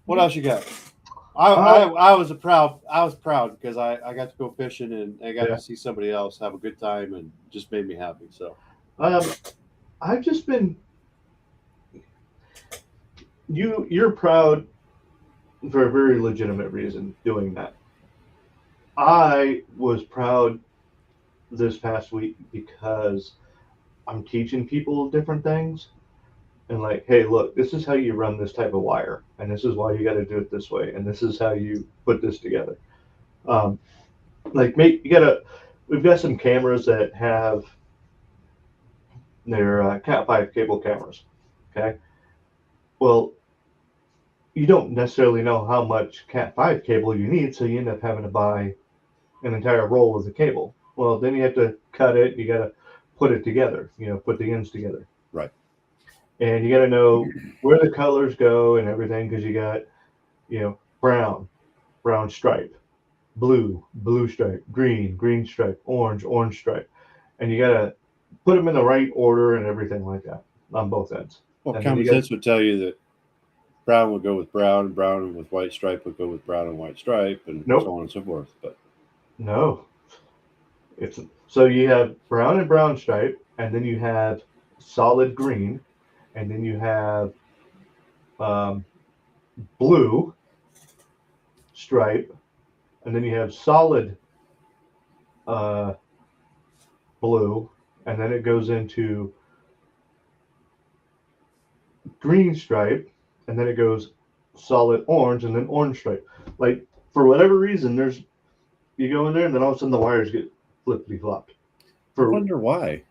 [SPEAKER 3] What else you got?
[SPEAKER 2] Uh,
[SPEAKER 3] I was proud because I got to go fishing and I got
[SPEAKER 2] yeah.
[SPEAKER 3] to see somebody else have a good time and just made me happy. So
[SPEAKER 2] Um, I've just been you're proud for a very legitimate reason doing that. I was proud this past week because I'm teaching people different things and like, hey, look, this is how you run this type of wire, and this is why you got to do it this way, and this is how you put this together. Um, like, make you gotta. We've got some cameras that have They're Cat5 cable cameras. Okay. Well, you don't necessarily know how much Cat5 cable you need, so you end up having to buy an entire roll of the cable. Well, then you have to cut it. You got to put it together. Put the ends together.
[SPEAKER 3] Right.
[SPEAKER 2] And you got to know where the colors go and everything, because you got brown, brown stripe, blue, blue stripe, green, green stripe, orange, orange stripe, and you got to put them in the right order and everything like that on both ends.
[SPEAKER 3] Well,
[SPEAKER 2] And then
[SPEAKER 3] common
[SPEAKER 2] you got
[SPEAKER 3] sense would tell you that brown would go with brown, and brown with white stripe would go with brown and white stripe, and so
[SPEAKER 2] nope,
[SPEAKER 3] on and so forth. But
[SPEAKER 2] no, it's so you have brown and brown stripe, and then you have solid green, and then you have um, blue stripe, and then you have solid uh, blue, and then it goes into green stripe, and then it goes solid orange, and then orange stripe. Like, for whatever reason, you go in there, and then all of a sudden the wires get flippity flopped.
[SPEAKER 3] I wonder why.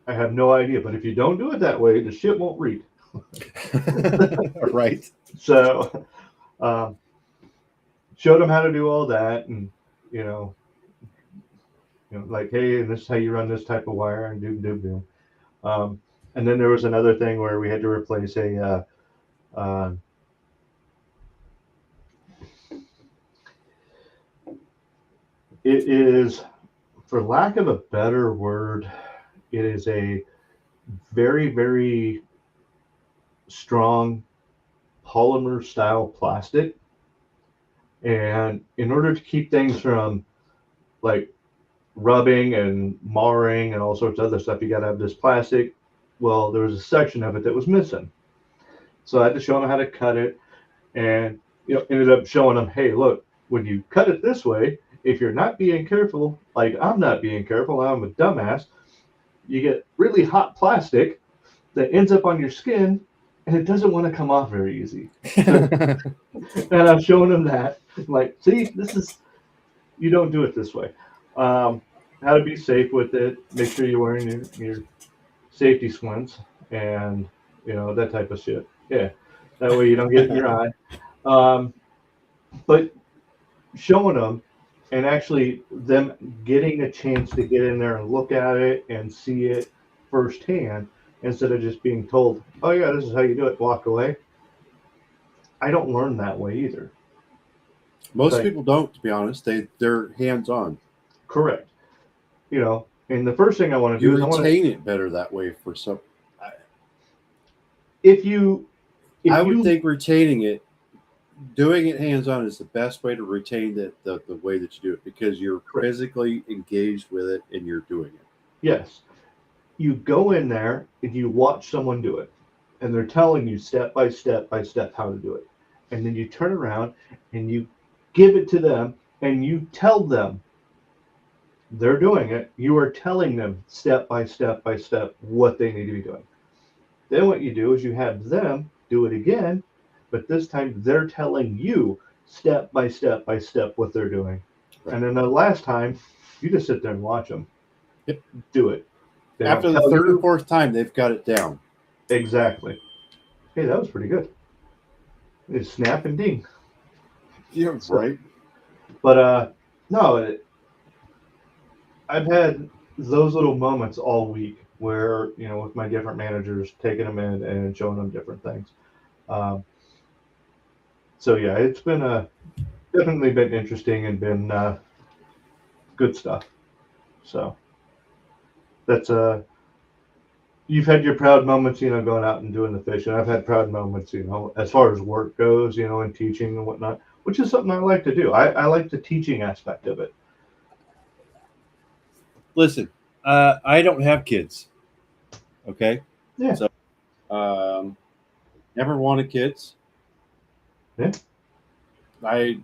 [SPEAKER 2] I have no idea, but if you don't do it that way, the shit won't read.
[SPEAKER 3] Right.
[SPEAKER 2] So, showed them how to do all that, and you know, like, hey, this is how you run this type of wire, and do. And then there was another thing where we had to replace it is, for lack of a better word, it is a very, very strong polymer style plastic. And in order to keep things from like rubbing and marring and all sorts of other stuff, you got to have this plastic. Well, there was a section of it that was missing. So I had to show them how to cut it, and ended up showing them, hey, look, when you cut it this way, if you're not being careful, like I'm not being careful, I'm a dumbass, you get really hot plastic that ends up on your skin, and it doesn't want to come off very easy. And I'm showing them that, like, see, you don't do it this way. How to be safe with it, make sure you're wearing your safety squints, and that type of shit. Yeah, that way you don't get in your eye. But showing them, and actually them getting a chance to get in there and look at it and see it firsthand, instead of just being told, oh yeah, this is how you do it, walk away. I don't learn that way either.
[SPEAKER 3] Most people don't, to be honest. They're hands on.
[SPEAKER 2] Correct. And the first thing I want to
[SPEAKER 3] You
[SPEAKER 2] do is
[SPEAKER 3] retain it better that way for some.
[SPEAKER 2] if you
[SPEAKER 3] I would think retaining it, doing it hands on, is the best way to retain the way that you do it, because you're physically engaged with it and you're doing it.
[SPEAKER 2] Yes. You go in there and you watch someone do it, and they're telling you step by step by step how to do it. And then you turn around and you give it to them and you tell them they're doing it. You are telling them step by step by step what they need to be doing. Then what you do is you have them do it again, but this time they're telling you step by step by step what they're doing. Right. And then the last time, you just sit there and watch them do it.
[SPEAKER 3] After the third or fourth time, they've got it down.
[SPEAKER 2] Exactly. Hey, that was pretty good. It's snap and ding.
[SPEAKER 3] Yeah, right.
[SPEAKER 2] But no, I've had those little moments all week where, with my different managers, taking them in and showing them different things. So yeah, it's been definitely been interesting and been good stuff. So that's you've had your proud moments, going out and doing the fishing. I've had proud moments, as far as work goes, and teaching and whatnot, which is something I like to do. I like the teaching aspect of it.
[SPEAKER 3] Listen, I don't have kids. Okay.
[SPEAKER 2] Yeah.
[SPEAKER 3] So, never wanted kids.
[SPEAKER 2] Yeah.
[SPEAKER 3] I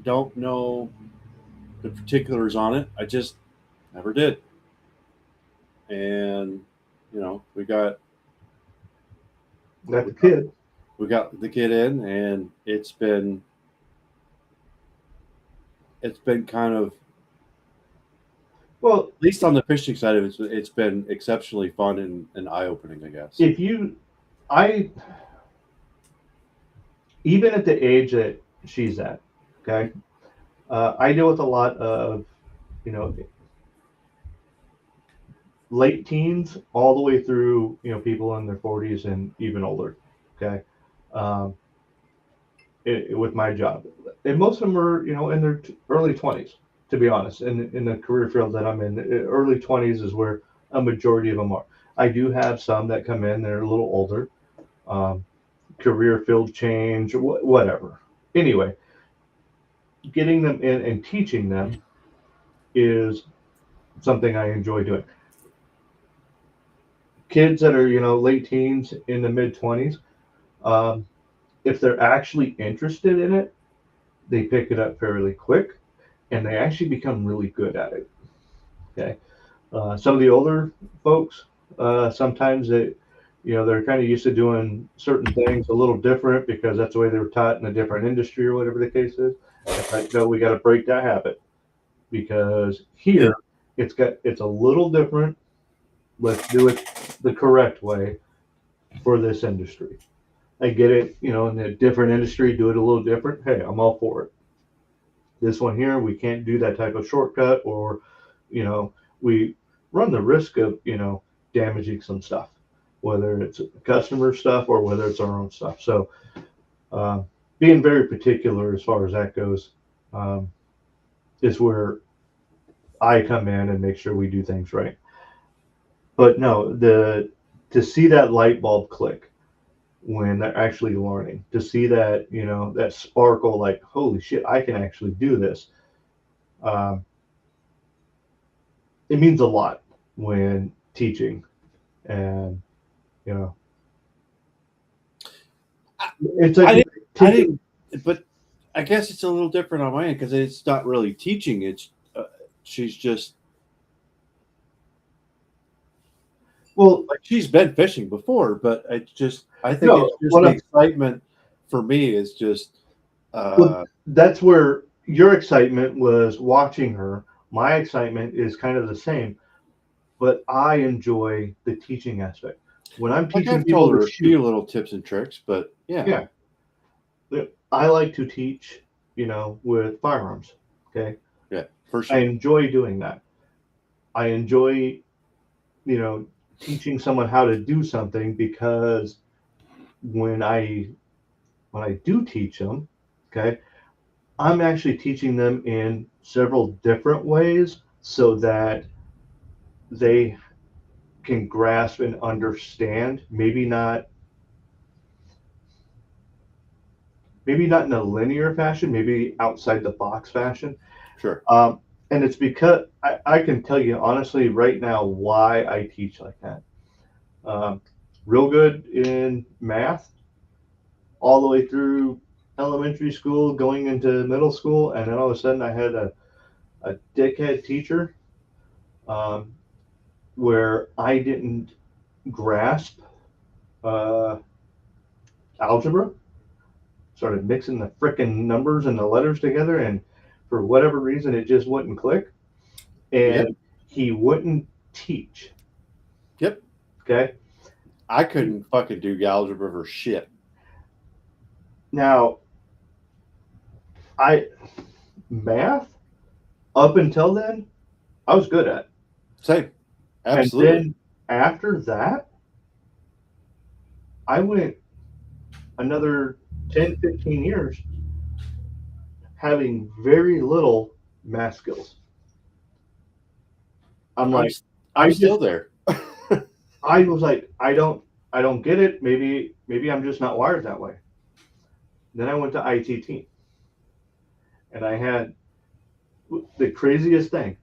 [SPEAKER 3] don't know the particulars on it. I just never did. And we got
[SPEAKER 2] the kid.
[SPEAKER 3] We got the kid in, and it's been kind of
[SPEAKER 2] Well,
[SPEAKER 3] At least on the fishing side of it, it's been exceptionally fun and eye opening, I guess.
[SPEAKER 2] if you, I, even at the age that she's at, okay, I deal with a lot of, you know, late teens all the way through, people in their 40s and even older, okay, um, with my job. And most of them are, in their early 20s, to be honest, in the career field that I'm in. Early 20s is where a majority of them are. I do have some that come in, they're a little older, um, career field change, or whatever. Anyway, getting them in and teaching them is something I enjoy doing. Kids that are, late teens in the mid 20s, um, if they're actually interested in it, they pick it up fairly quick and they actually become really good at it. Okay. Some of the older folks, sometimes they're kind of used to doing certain things a little different because that's the way they were taught in a different industry or whatever the case is. It's like, no, we got to break that habit because
[SPEAKER 3] Yeah.
[SPEAKER 2] here it's a little different. Let's do it the correct way for this industry. I get it, in a different industry, do it a little different. Hey, I'm all for it. This one here, we can't do that type of shortcut, or, we run the risk of, damaging some stuff, whether it's customer stuff or whether it's our own stuff. So, uh, being very particular as far as that goes, um, is where I come in and make sure we do things right. But no, to see that light bulb click when they're actually learning, to see that, that sparkle, like, holy shit, I can actually do this. Um, it means a lot when teaching, and you know it's like
[SPEAKER 3] I didn't, I
[SPEAKER 2] taking.
[SPEAKER 3] didn't, but I guess it's a little different on my end because it's not really teaching. It's she's just
[SPEAKER 2] Well,
[SPEAKER 3] like she's been fishing before, but I think it's
[SPEAKER 2] no,
[SPEAKER 3] just the excitement for me is just
[SPEAKER 2] well,
[SPEAKER 3] uh,
[SPEAKER 2] that's where your excitement was watching her. My excitement is kind of the same, but I enjoy the teaching aspect when I'm
[SPEAKER 3] like
[SPEAKER 2] teaching
[SPEAKER 3] I've
[SPEAKER 2] people
[SPEAKER 3] told
[SPEAKER 2] to
[SPEAKER 3] her a
[SPEAKER 2] shoot.
[SPEAKER 3] few little tips and tricks, but yeah,
[SPEAKER 2] Yeah, I like to teach, with firearms. Okay,
[SPEAKER 3] yeah, for
[SPEAKER 2] I
[SPEAKER 3] sure.
[SPEAKER 2] enjoy doing that. I enjoy, you know, teaching someone how to do something because when I when I do teach them, okay, I'm actually teaching them in several different ways so that they can grasp and understand. Maybe not in a linear fashion, maybe outside the box fashion.
[SPEAKER 3] Sure.
[SPEAKER 2] Um, and it's because I can tell you honestly right now why I teach like that. Um, Real good in math, all the way through elementary school, going into middle school, and then all of a sudden I had a dickhead teacher, um, where I didn't grasp uh, algebra, started mixing the frickin' numbers and the letters together, and for whatever reason, it just wouldn't click,
[SPEAKER 3] Yep.
[SPEAKER 2] and he wouldn't teach.
[SPEAKER 3] Yep.
[SPEAKER 2] Okay,
[SPEAKER 3] I couldn't fucking do algebra for shit.
[SPEAKER 2] now I math up until then I was good at,
[SPEAKER 3] Same.
[SPEAKER 2] and
[SPEAKER 3] Absolutely.
[SPEAKER 2] then after that I went another 10, 15 years having very little math skills. I'm
[SPEAKER 3] I'm
[SPEAKER 2] like,
[SPEAKER 3] I'm
[SPEAKER 2] I
[SPEAKER 3] still
[SPEAKER 2] just,
[SPEAKER 3] there.
[SPEAKER 2] I was like, I don't get it. Maybe I'm just not wired that way. Then I went to ITT, and I had the craziest thing.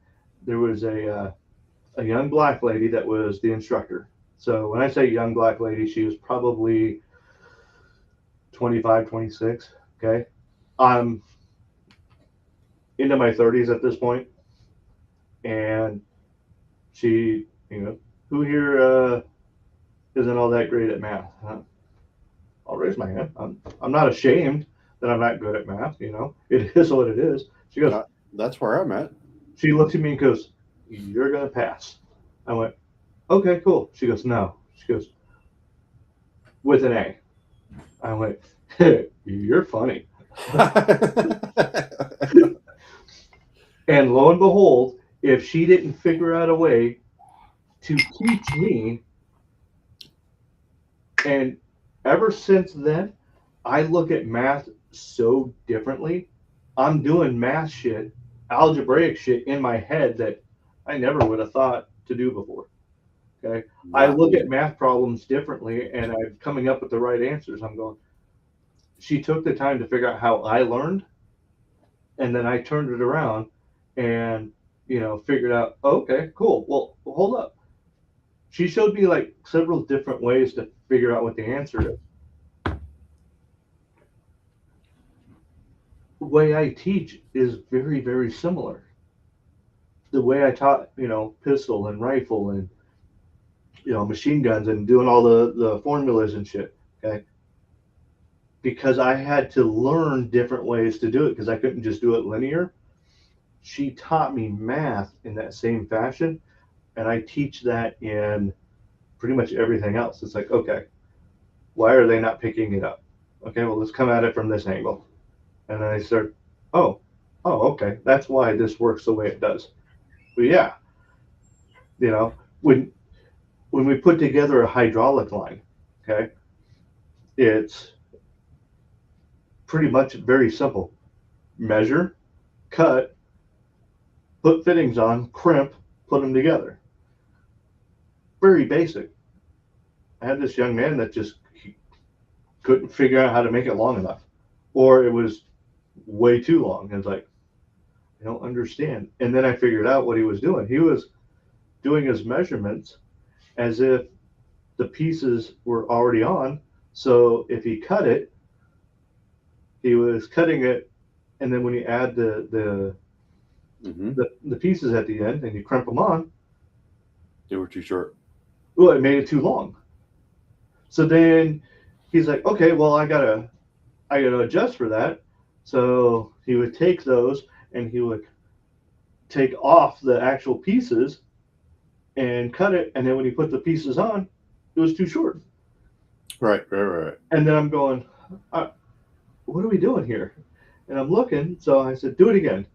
[SPEAKER 2] There was a young black lady that was the instructor. So when I say young black lady, she was probably 25, 26. Okay. I'm into my 30s at this point, and she, who here isn't all that great at math? I'll raise my hand. I'm not ashamed that I'm not good at math. It is what it is. She goes,
[SPEAKER 3] That's where I'm at.
[SPEAKER 2] she looks at me and goes, you're going to pass. I went, okay, cool. She goes, no. She goes, with an A. I went, hey, you're funny. And lo and behold, if she didn't figure out a way to teach me, and ever since then, I look at math so differently. I'm doing math shit, algebraic shit in my head that I never would have thought to do before. Okay. I look at math problems differently and I'm coming up with the right answers. I'm going, she took the time to figure out how I learned, and then I turned it around and, figured out, oh, okay, cool. Well, hold up. She showed me like several different ways to figure out what the answer is. The way I teach is very, very similar. The way I taught, pistol and rifle and, machine guns and doing all the formulas and shit. Okay. Because I had to learn different ways to do it because I couldn't just do it linear. She taught me math in that same fashion, and I teach that in pretty much everything else. It's like, okay, why are they not picking it up? Okay, well, let's come at it from this angle. And then I start, oh, okay, that's why this works the way it does. But yeah, when we put together a hydraulic line, okay, it's pretty much very simple. Measure, cut, put fittings on, crimp, put them together. Very basic. I had this young man that just couldn't figure out how to make it long enough, or it was way too long. It's like, I don't understand. And then I figured out what he was doing. He was doing his measurements as if the pieces were already on. So if he cut it, he was cutting it, and then when you add the pieces at the end and you crimp them on,
[SPEAKER 3] they were too short.
[SPEAKER 2] Well, it made it too long. So then he's like, okay, well, I gotta adjust for that. So he would take those and he would take off the actual pieces and cut it, and then when he put the pieces on, it was too short.
[SPEAKER 3] Right.
[SPEAKER 2] And then I'm going, what are we doing here? And I'm looking, so I said, do it again.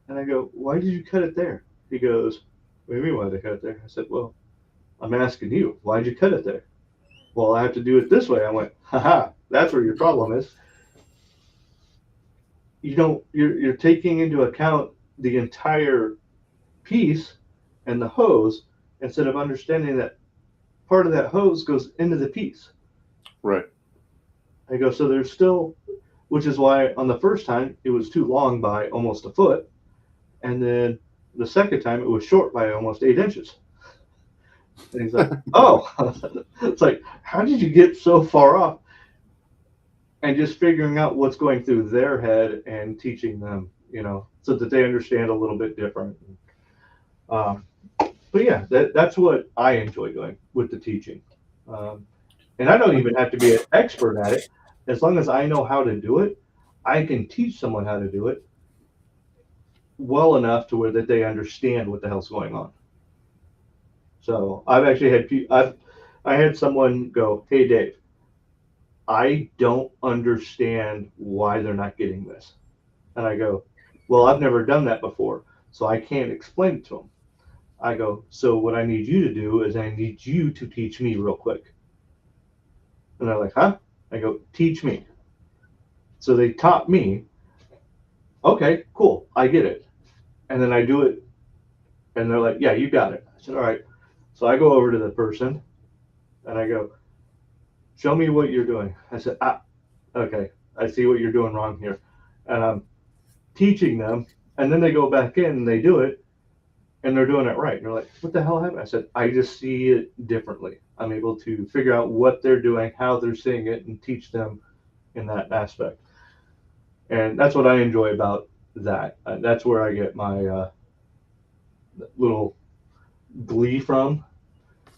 [SPEAKER 2] And I go, why did you cut it there? He goes, what do you mean why did I cut it there? I said, well, I'm asking you, why'd you cut it there? Well, I have to do it this way. I went, haha, that's where your problem is. You're taking into account the entire piece and the hose instead of understanding that part of that hose goes into the piece.
[SPEAKER 3] Right.
[SPEAKER 2] I go, so there's still, which is why on the first time it was too long by almost a foot. And then the second time it was short by almost 8 inches. And he's like, oh, it's like, how did you get so far off? And just figuring out what's going through their head and teaching them, so that they understand a little bit different. But yeah, that's what I enjoy doing with the teaching. And I don't even have to be an expert at it. As long as I know how to do it, I can teach someone how to do it well enough to where that they understand what the hell's going on. So I've actually had I had someone go, hey Dave, I don't understand why they're not getting this. And I go, well, I've never done that before, so I can't explain it to them. I go, so what I need you to do is I need you to teach me real quick. And they're like, huh? I go, teach me. So they taught me. Okay, cool, I get it. And then I do it, and they're like, yeah, you got it. I said, all right. So I go over to the person, and I go, show me what you're doing. I said, okay, I see what you're doing wrong here. And I'm teaching them, and then they go back in and they do it, and they're doing it right. And they're like, what the hell happened? I said, I just see it differently. I'm able to figure out what they're doing, how they're seeing it, and teach them in that aspect. And that's what I enjoy about that. That's where I get my little glee from.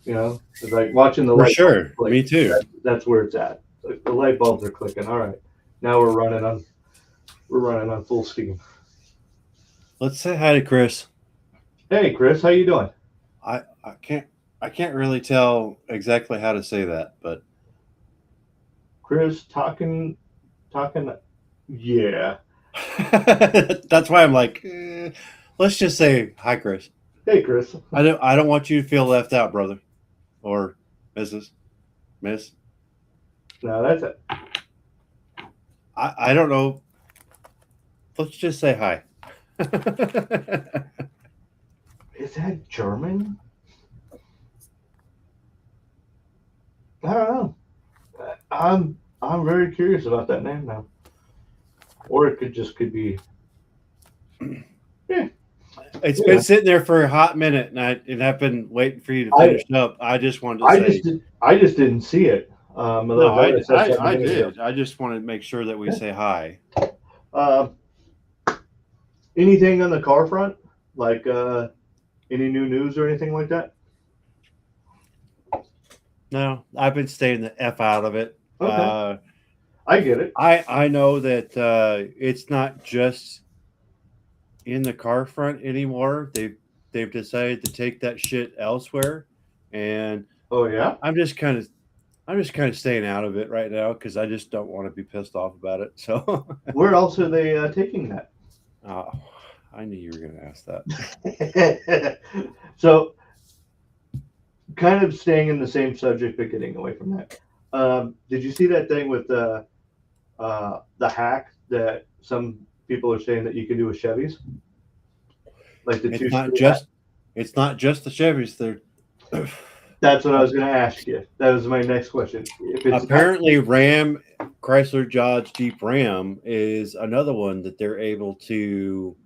[SPEAKER 2] It's like watching the
[SPEAKER 3] For
[SPEAKER 2] light
[SPEAKER 3] sure.
[SPEAKER 2] bulbs click.
[SPEAKER 3] Me too.
[SPEAKER 2] That's where it's at. The light bulbs are clicking. All right, now we're running on full steam.
[SPEAKER 3] Let's say hi to Chris.
[SPEAKER 2] Hey, Chris, how you doing?
[SPEAKER 3] I can't really tell exactly how to say that, but
[SPEAKER 2] Chris, talking. Yeah.
[SPEAKER 3] that's why I'm like, let's just say hi, Chris.
[SPEAKER 2] Hey, Chris.
[SPEAKER 3] I don't want you to feel left out, brother, or Mrs. Miss.
[SPEAKER 2] No, that's it.
[SPEAKER 3] I don't know. Let's just say hi.
[SPEAKER 2] Is that German? I don't know. I'm very curious about that name now. Or it could be. Yeah.
[SPEAKER 3] It's been
[SPEAKER 2] Yeah.
[SPEAKER 3] sitting there for a hot minute, and I've been waiting for you to
[SPEAKER 2] I
[SPEAKER 3] finish up. I just wanted to
[SPEAKER 2] I just
[SPEAKER 3] say
[SPEAKER 2] did, I just didn't see it.
[SPEAKER 3] no.
[SPEAKER 2] Otherwise I would have said something a
[SPEAKER 3] I
[SPEAKER 2] minute ago.
[SPEAKER 3] did. I just wanted to make sure that we
[SPEAKER 2] Yeah.
[SPEAKER 3] say hi.
[SPEAKER 2] Uh, Anything on the car front? Like any new news or anything like that?
[SPEAKER 3] No, I've been staying the f out of it.
[SPEAKER 2] Okay, I get it.
[SPEAKER 3] I know that it's not just in the car front anymore. They've decided to take that shit elsewhere, and
[SPEAKER 2] Oh yeah.
[SPEAKER 3] I'm just kind of staying out of it right now because I just don't want to be pissed off about it. So,
[SPEAKER 2] Where else are they taking that?
[SPEAKER 3] oh, I knew you were going to ask that.
[SPEAKER 2] So, kind of staying in the same subject but getting away from that. Did you see that thing with the hack that some people are saying that you can do with Chevys, like the
[SPEAKER 3] It's not
[SPEAKER 2] two-screw hack?
[SPEAKER 3] just it's not just the Chevys. They're
[SPEAKER 2] That's what I was going to ask you. That was my next question. If it's not
[SPEAKER 3] apparently Ram, Chrysler, Dodge, Jeep, Ram is another one that they're able to.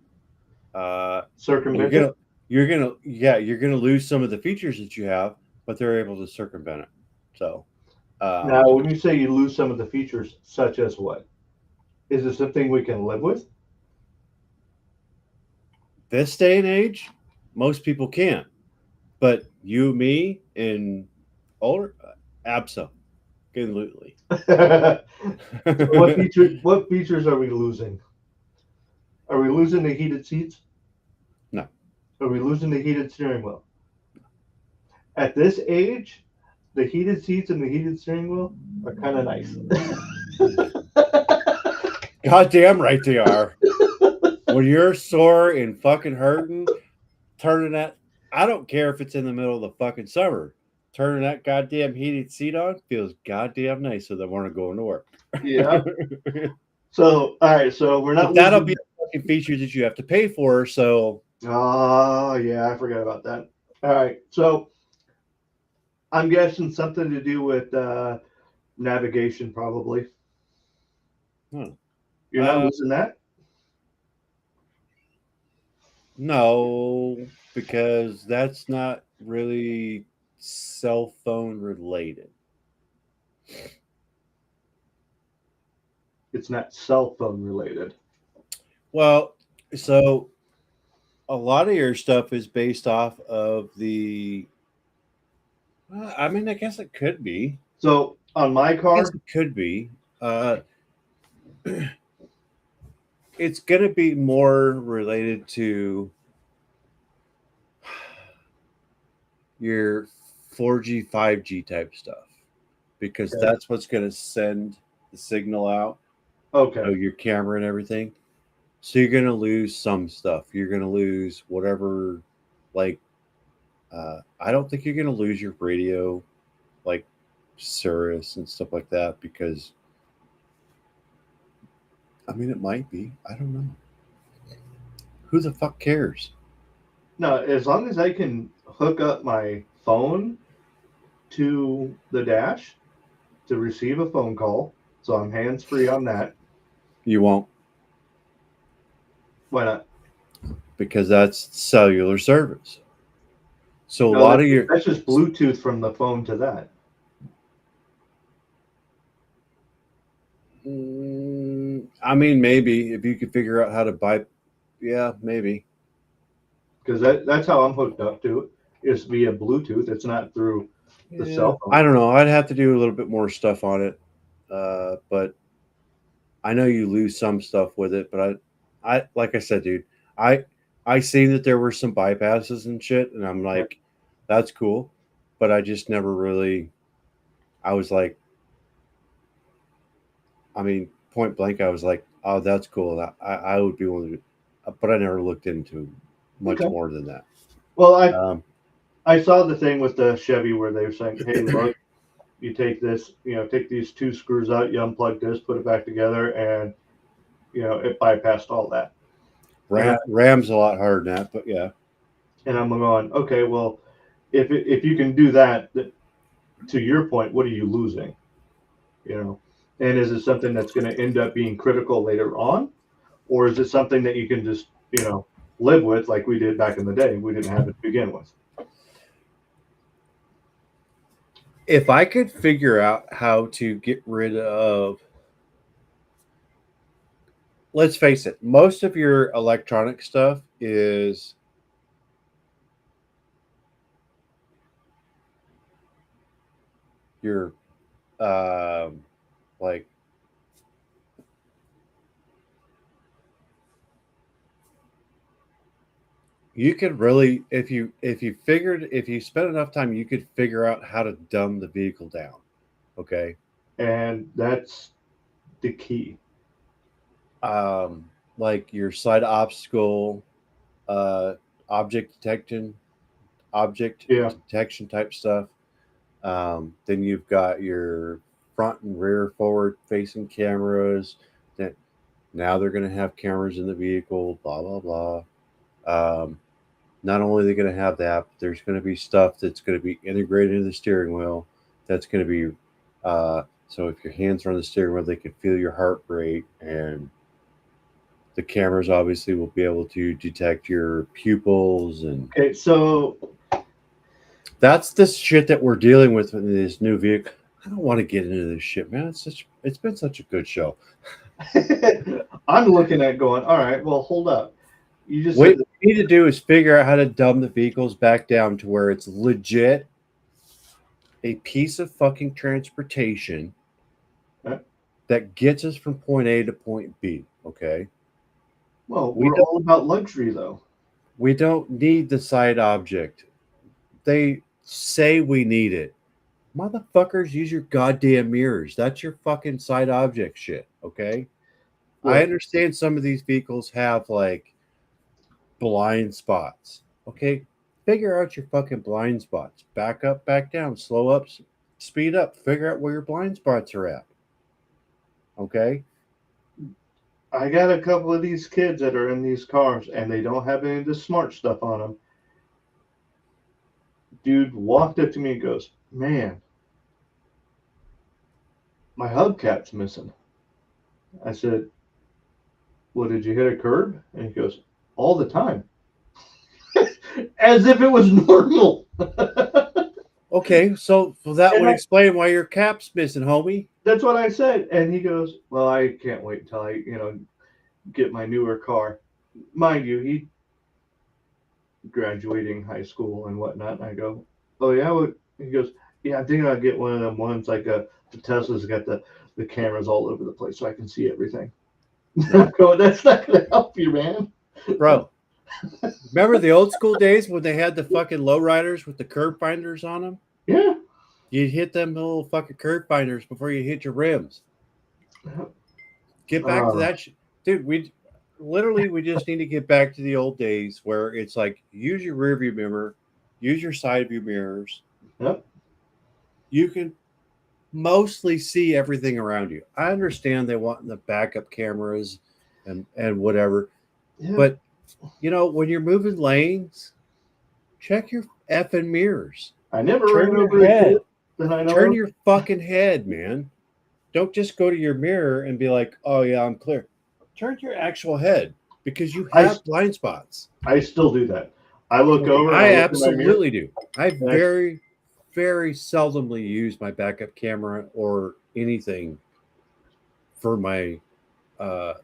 [SPEAKER 3] You're
[SPEAKER 2] circumvented,
[SPEAKER 3] gonna you're gonna lose some of the features that you have, but they're able to circumvent it. So
[SPEAKER 2] now
[SPEAKER 3] um,
[SPEAKER 2] when you say you lose some of the features, such as what? Is it something we can live with?
[SPEAKER 3] this day and age, most people can't, but you, me, and older, absolutely.
[SPEAKER 2] So what features are we losing? Are we losing the heated seats?
[SPEAKER 3] No,
[SPEAKER 2] Are we losing the heated steering wheel? At this age, the heated seats and the heated steering wheel are kind of nice.
[SPEAKER 3] goddamn right they are. When you're sore and fucking hurting, turning that. I don't care if it's in the middle of the fucking summer. Turning that goddamn heated seat on feels goddamn nice so they want to go into work.
[SPEAKER 2] Yeah. So, all right. So we're not
[SPEAKER 3] But that'll
[SPEAKER 2] losing.
[SPEAKER 3] be a fucking feature that you have to pay for. So
[SPEAKER 2] Oh, yeah. I forgot about that. All right. So I'm guessing something to do with navigation, probably. You're not
[SPEAKER 3] uh,
[SPEAKER 2] losing that?
[SPEAKER 3] no, because that's not really cell phone related.
[SPEAKER 2] It's not cell phone related.
[SPEAKER 3] Well, so a lot of your stuff is based off of the. I mean, I guess it could be.
[SPEAKER 2] So on my
[SPEAKER 3] I guess
[SPEAKER 2] car,
[SPEAKER 3] it could be. Uh, it's going to be more related to your 4G, 5G type stuff because
[SPEAKER 2] okay.
[SPEAKER 3] that's what's going to send the signal out. So
[SPEAKER 2] Okay.
[SPEAKER 3] your camera and everything. So you're going to lose some stuff. You're going to lose whatever, like, I don't think you're going to lose your radio, like Cirrus and stuff like that because, I mean, it might be. I don't know. Who the fuck cares?
[SPEAKER 2] No, as long as I can hook up my phone to the dash to receive a phone call, so I'm hands free on that.
[SPEAKER 3] You won't
[SPEAKER 2] Why not?
[SPEAKER 3] because that's cellular service. So a
[SPEAKER 2] No,
[SPEAKER 3] lot
[SPEAKER 2] that's
[SPEAKER 3] of your,
[SPEAKER 2] that's just Bluetooth from the phone to that.
[SPEAKER 3] I mean, maybe if you could figure out how to buy, yeah, maybe.
[SPEAKER 2] Because that's how I'm hooked up to it. Is via Bluetooth. It's not through the
[SPEAKER 3] Yeah,
[SPEAKER 2] cell phone.
[SPEAKER 3] I don't know. I'd have to do a little bit more stuff on it, but I know you lose some stuff with it. But I like I said, dude, I I seen that there were some bypasses and shit, and I'm
[SPEAKER 2] Right.
[SPEAKER 3] like, that's cool, but I just never really. I was like, I mean, point blank, I was like, oh, that's cool. I would be willing to, but I never looked into much
[SPEAKER 2] Okay.
[SPEAKER 3] more than that.
[SPEAKER 2] Well,
[SPEAKER 3] Um,
[SPEAKER 2] I saw the thing with the Chevy where they were saying, "Hey, look, you take this, take these two screws out, you unplug this, put it back together, and it bypassed all that." And
[SPEAKER 3] Ram's a lot harder than that, but yeah.
[SPEAKER 2] I'm going, okay, well, if you can do that, to your point, what are you losing? You know, and is it something that's going to end up being critical later on, or is it something that you can just live with like we did back in the day? We didn't have it to begin with.
[SPEAKER 3] If I could figure out how to get rid of, let's face it, most of your electronic stuff is your, like, you could really, if you spend enough time, you could figure out how to dumb the vehicle down. Okay.
[SPEAKER 2] And that's the key.
[SPEAKER 3] um, like your side obstacle, uh, object detection, object
[SPEAKER 2] Yeah.
[SPEAKER 3] detection type stuff. Then you've got your front and rear forward facing cameras. That now they're going to have cameras in the vehicle. Blah blah blah. Not only are they going to have that, but there's going to be stuff that's going to be integrated into the steering wheel. That's going to be so if your hands are on the steering wheel, they can feel your heart rate, and the cameras obviously will be able to detect your pupils, and
[SPEAKER 2] Okay, so
[SPEAKER 3] that's the shit that we're dealing with in this new vehicle. I don't want to get into this shit, man. It's been such a good show.
[SPEAKER 2] I'm looking at going, all right, well, hold up. You just said
[SPEAKER 3] What we need to do is figure out how to dumb the vehicles back down to where it's legit a piece of fucking transportation
[SPEAKER 2] that,
[SPEAKER 3] that gets us from point A to point B. Okay,
[SPEAKER 2] well,
[SPEAKER 3] we
[SPEAKER 2] we're
[SPEAKER 3] don't
[SPEAKER 2] all about luxury, though.
[SPEAKER 3] we don't need the side object. They say we need it. Motherfuckers, use your goddamn mirrors. That's your fucking side object shit. Okay, I
[SPEAKER 2] Look,
[SPEAKER 3] understand some of these vehicles have like blind spots. Okay, figure out your fucking blind spots. Back up, back down, slow up, speed up. Figure out where your blind spots are at. Okay.
[SPEAKER 2] I got a couple of these kids that are in these cars, and they don't have any of the smart stuff on them. Dude walked up to me and goes, "Man, my hubcap's missing." I said, "Well, did you hit a curb?" And he goes, "All the time." As if it was normal.
[SPEAKER 3] Okay, so that
[SPEAKER 2] And
[SPEAKER 3] would explain why your cap's missing, homie.
[SPEAKER 2] that's what I said. And he goes, "Well, I can't wait until I, get my newer car." Mind you, he graduating high school and whatnot. And I go, "Oh yeah." What? He goes, "Yeah, I think I'll get one of them ones like the Tesla's got the cameras all over the place so I can see everything." I'm going, "That's not gonna help you, man."
[SPEAKER 3] Bro, remember the old school days when they had the fucking lowriders with the curb finders on them?
[SPEAKER 2] Yeah.
[SPEAKER 3] You'd hit them little fucking curb finders before you hit your rims. Get back to
[SPEAKER 2] Uh,
[SPEAKER 3] that dude. We just need to get back to the old days where it's like use your rear view mirror, use your side view mirrors.
[SPEAKER 2] yep.
[SPEAKER 3] You can mostly see everything around you. I understand they want the backup cameras and whatever,
[SPEAKER 2] Yeah.
[SPEAKER 3] but when you're moving lanes, check your effing mirrors.
[SPEAKER 2] I never
[SPEAKER 3] Turn
[SPEAKER 2] ran
[SPEAKER 3] your
[SPEAKER 2] over a
[SPEAKER 3] head.
[SPEAKER 2] kid that I know
[SPEAKER 3] Turn
[SPEAKER 2] of.
[SPEAKER 3] your fucking head, man. Don't just go to your mirror and be like, "Oh yeah, I'm clear." Turn your actual head because you
[SPEAKER 2] I
[SPEAKER 3] have blind spots.
[SPEAKER 2] I still do that. I look
[SPEAKER 3] Okay,
[SPEAKER 2] over and I
[SPEAKER 3] I
[SPEAKER 2] look in my mirror.
[SPEAKER 3] absolutely do. I
[SPEAKER 2] And
[SPEAKER 3] very, very seldomly use my backup camera or anything for my uh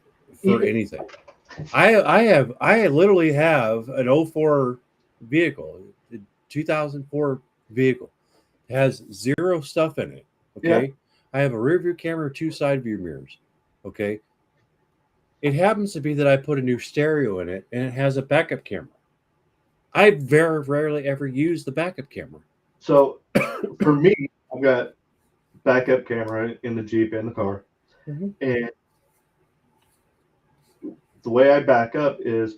[SPEAKER 3] for
[SPEAKER 2] even
[SPEAKER 3] anything. I literally have an '04 vehicle, a 2004 vehicle. It has zero stuff in it.
[SPEAKER 2] yeah,
[SPEAKER 3] Okay. I have a rear view camera, two side view mirrors. Okay. It happens to be that I put a new stereo in it, and it has a backup camera. I very rarely ever use the backup camera.
[SPEAKER 2] So for me, I've got backup camera in the Jeep and the car,
[SPEAKER 3] Mm-hmm.
[SPEAKER 2] and the way I back up is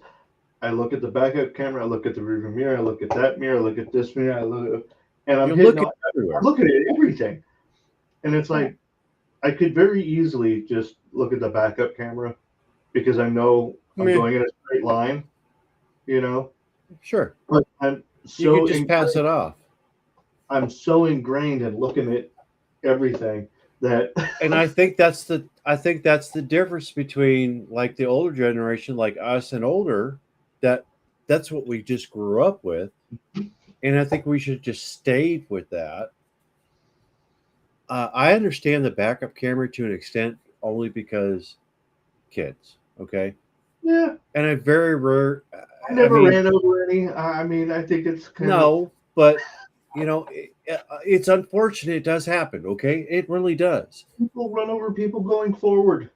[SPEAKER 2] I look at the backup camera, I look at the rearview mirror, I look at that mirror, I look at this mirror, I look, and I'm
[SPEAKER 3] You
[SPEAKER 2] hitting,
[SPEAKER 3] look at
[SPEAKER 2] I'm
[SPEAKER 3] everywhere.
[SPEAKER 2] looking at everything, and it's like I could very easily just look at the backup camera because I know
[SPEAKER 3] I
[SPEAKER 2] I'm
[SPEAKER 3] mean,
[SPEAKER 2] going in a straight line, you know.
[SPEAKER 3] sure,
[SPEAKER 2] But I'm
[SPEAKER 3] you could
[SPEAKER 2] so
[SPEAKER 3] just pass
[SPEAKER 2] ingrained,
[SPEAKER 3] it off.
[SPEAKER 2] I'm so ingrained in looking at everything that
[SPEAKER 3] And I think that's the difference between like the older generation, like us and older, that that's what we just grew up with. And I think we should just stay with that. I understand the backup camera to an extent only because kids, okay?
[SPEAKER 2] yeah,
[SPEAKER 3] And I very rare,
[SPEAKER 2] I
[SPEAKER 3] I
[SPEAKER 2] never
[SPEAKER 3] mean,
[SPEAKER 2] ran over any. I mean, I think it's kind of
[SPEAKER 3] no, but it's unfortunate. It does happen, okay? It really does.
[SPEAKER 2] people run over people going forward.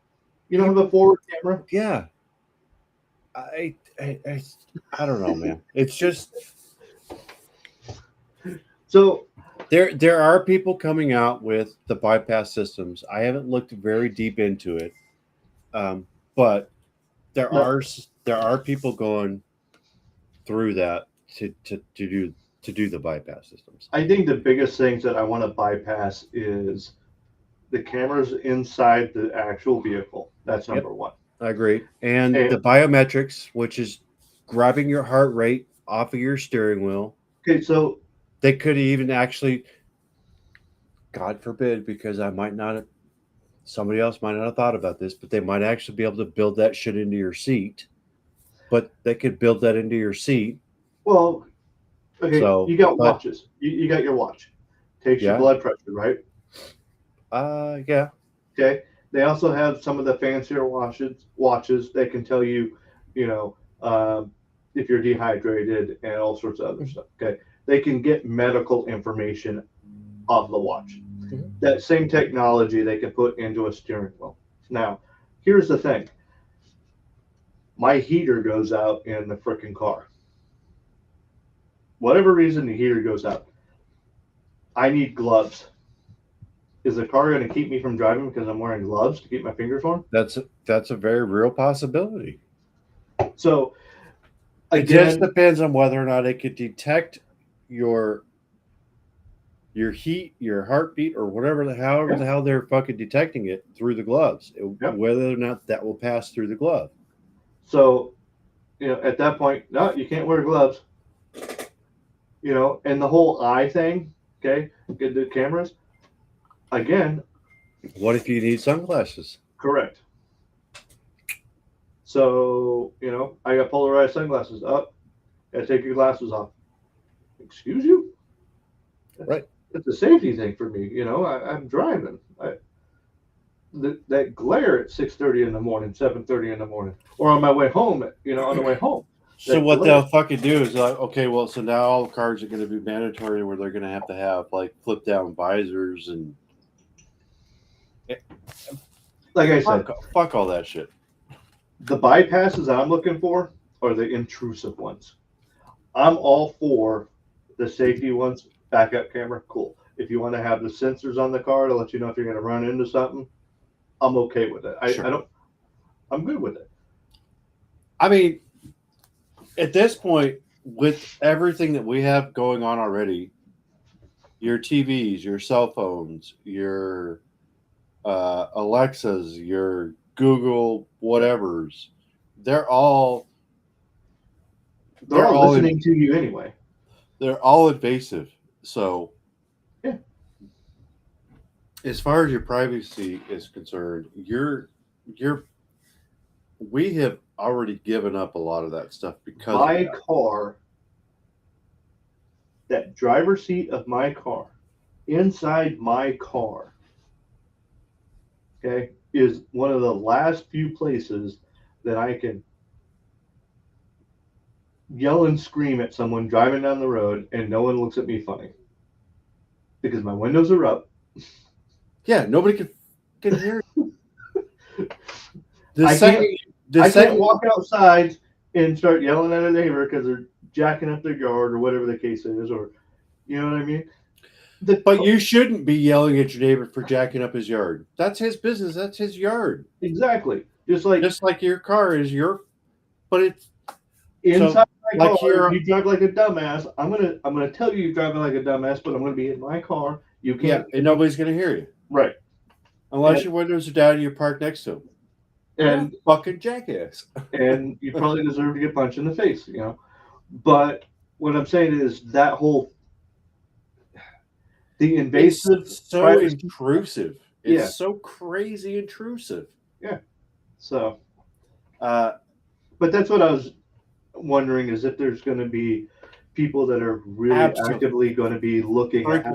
[SPEAKER 2] You don't have a
[SPEAKER 3] People,
[SPEAKER 2] forward camera.
[SPEAKER 3] yeah. I, I, I, I don't know, man. It's just
[SPEAKER 2] So
[SPEAKER 3] there are people coming out with the bypass systems. I haven't looked very deep into it, but there
[SPEAKER 2] no,
[SPEAKER 3] are there are people going through that to do the bypass systems.
[SPEAKER 2] I think the biggest things that I want to bypass is the cameras inside the actual vehicle. That's
[SPEAKER 3] Yep,
[SPEAKER 2] number one.
[SPEAKER 3] I agree. And
[SPEAKER 2] And
[SPEAKER 3] the biometrics, which is grabbing your heart rate off of your steering wheel,
[SPEAKER 2] okay, so
[SPEAKER 3] they could even actually, God forbid, because I might not have, somebody else might not have thought about this, but they might actually be able to build that shit into your seat. But they could build that into your seat.
[SPEAKER 2] well, okay,
[SPEAKER 3] So,
[SPEAKER 2] you got
[SPEAKER 3] but
[SPEAKER 2] watches. You got your watch. Takes your
[SPEAKER 3] yeah,
[SPEAKER 2] blood pressure, right?
[SPEAKER 3] yeah,
[SPEAKER 2] Okay. They also have some of the fancier watches. Watches they can tell you, you know, if you're dehydrated and all sorts of other stuff. Okay. They can get medical information off the watch.
[SPEAKER 3] Mhm.
[SPEAKER 2] That same technology they can put into a steering wheel. Now, here's the thing. My heater goes out in the freaking car. Whatever reason the heater goes out. I need gloves. Is the car going to keep me from driving because I'm wearing gloves to keep my fingers warm?
[SPEAKER 3] That's a very real possibility.
[SPEAKER 2] So
[SPEAKER 3] It just
[SPEAKER 2] again,
[SPEAKER 3] depends on whether or not it could detect your your heat, your heartbeat, or however
[SPEAKER 2] yeah,
[SPEAKER 3] the hell they're fucking detecting it through the gloves.
[SPEAKER 2] yeah.
[SPEAKER 3] Whether or not that will pass through the glove.
[SPEAKER 2] So at that point, no, you can't wear gloves. And the whole eye thing. Okay, get the cameras again.
[SPEAKER 3] What if you need sunglasses?
[SPEAKER 2] Correct. So I got polarized sunglasses up. Gotta take your glasses off. Excuse you? That's
[SPEAKER 3] Right.
[SPEAKER 2] that's a safety thing for me. I'm driving. That glare at 6:30 in the morning, 7:30 in the morning, or on my way home. On the way home,
[SPEAKER 3] So
[SPEAKER 2] that
[SPEAKER 3] what
[SPEAKER 2] glare.
[SPEAKER 3] they'll fucking do is like, okay, well, so now all cars are going to be mandatory where they're going to have like flip down visors and
[SPEAKER 2] Like I said,
[SPEAKER 3] fuck all that shit.
[SPEAKER 2] the bypasses I'm looking for are the intrusive ones. I'm all for the safety ones. Backup camera, cool. If you want to have the sensors on the car to let you know if you're going to run into something, I'm okay with it. I
[SPEAKER 3] Sure.
[SPEAKER 2] don't. I'm good with it.
[SPEAKER 3] I mean, at this point, with everything that we have going on already, your TVs, your cell phones, your Alexas, your Google whatevers, they're all
[SPEAKER 2] They're
[SPEAKER 3] they're
[SPEAKER 2] all
[SPEAKER 3] all in,
[SPEAKER 2] listening to you anyway.
[SPEAKER 3] they're all invasive. So
[SPEAKER 2] Yeah.
[SPEAKER 3] as far as your privacy is concerned, you're we have already given up a lot of that stuff because of
[SPEAKER 2] My
[SPEAKER 3] that.
[SPEAKER 2] car, that driver's seat of my car, inside my car, okay, is one of the last few places that I can yell and scream at someone driving down the road and no one looks at me funny because my windows are up.
[SPEAKER 3] Yeah, nobody can hear you. The
[SPEAKER 2] I
[SPEAKER 3] second
[SPEAKER 2] can't. I can't walk outside and start yelling at a neighbor because they're jacking up their yard or whatever the case is, or you know what I mean.
[SPEAKER 3] But you shouldn't be yelling at your neighbor for jacking up his yard. That's his business. That's his yard.
[SPEAKER 2] Exactly. Just
[SPEAKER 3] like your car is your, but it's
[SPEAKER 2] inside my
[SPEAKER 3] like
[SPEAKER 2] car. If you drive like a dumbass, I'm gonna tell you you're driving like a dumbass, but I'm gonna be in my car. You can't.
[SPEAKER 3] And nobody's gonna hear you.
[SPEAKER 2] Right.
[SPEAKER 3] Unless your windows are down and you're parked next to him.
[SPEAKER 2] And
[SPEAKER 3] fucking jackass.
[SPEAKER 2] And you probably deserve to get punched in the face, you know. But what I'm saying is that whole the invasive,
[SPEAKER 3] it's so intrusive. It's so crazy intrusive.
[SPEAKER 2] Yeah. So, but that's what I was wondering, is if there's going to be people that are really actively going to be looking at.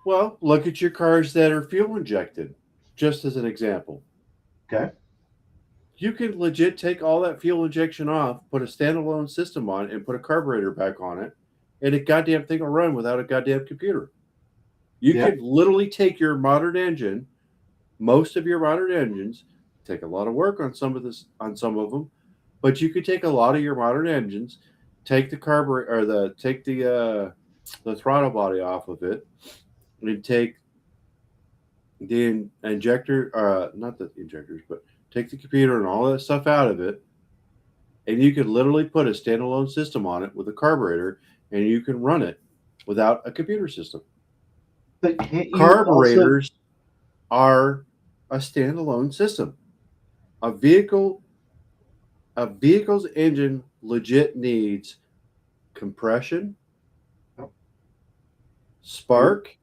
[SPEAKER 3] Well, look at your cars that are fuel injected, just as an example.
[SPEAKER 2] Okay.
[SPEAKER 3] You can legit take all that fuel injection off, put a standalone system on, and put a carburetor back on it, and a goddamn thing will run without a goddamn computer. You could literally take your modern engine, most of your modern engines, take a lot of work on some of them, but you could take a lot of your modern engines, take the carburetor or take the throttle body off of it, and take the injector, not the injectors, but take the computer and all that stuff out of it, and you could literally put a standalone system on it with a carburetor, and you can run it without a computer system.
[SPEAKER 2] But can't you
[SPEAKER 3] carburetors are a standalone system. A vehicle's engine legit needs compression, spark,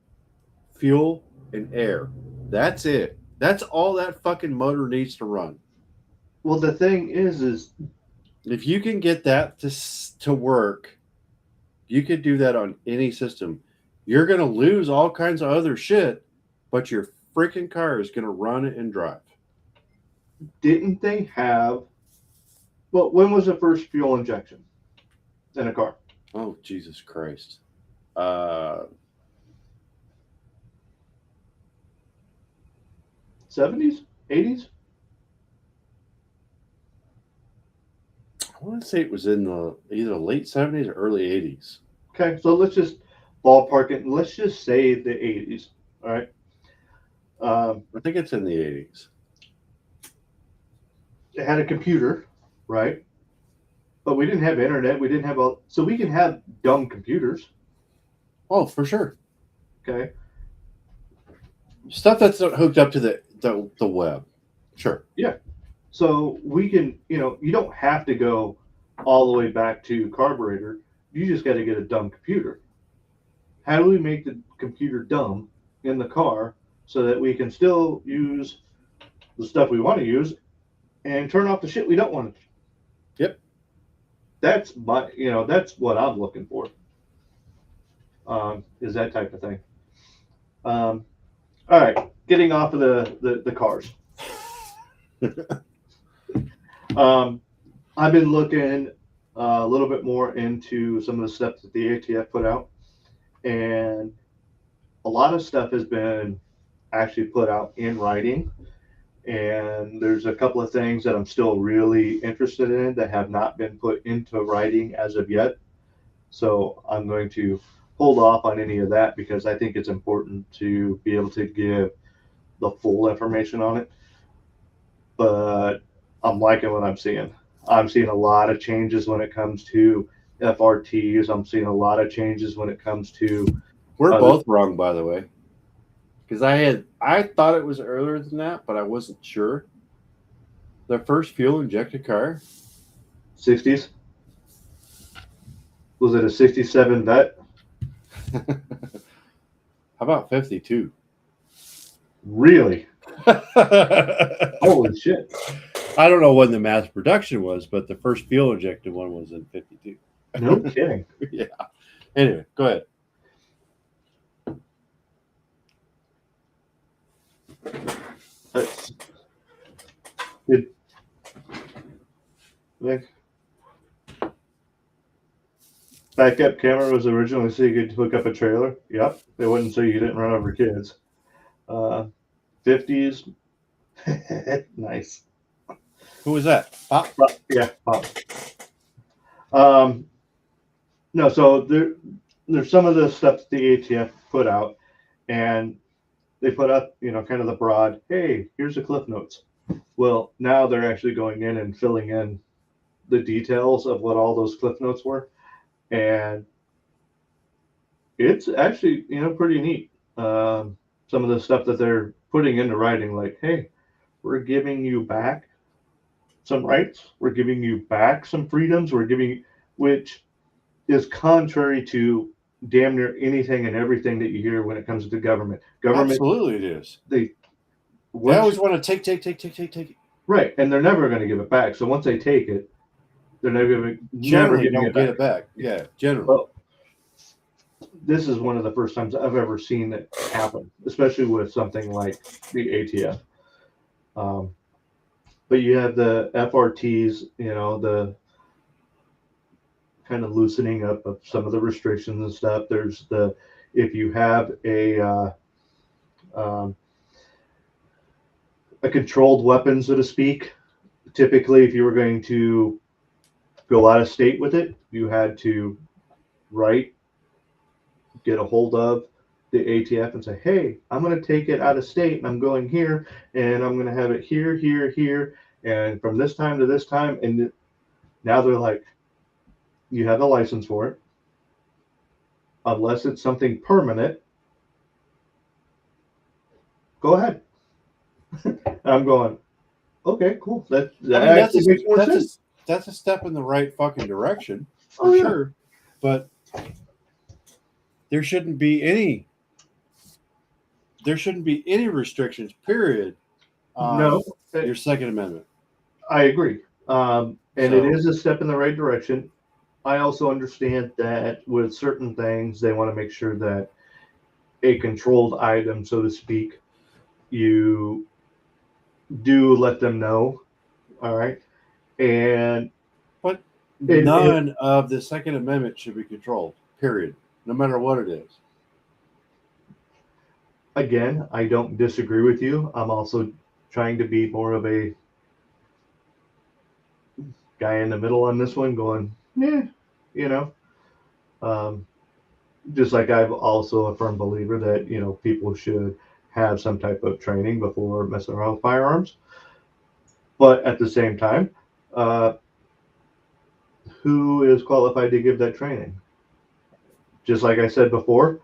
[SPEAKER 3] fuel, and air. That's it. That's all that fucking motor needs to run.
[SPEAKER 2] Well, the thing is
[SPEAKER 3] if you can get that to work, you could do that on any system. You're going to lose all kinds of other shit, but your freaking car is going to run and drive.
[SPEAKER 2] Didn't they have... Well, when was the first fuel injection in a car?
[SPEAKER 3] Oh, Jesus Christ.
[SPEAKER 2] 70s? 80s?
[SPEAKER 3] I want to say it was in the either late 70s or early 80s.
[SPEAKER 2] Okay, so let's just ballpark it. Let's just say the 80s. All right.
[SPEAKER 3] I think it's in the 80s.
[SPEAKER 2] It had a computer, right? But we didn't have internet. We didn't have so we can have dumb computers.
[SPEAKER 3] Oh, for sure.
[SPEAKER 2] Okay.
[SPEAKER 3] Stuff that's not hooked up to the web. Sure.
[SPEAKER 2] Yeah. So we can, you don't have to go all the way back to carburetor. You just got to get a dumb computer. How do we make the computer dumb in the car so that we can still use the stuff we want to use and turn off the shit we don't want to?
[SPEAKER 3] Yep.
[SPEAKER 2] That's that's what I'm looking for. Is that type of thing. All right, getting off of the cars. I've been looking a little bit more into some of the stuff that the ATF put out, and a lot of stuff has been actually put out in writing, and there's a couple of things that I'm still really interested in that have not been put into writing as of yet. So I'm going to hold off on any of that because I think it's important to be able to give the full information on it. But I'm liking what I'm seeing. I'm seeing a lot of changes when it comes to FRTs. I'm seeing a lot of changes when it comes to...
[SPEAKER 3] We're both wrong, by the way. Because I thought it was earlier than that, but I wasn't sure. The first fuel injected car?
[SPEAKER 2] 60s? Was it a 67 Vet?
[SPEAKER 3] How about 52?
[SPEAKER 2] Really? Holy shit.
[SPEAKER 3] I don't know when the mass production was, but the first fuel injected one was in 52.
[SPEAKER 2] No kidding.
[SPEAKER 3] Yeah. Anyway, go ahead.
[SPEAKER 2] Good. Nick. Backup camera was originally so you could hook up a trailer. Yep. It wasn't so you didn't run over kids. 50s. Nice.
[SPEAKER 3] Who was that? Pop?
[SPEAKER 2] Yeah, Pop. Um, no, so there's some of the stuff that the ATF put out, and they put up, kind of the broad, hey, here's the cliff notes. Well, now they're actually going in and filling in the details of what all those cliff notes were, and it's actually, pretty neat. Some of the stuff that they're putting into writing, like, hey, we're giving you back some rights, we're giving you back some freedoms, which is contrary to damn near anything and everything that you hear when it comes to government. Government,
[SPEAKER 3] Absolutely, it is.
[SPEAKER 2] they
[SPEAKER 3] They
[SPEAKER 2] once
[SPEAKER 3] always want to take.
[SPEAKER 2] right, and they're never going to give it back. So once they take it, they're never
[SPEAKER 3] Generally,
[SPEAKER 2] giving
[SPEAKER 3] don't
[SPEAKER 2] it
[SPEAKER 3] get
[SPEAKER 2] back.
[SPEAKER 3] it back. Yeah, generally.
[SPEAKER 2] Well, this is one of the first times I've ever seen it happen, especially with something like the ATF. Um, but you have the FRTs, the kind of loosening up of some of the restrictions and stuff. There's if you have um, a controlled weapon, so to speak, typically if you were going to go out of state with it, you had to write, get a hold of the ATF and say, hey, I'm going to take it out of state and I'm going here and I'm going to have it here, here, here, and from this time to this time. And now they're like, you have a license for it. Unless it's something permanent, go ahead. I'm going, okay, cool. That
[SPEAKER 3] I mean,
[SPEAKER 2] actually makes more sense.
[SPEAKER 3] that's a step in the right fucking direction for
[SPEAKER 2] Oh, yeah.
[SPEAKER 3] sure. But there shouldn't be any restrictions. Period.
[SPEAKER 2] No,
[SPEAKER 3] On your Second Amendment.
[SPEAKER 2] I agree. And it
[SPEAKER 3] So
[SPEAKER 2] is a step in the right direction. I also understand that with certain things, they want to make sure that a controlled item, so to speak, you do let them know. All right. And
[SPEAKER 3] but
[SPEAKER 2] it
[SPEAKER 3] none of the Second Amendment should be controlled. Period. No matter what it is.
[SPEAKER 2] again, I don't disagree with you. I'm also trying to be more of a guy in the middle on this one, going, yeah, you know, um, just like I'm also a firm believer that, people should have some type of training before messing around with firearms. But at the same time, uh, who is qualified to give that training? Just like I said before,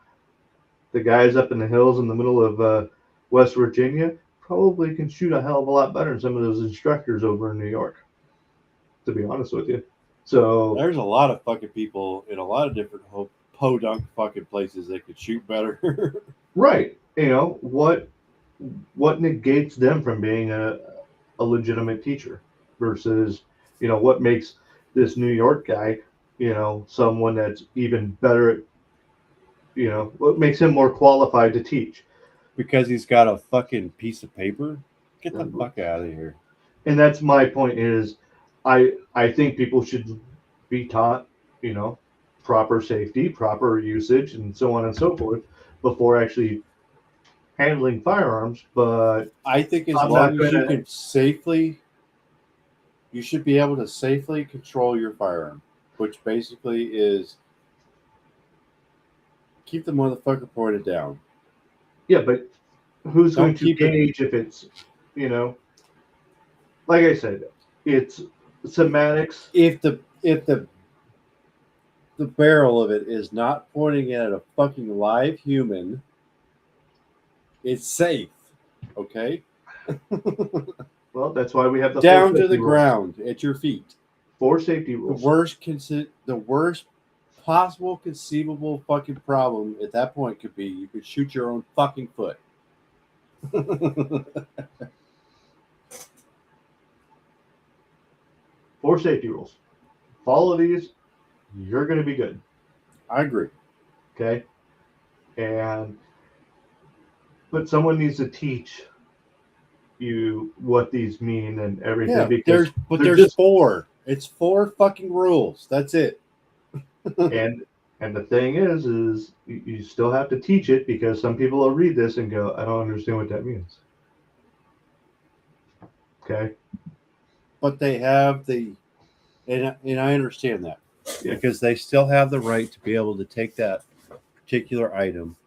[SPEAKER 2] the guys up in the hills in the middle of West Virginia probably can shoot a hell of a lot better than some of those instructors over in New York, to be honest with you. So,
[SPEAKER 3] There's a lot of fucking people in a lot of different podunk fucking places that could shoot better.
[SPEAKER 2] right, what negates them from being a legitimate teacher versus, what makes this New York guy, someone that's even better at, what makes him more qualified to teach.
[SPEAKER 3] Because he's got a fucking piece of paper. Get the fuck out of here.
[SPEAKER 2] And that's my point is I think people should be taught, you know, proper safety, proper usage, and so on and so forth before actually handling firearms. But
[SPEAKER 3] I think as
[SPEAKER 2] I'm not
[SPEAKER 3] long as
[SPEAKER 2] going
[SPEAKER 3] you
[SPEAKER 2] to.
[SPEAKER 3] can safely, you should be able to safely control your firearm, which basically is keep the motherfucker pointed down.
[SPEAKER 2] Yeah, but who's going
[SPEAKER 3] Don't
[SPEAKER 2] to
[SPEAKER 3] keep it.
[SPEAKER 2] gauge if it's, you know, like I said, it's semantics.
[SPEAKER 3] If the barrel of it is not pointing at a fucking live human, it's safe. Okay?
[SPEAKER 2] Well, that's why we have the four
[SPEAKER 3] Down to
[SPEAKER 2] safety
[SPEAKER 3] the
[SPEAKER 2] rules.
[SPEAKER 3] ground at your feet.
[SPEAKER 2] Four safety
[SPEAKER 3] The
[SPEAKER 2] rules.
[SPEAKER 3] worst possible conceivable fucking problem at that point could be you could shoot your own fucking foot.
[SPEAKER 2] Four safety rules. Follow these, you're going to be good.
[SPEAKER 3] I agree.
[SPEAKER 2] Okay. And but someone needs to teach you what these mean and everything
[SPEAKER 3] Yeah,
[SPEAKER 2] because they're
[SPEAKER 3] there's
[SPEAKER 2] just
[SPEAKER 3] four. It's four fucking rules. That's it.
[SPEAKER 2] and and the thing is you still have to teach it because some people will read this and go, I don't understand what that means. Okay.
[SPEAKER 3] but they have and I understand that
[SPEAKER 2] Yeah.
[SPEAKER 3] because they still have the right to be able to take that particular item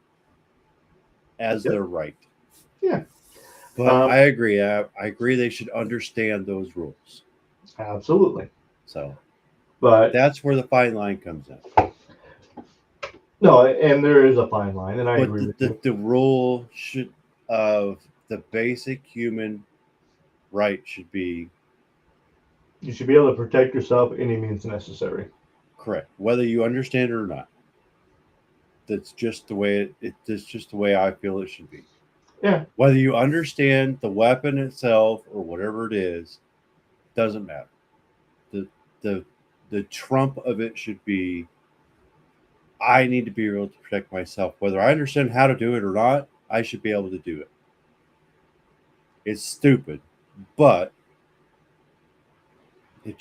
[SPEAKER 3] as
[SPEAKER 2] Yep.
[SPEAKER 3] their right.
[SPEAKER 2] Yeah.
[SPEAKER 3] But I agree. I agree they should understand those rules.
[SPEAKER 2] Absolutely.
[SPEAKER 3] So,
[SPEAKER 2] But
[SPEAKER 3] that's where the fine line comes in.
[SPEAKER 2] no, and there is a fine line, and I
[SPEAKER 3] But
[SPEAKER 2] agree with you.
[SPEAKER 3] the rule should of the basic human right should be
[SPEAKER 2] You should be able to protect yourself any means necessary.
[SPEAKER 3] correct, whether you understand it or not. That's just the way it's just the way I feel it should be.
[SPEAKER 2] Yeah.
[SPEAKER 3] Whether you understand the weapon itself or whatever it is, doesn't matter. The the the trump of it should be I need to be able to protect myself. Whether I understand how to do it or not, I should be able to do it. It's stupid, but it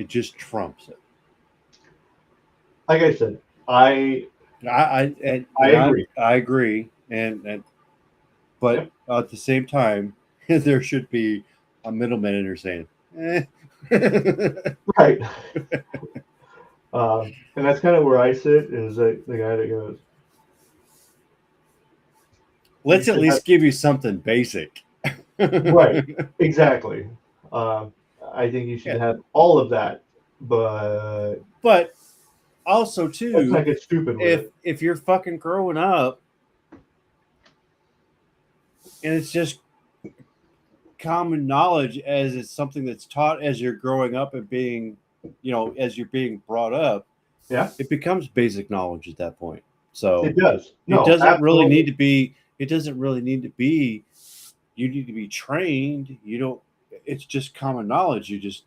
[SPEAKER 3] just trumps it.
[SPEAKER 2] Like I said, I agree.
[SPEAKER 3] I agree, and but
[SPEAKER 2] Yep.
[SPEAKER 3] at the same time, there should be a middleman in there saying, eh.
[SPEAKER 2] Right. And that's kind of where I sit. Is the guy that goes, you
[SPEAKER 3] Let's at
[SPEAKER 2] should have
[SPEAKER 3] least give you something basic.
[SPEAKER 2] right. Exactly. I think you should
[SPEAKER 3] Yeah,
[SPEAKER 2] have all of that, but
[SPEAKER 3] but also
[SPEAKER 2] let's not
[SPEAKER 3] too,
[SPEAKER 2] get stupid with it.
[SPEAKER 3] if you're fucking growing up and it's just common knowledge as it's something that's taught as you're growing up and being, as you're being brought up,
[SPEAKER 2] Yeah,
[SPEAKER 3] it becomes basic knowledge at that point. So
[SPEAKER 2] it does.
[SPEAKER 3] it
[SPEAKER 2] No,
[SPEAKER 3] doesn't really
[SPEAKER 2] absolutely.
[SPEAKER 3] need to be. It doesn't really need to be. You need to be trained. You don't. It's just common knowledge. You just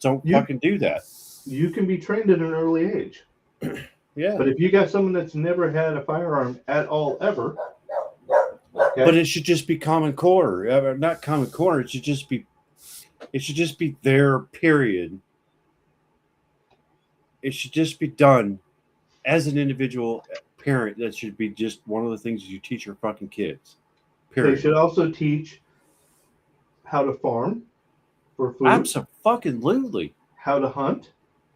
[SPEAKER 3] don't
[SPEAKER 2] You
[SPEAKER 3] fucking do that.
[SPEAKER 2] you can be trained at an early age,
[SPEAKER 3] Yeah.
[SPEAKER 2] but if you got someone that's never had a firearm at all ever, okay,
[SPEAKER 3] But it should just be common core. Not common core. It should just be. It should just be there. Period. It should just be done as an individual parent. That should be just one of the things you teach your fucking kids.
[SPEAKER 2] they
[SPEAKER 3] Period.
[SPEAKER 2] should also teach how to farm for food,
[SPEAKER 3] Absolutely.
[SPEAKER 2] how to hunt.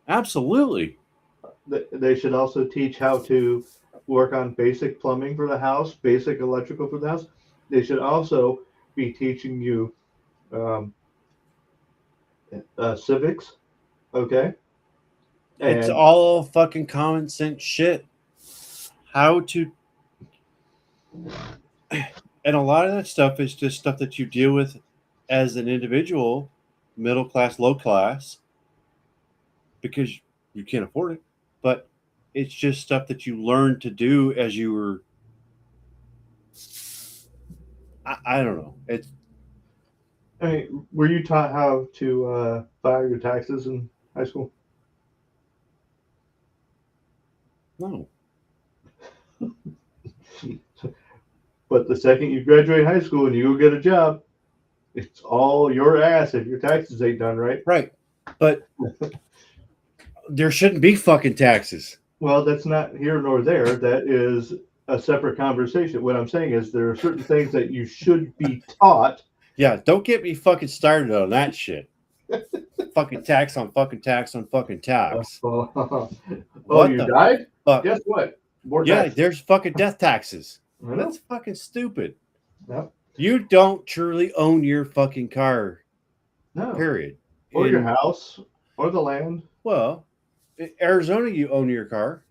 [SPEAKER 3] Absolutely.
[SPEAKER 2] They should also teach how to work on basic plumbing for the house, basic electrical for the house. They should also be teaching you um, civics, okay?
[SPEAKER 3] It's
[SPEAKER 2] And
[SPEAKER 3] all fucking common sense shit. How to, and a lot of that stuff is just stuff that you deal with as an individual, middle class, low class, because you can't afford it. But it's just stuff that you learn to do as you were. I don't know. It's
[SPEAKER 2] I mean, were you taught how to file your taxes in high school?
[SPEAKER 3] no.
[SPEAKER 2] But the second you graduate high school and you go get a job, it's all your ass if your taxes ain't done right.
[SPEAKER 3] Right. But there shouldn't be fucking taxes.
[SPEAKER 2] Well, that's not here nor there. That is a separate conversation. What I'm saying is there are certain things that you should be taught.
[SPEAKER 3] Yeah, don't get me fucking started on that shit. Fucking tax on fucking tax on fucking tax.
[SPEAKER 2] Oh,
[SPEAKER 3] What
[SPEAKER 2] you
[SPEAKER 3] the
[SPEAKER 2] died?
[SPEAKER 3] fuck?
[SPEAKER 2] Guess what? More
[SPEAKER 3] Yeah,
[SPEAKER 2] taxes.
[SPEAKER 3] there's fucking death taxes.
[SPEAKER 2] I know.
[SPEAKER 3] That's fucking stupid.
[SPEAKER 2] Yep.
[SPEAKER 3] You don't truly own your fucking car,
[SPEAKER 2] No.
[SPEAKER 3] period.
[SPEAKER 2] Or your house, or the land.
[SPEAKER 3] Well, in Arizona, you own your car.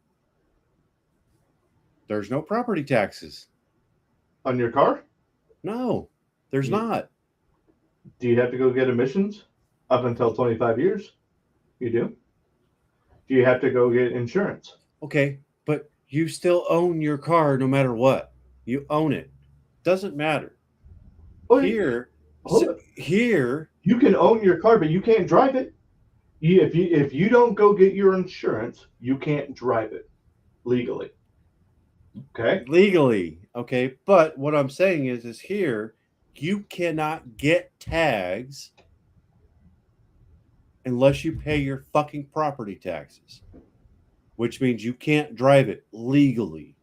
[SPEAKER 3] There's no property taxes.
[SPEAKER 2] On your car?
[SPEAKER 3] No, there's
[SPEAKER 2] You-
[SPEAKER 3] not.
[SPEAKER 2] Do you have to go get emissions up until 25 years? You do. Do you have to go get insurance?
[SPEAKER 3] Okay, but you still own your car no matter what. You own it. Doesn't matter.
[SPEAKER 2] Oh,
[SPEAKER 3] Here,
[SPEAKER 2] hold it.
[SPEAKER 3] here,
[SPEAKER 2] You can own your car, but you can't drive it. If you don't go get your insurance, you can't drive it legally. Okay.
[SPEAKER 3] legally, okay. But what I'm saying is here, you cannot get tags unless you pay your fucking property taxes, which means you can't drive it legally.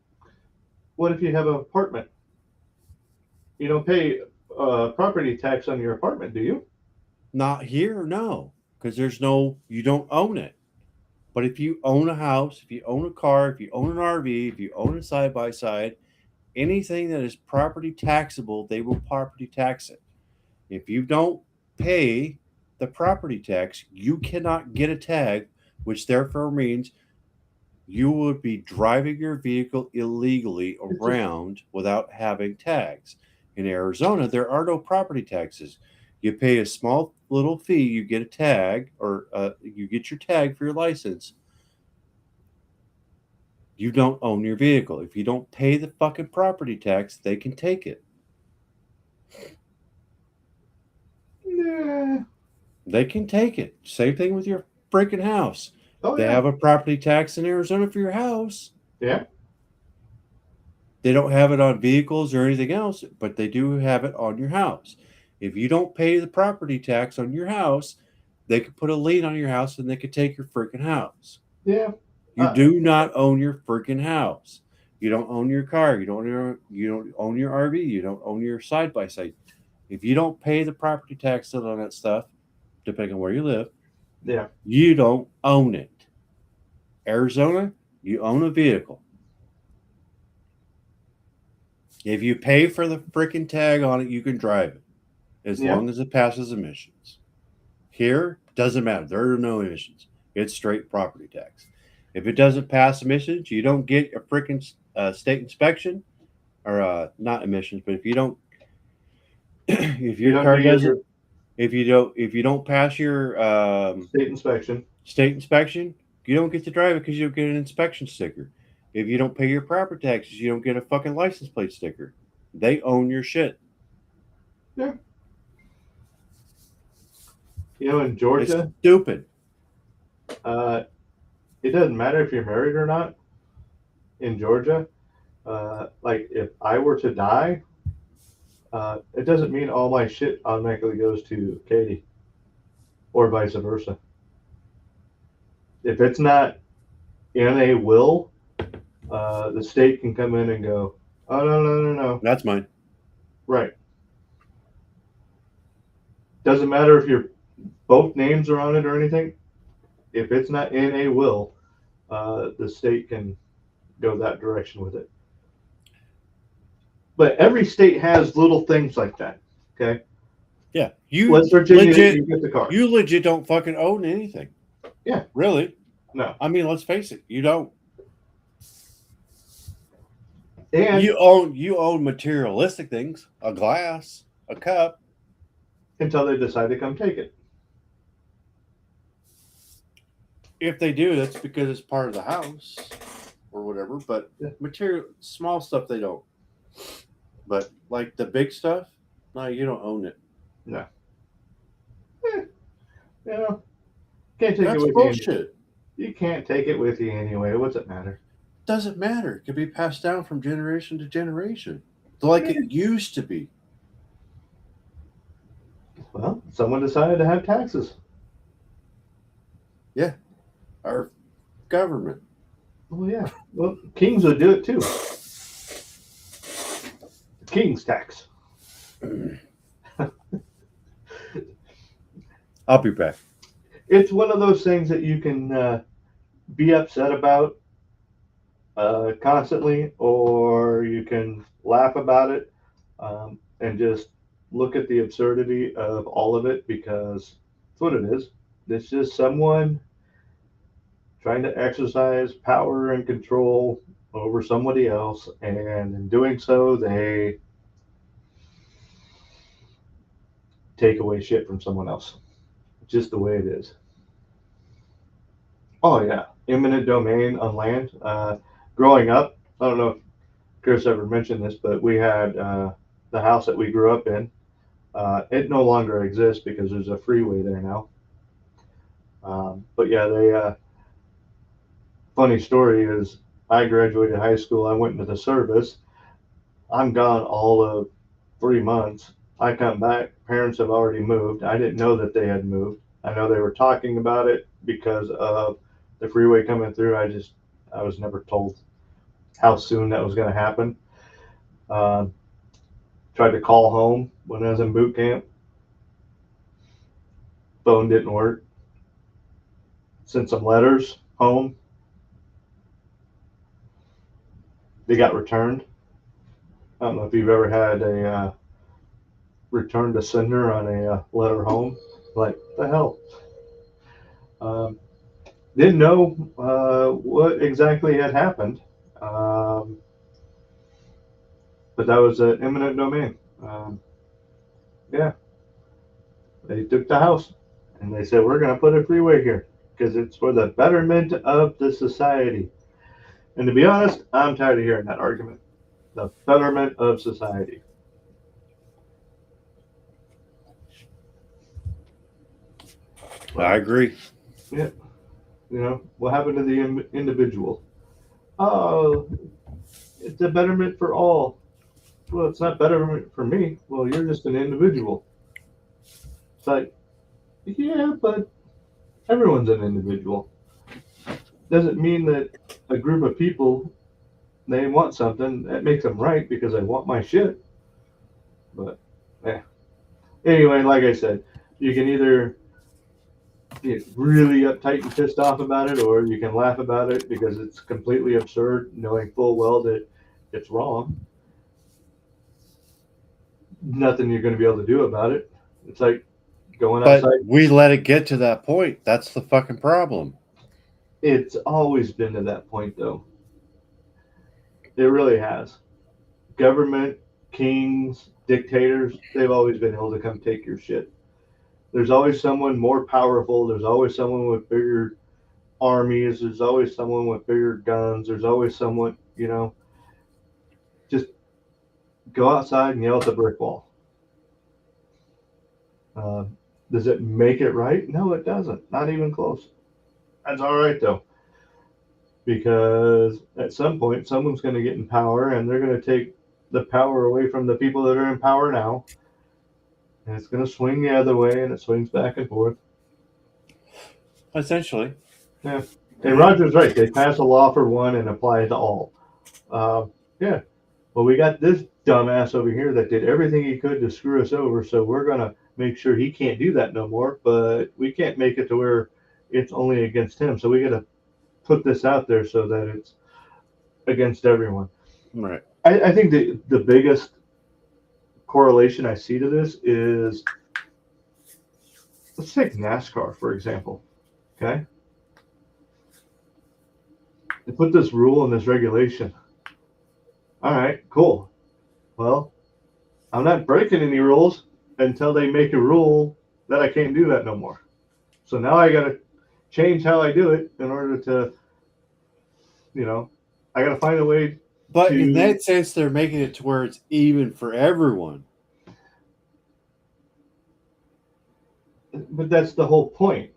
[SPEAKER 2] What if you have an apartment? You don't pay property tax on your apartment, do you?
[SPEAKER 3] Not here, no, because you don't own it. But if you own a house, if you own a car, if you own an RV, if you own a side by side, anything that is property taxable, they will property tax it. If you don't pay the property tax, you cannot get a tag, which therefore means you would be driving your vehicle illegally
[SPEAKER 2] It's just
[SPEAKER 3] around without having tags. In Arizona, there are no property taxes. You pay a small little fee, you get a tag, or you get your tag for your license. You don't own your vehicle. If you don't pay the fucking property tax, they can take it.
[SPEAKER 2] nah.
[SPEAKER 3] They can take it. Same thing with your freaking house.
[SPEAKER 2] Oh
[SPEAKER 3] They
[SPEAKER 2] yeah,
[SPEAKER 3] have a property tax in Arizona for your house.
[SPEAKER 2] yeah,
[SPEAKER 3] They don't have it on vehicles or anything else, but they do have it on your house. If you don't pay the property tax on your house, they could put a lien on your house and they could take your freaking house.
[SPEAKER 2] yeah.
[SPEAKER 3] You do not own your freaking house. You don't own your car. You don't own your RV. You don't own your side by side. If you don't pay the property tax on that stuff, depending on where you live,
[SPEAKER 2] Yeah.
[SPEAKER 3] you don't own it. Arizona, you own a vehicle. If you pay for the freaking tag on it, you can drive it as
[SPEAKER 2] Yeah.
[SPEAKER 3] long as it passes emissions. Here, doesn't matter. There are no emissions. It's straight property tax. If it doesn't pass emissions, you don't get a freaking state inspection or not emissions. But if you don't, if
[SPEAKER 2] You
[SPEAKER 3] your
[SPEAKER 2] don't do
[SPEAKER 3] car
[SPEAKER 2] your
[SPEAKER 3] doesn't, if you don't pass your
[SPEAKER 2] state inspection.
[SPEAKER 3] state inspection, you don't get to drive it because you don't get an inspection sticker. If you don't pay your property taxes, you don't get a fucking license plate sticker. They own your shit.
[SPEAKER 2] Yeah. In
[SPEAKER 3] It's
[SPEAKER 2] Georgia,
[SPEAKER 3] stupid.
[SPEAKER 2] uh, it doesn't matter if you're married or not. In Georgia, like if I were to die, it doesn't mean all my shit automatically goes to Katie, or vice versa. If it's not in a will, the state can come in and go, "Oh no, no, no, no."
[SPEAKER 3] That's mine.
[SPEAKER 2] Right. Doesn't matter if your both names are on it or anything. If it's not in a will, the state can go that direction with it. But every state has little things like that. Okay.
[SPEAKER 3] Yeah,
[SPEAKER 2] West Virginia, you get the car.
[SPEAKER 3] you legit don't fucking own anything.
[SPEAKER 2] Yeah.
[SPEAKER 3] Really?
[SPEAKER 2] No.
[SPEAKER 3] I mean, let's face it, you don't.
[SPEAKER 2] And
[SPEAKER 3] You own materialistic things, a glass, a cup.
[SPEAKER 2] until they decide to come take it.
[SPEAKER 3] If they do, that's because it's part of the house or whatever. But
[SPEAKER 2] Yeah.
[SPEAKER 3] material, small stuff, they don't. But like the big stuff, no, you don't own it.
[SPEAKER 2] No. Eh, you know, can't take it
[SPEAKER 3] That's
[SPEAKER 2] with you.
[SPEAKER 3] bullshit.
[SPEAKER 2] You can't take it with you anyway. What's it matter?
[SPEAKER 3] Doesn't matter. It can be passed down from generation to generation, like
[SPEAKER 2] Yeah.
[SPEAKER 3] it used to be.
[SPEAKER 2] Well, someone decided to have taxes.
[SPEAKER 3] Yeah, our government.
[SPEAKER 2] Oh yeah. Well, kings would do it too. King's tax.
[SPEAKER 3] I'll be back.
[SPEAKER 2] It's one of those things that you can be upset about constantly, or you can laugh about it and just look at the absurdity of all of it because it's what it is. It's just someone trying to exercise power and control over somebody else, and in doing so, they take away shit from someone else. Just the way it is. Oh yeah, eminent domain on land. Growing up, I don't know if Chris ever mentioned this, but we had the house that we grew up in. It no longer exists because there's a freeway there now. But yeah, they. Funny story is, I graduated high school. I went into the service. I'm gone all of 3 months. I come back. Parents have already moved. I didn't know that they had moved. I know they were talking about it because of the freeway coming through. I was never told how soon that was going to happen. Tried to call home when I was in boot camp. phone didn't work. Sent some letters home. They got returned. I don't know if you've ever had a return to sender on a letter home. Like, the hell? Um, didn't know what exactly had happened. Um, but that was an eminent domain. Yeah, they took the house and they said, we're going to put a freeway here because it's for the betterment of the society. And to be honest, I'm tired of hearing that argument. The betterment of society.
[SPEAKER 3] I agree.
[SPEAKER 2] Yeah, what happened to the individual? Oh, it's a betterment for all. Well, it's not betterment for me. Well, you're just an individual. It's like, yeah, but everyone's an individual. Doesn't mean that a group of people, they want something that makes them right because I want my shit. But yeah. Anyway, like I said, you can either get really uptight and pissed off about it, or you can laugh about it because it's completely absurd, knowing full well that it's wrong. Nothing you're going to be able to do about it. It's like going
[SPEAKER 3] But
[SPEAKER 2] outside.
[SPEAKER 3] we let it get to that point. That's the fucking problem.
[SPEAKER 2] It's always been to that point, though. It really has. Government, kings, dictators, they've always been able to come take your shit. There's always someone more powerful. There's always someone with bigger armies. There's always someone with bigger guns. There's always someone, just go outside and yell at the brick wall. Uh, does it make it right? No, it doesn't. Not even close. That's all right, though, because at some point, someone's going to get in power and they're going to take the power away from the people that are in power now. And it's going to swing the other way, and it swings back and forth.
[SPEAKER 3] Essentially.
[SPEAKER 2] Yeah. And Roger's right. They pass a law for one and apply it to all. Yeah. Well, we got this dumbass over here that did everything he could to screw us over, so we're going to make sure he can't do that no more, but we can't make it to where it's only against him. So we got to put this out there so that it's against everyone.
[SPEAKER 3] Right.
[SPEAKER 2] I think the biggest correlation I see to this is, let's take NASCAR, for example. Okay? They put this rule and this regulation. All right, cool. Well, I'm not breaking any rules until they make a rule that I can't do that no more. So now I got to change how I do it in order to, I got to find a way.
[SPEAKER 3] But in that sense, they're making it to where it's even for everyone.
[SPEAKER 2] But that's the whole point.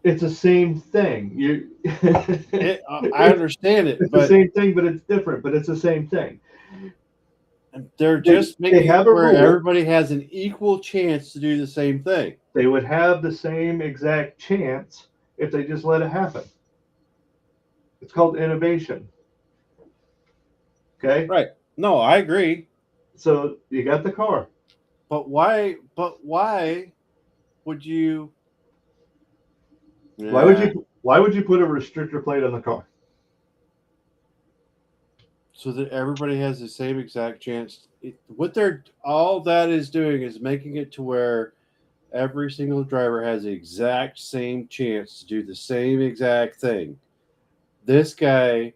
[SPEAKER 2] It's the same thing.
[SPEAKER 3] I understand it.
[SPEAKER 2] It's the same thing, but it's different. But it's the same thing.
[SPEAKER 3] They're just making it where
[SPEAKER 2] rule.
[SPEAKER 3] everybody has an equal chance to do the same thing.
[SPEAKER 2] They would have the same exact chance if they just let it happen. It's called innovation. Okay?
[SPEAKER 3] Right. No, I agree.
[SPEAKER 2] So you got the car.
[SPEAKER 3] But why would you?
[SPEAKER 2] Why would you put a restrictor plate on the car?
[SPEAKER 3] So that everybody has the same exact chance. All that is doing is making it to where every single driver has the exact same chance to do the same exact thing. This guy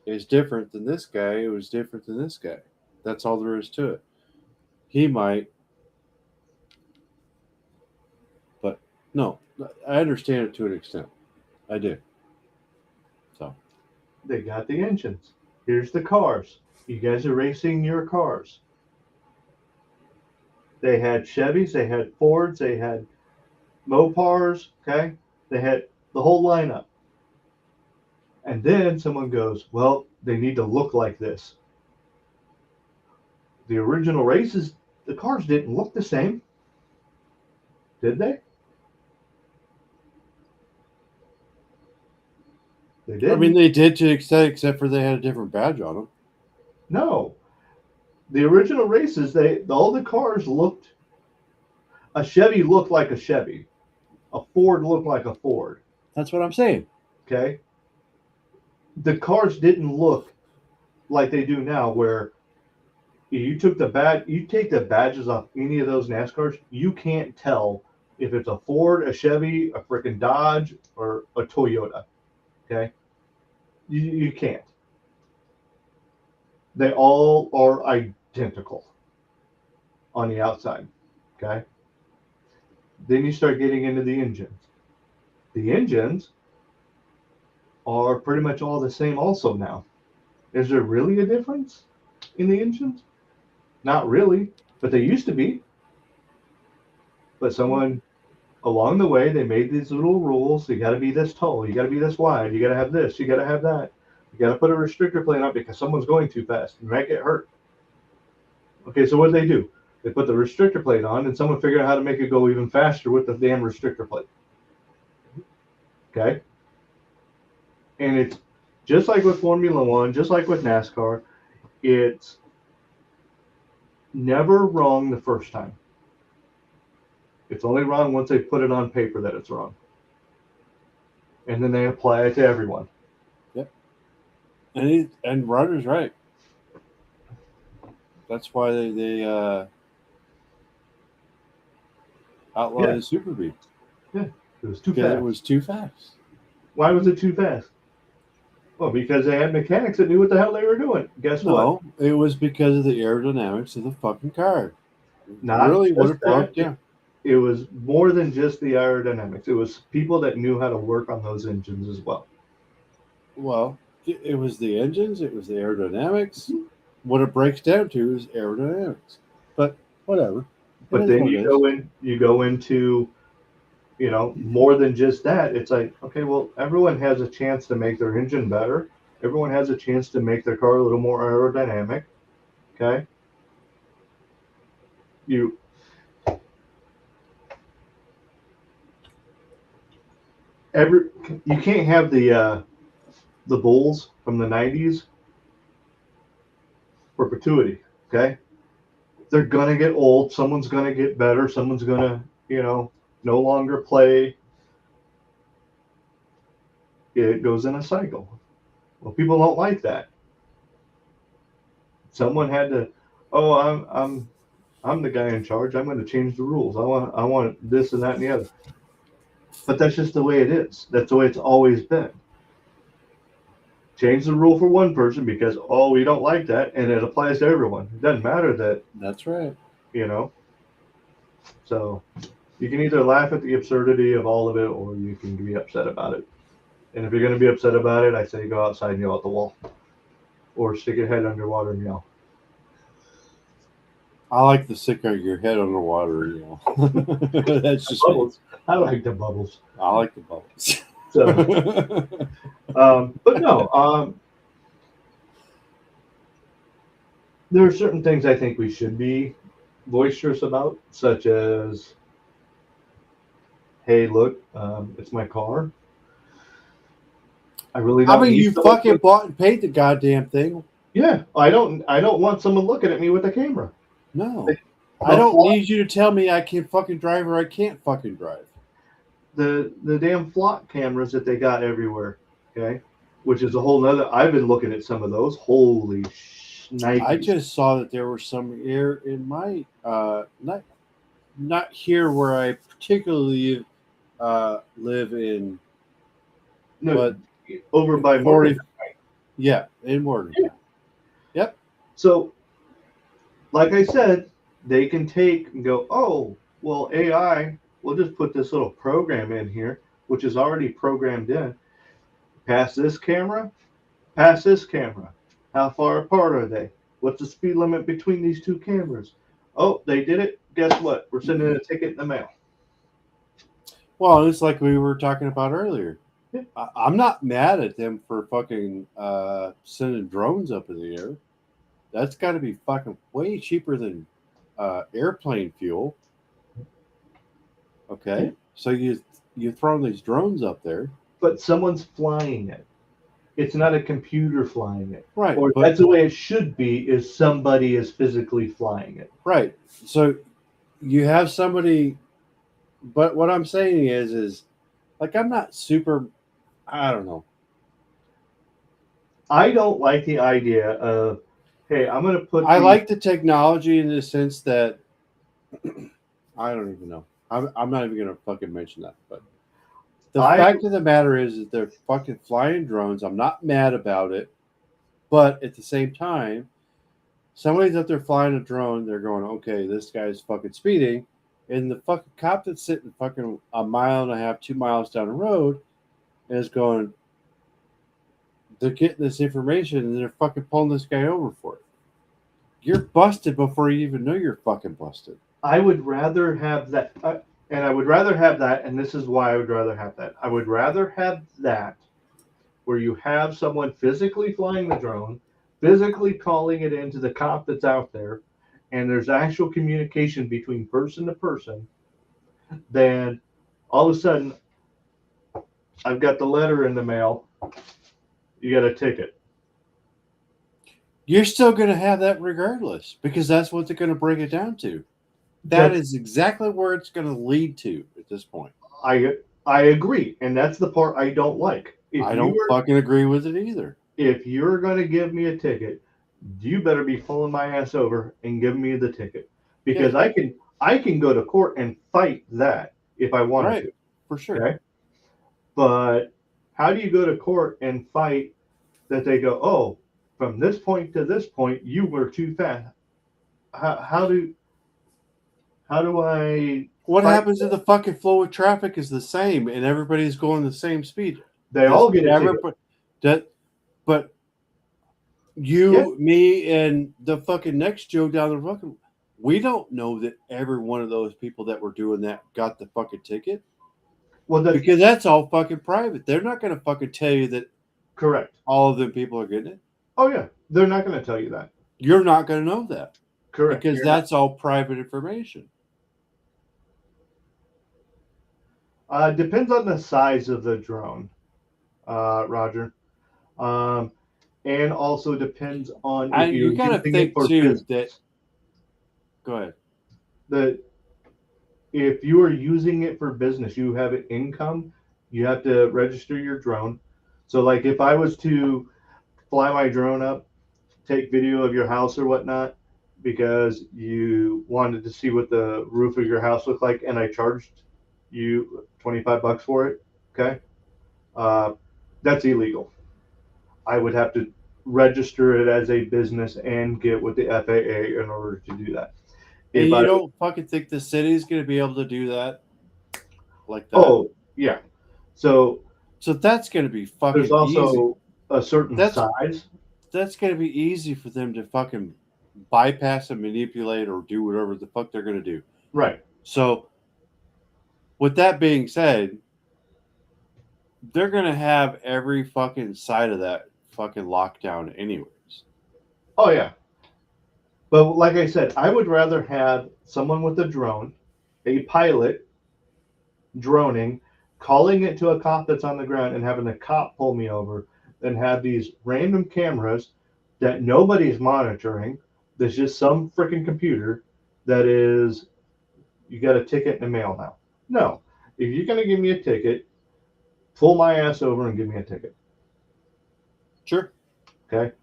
[SPEAKER 3] is different than this guy. It was different than this guy. That's all there is to it. He might, but no, I understand it to an extent. I do. So
[SPEAKER 2] they got the engines. Here's the cars. You guys are racing your cars. They had Chevys, they had Fords, they had Mopars, okay? They had the whole lineup. And then someone goes, well, they need to look like this. The original races, the cars didn't look the same. Did they? They did.
[SPEAKER 3] I mean, they did to extent, except for they had a different badge on them.
[SPEAKER 2] No. The original races, all the cars looked A Chevy looked like a Chevy. A Ford looked like a Ford.
[SPEAKER 3] That's what I'm saying.
[SPEAKER 2] Okay. The cars didn't look like they do now, where you take the badges off any of those NASCARs, you can't tell if it's a Ford, a Chevy, a freaking Dodge, or a Toyota. Okay. You can't. They all are identical on the outside. Okay. Then you start getting into the engines. The engines are pretty much all the same also now. Is there really a difference in the engines? Not really, but they used to be. But someone along the way, they made these little rules. You got to be this tall. You got to be this wide. You got to have this. You got to have that. You got to put a restrictor plate on because someone's going too fast. You might get hurt. Okay, so what did they do? They put the restrictor plate on, and someone figured out how to make it go even faster with the damn restrictor plate. Okay? And it's just like with Formula One, just like with NASCAR, it's never wrong the first time. It's only wrong once they put it on paper that it's wrong. And then they apply it to everyone.
[SPEAKER 3] Yep. And Ryder's right. That's why they outlawed the Super Beat.
[SPEAKER 2] Yeah, it was too fast.
[SPEAKER 3] It was too fast.
[SPEAKER 2] Why was it too fast? Well, because they had mechanics that knew what the hell they were doing. Guess what?
[SPEAKER 3] No, it was because of the aerodynamics of the fucking car.
[SPEAKER 2] Not
[SPEAKER 3] really what it broke down.
[SPEAKER 2] It was more than just the aerodynamics. It was people that knew how to work on those engines as well.
[SPEAKER 3] Well, it was the engines. It was the aerodynamics. What it breaks down to is aerodynamics. But whatever.
[SPEAKER 2] But then you go into, more than just that. It's like, okay, well, everyone has a chance to make their engine better. Everyone has a chance to make their car a little more aerodynamic. Okay. You can't have the bulls from the 90s perpetuity. Okay. They're gonna get old. Someone's gonna get better. Someone's gonna, no longer play. It goes in a cycle. Well, people don't like that. Someone had to. Oh, I'm the guy in charge. I'm going to change the rules. I want this and that and the other. But that's just the way it is. That's the way it's always been. Change the rule for one person because we don't like that, and it applies to everyone. It doesn't matter that.
[SPEAKER 3] That's right.
[SPEAKER 2] So you can either laugh at the absurdity of all of it, or you can be upset about it. And if you're going to be upset about it, I say go outside and yell at the wall, or stick your head underwater and yell.
[SPEAKER 3] I like the stick your head underwater, That's just
[SPEAKER 2] bubbles. I like the bubbles.
[SPEAKER 3] I like the bubbles.
[SPEAKER 2] So, but no, there are certain things I think we should be boisterous about, such as, hey, look, it's my car. I really don't.
[SPEAKER 3] I mean, you fucking bought and paid the goddamn thing.
[SPEAKER 2] Yeah, I don't want someone looking at me with a camera.
[SPEAKER 3] No, I don't need you to tell me I can fucking drive or I can't fucking drive.
[SPEAKER 2] The damn flock cameras that they got everywhere, okay, which is a whole nother. I've been looking at some of those. Holy shnikes.
[SPEAKER 3] I just saw that there was some air in my not here where I particularly live in, but
[SPEAKER 2] over by
[SPEAKER 3] 40.
[SPEAKER 2] Morgan.
[SPEAKER 3] Yeah, in Morgan. Yeah. Yep.
[SPEAKER 2] So, like I said, they can take and go, oh, well, AI, we'll just put this little program in here, which is already programmed in. Pass this camera. How far apart are they? What's the speed limit between these two cameras? Oh, they did it. Guess what? We're sending a ticket in the mail.
[SPEAKER 3] Well, it's like we were talking about earlier.
[SPEAKER 2] Yeah.
[SPEAKER 3] I'm not mad at them for fucking sending drones up in the air. That's got to be fucking way cheaper than airplane fuel. Okay, yeah. So you throw these drones up there,
[SPEAKER 2] but someone's flying it. It's not a computer flying it,
[SPEAKER 3] right?
[SPEAKER 2] Or that's the way it should be. Is somebody is physically flying it,
[SPEAKER 3] right? So you have somebody, but what I'm saying is like I'm not super. I don't know.
[SPEAKER 2] I don't like the idea of, hey, I'm going to put
[SPEAKER 3] I
[SPEAKER 2] the,
[SPEAKER 3] like the technology in the sense that I don't even know. I'm not even gonna fucking mention that. But the
[SPEAKER 2] I,
[SPEAKER 3] fact of the matter is that they're fucking flying drones. I'm not mad about it, but at the same time, somebody's up there flying a drone. They're going, okay, this guy's fucking speeding, and the fucking cop that's sitting fucking a mile and a half, 2 miles down the road is going. They're getting this information and they're fucking pulling this guy over for it. You're busted before you even know you're fucking busted.
[SPEAKER 2] I would rather have that. And I would rather have that. And this is why I would rather have that. I would rather have that where you have someone physically flying the drone, physically calling it into the cop that's out there, and there's actual communication between person to person, then all of a sudden, I've got the letter in the mail. You got a ticket.
[SPEAKER 3] You're still going to have that regardless because that's what they're going to bring it down to. That
[SPEAKER 2] That's
[SPEAKER 3] is exactly where it's going to lead to at this point.
[SPEAKER 2] I I agree, and that's the part I don't like.
[SPEAKER 3] I don't fucking agree with it either.
[SPEAKER 2] If you're going to give me a ticket, you better be pulling my ass over and giving me the ticket because
[SPEAKER 3] Yeah,
[SPEAKER 2] I can go to court and fight that if I wanted
[SPEAKER 3] right,
[SPEAKER 2] to.
[SPEAKER 3] for sure.
[SPEAKER 2] Okay, but how do you go to court and fight that they go, oh, from this point to this point you were too fast? How do I
[SPEAKER 3] What
[SPEAKER 2] fight
[SPEAKER 3] happens if
[SPEAKER 2] that?
[SPEAKER 3] the fucking flow of traffic is the same and everybody's going the same speed?
[SPEAKER 2] They
[SPEAKER 3] Does
[SPEAKER 2] all get a ticket.
[SPEAKER 3] everybody that? But
[SPEAKER 2] Yeah.
[SPEAKER 3] you, me, and the fucking next Joe down the fucking, we don't know that every one of those people that were doing that got the fucking ticket
[SPEAKER 2] Well, that's
[SPEAKER 3] because that's all fucking private. They're not going to fucking tell you that
[SPEAKER 2] correct.
[SPEAKER 3] all of them people are getting it.
[SPEAKER 2] Oh yeah, they're not going to tell you that.
[SPEAKER 3] You're not going to know that
[SPEAKER 2] Correct.
[SPEAKER 3] because
[SPEAKER 2] You're not.
[SPEAKER 3] that's all private information.
[SPEAKER 2] Depends on the size of the drone, Roger. Um, and also depends on if
[SPEAKER 3] And you
[SPEAKER 2] you're
[SPEAKER 3] got to
[SPEAKER 2] using it
[SPEAKER 3] think
[SPEAKER 2] for
[SPEAKER 3] too that,
[SPEAKER 2] business.
[SPEAKER 3] go ahead.
[SPEAKER 2] The If you are using it for business, you have an income. You have to register your drone. So, like, if I was to fly my drone up, take video of your house or whatnot, because you wanted to see what the roof of your house looked like, and I charged you $25 for it, okay? Uh, that's illegal. I would have to register it as a business and get with the FAA in order to do that.
[SPEAKER 3] And
[SPEAKER 2] If
[SPEAKER 3] you
[SPEAKER 2] I,
[SPEAKER 3] don't fucking think the city's going to be able to do that like that?
[SPEAKER 2] oh, yeah. So
[SPEAKER 3] So that's going to be
[SPEAKER 2] there's
[SPEAKER 3] fucking easy.
[SPEAKER 2] also a certain
[SPEAKER 3] That's
[SPEAKER 2] size.
[SPEAKER 3] that's going to be easy for them to fucking bypass and manipulate or do whatever the fuck they're going to do.
[SPEAKER 2] Right.
[SPEAKER 3] So, with that being said, they're going to have every fucking side of that fucking lockdown anyways.
[SPEAKER 2] Oh, yeah. But like I said, I would rather have someone with a drone, a pilot droning, calling it to a cop that's on the ground and having the cop pull me over than have these random cameras that nobody's monitoring. There's just some freaking computer that is, you got a ticket in the mail now. No. If you're going to give me a ticket, pull my ass over and give me a ticket.
[SPEAKER 3] Sure.
[SPEAKER 2] Okay.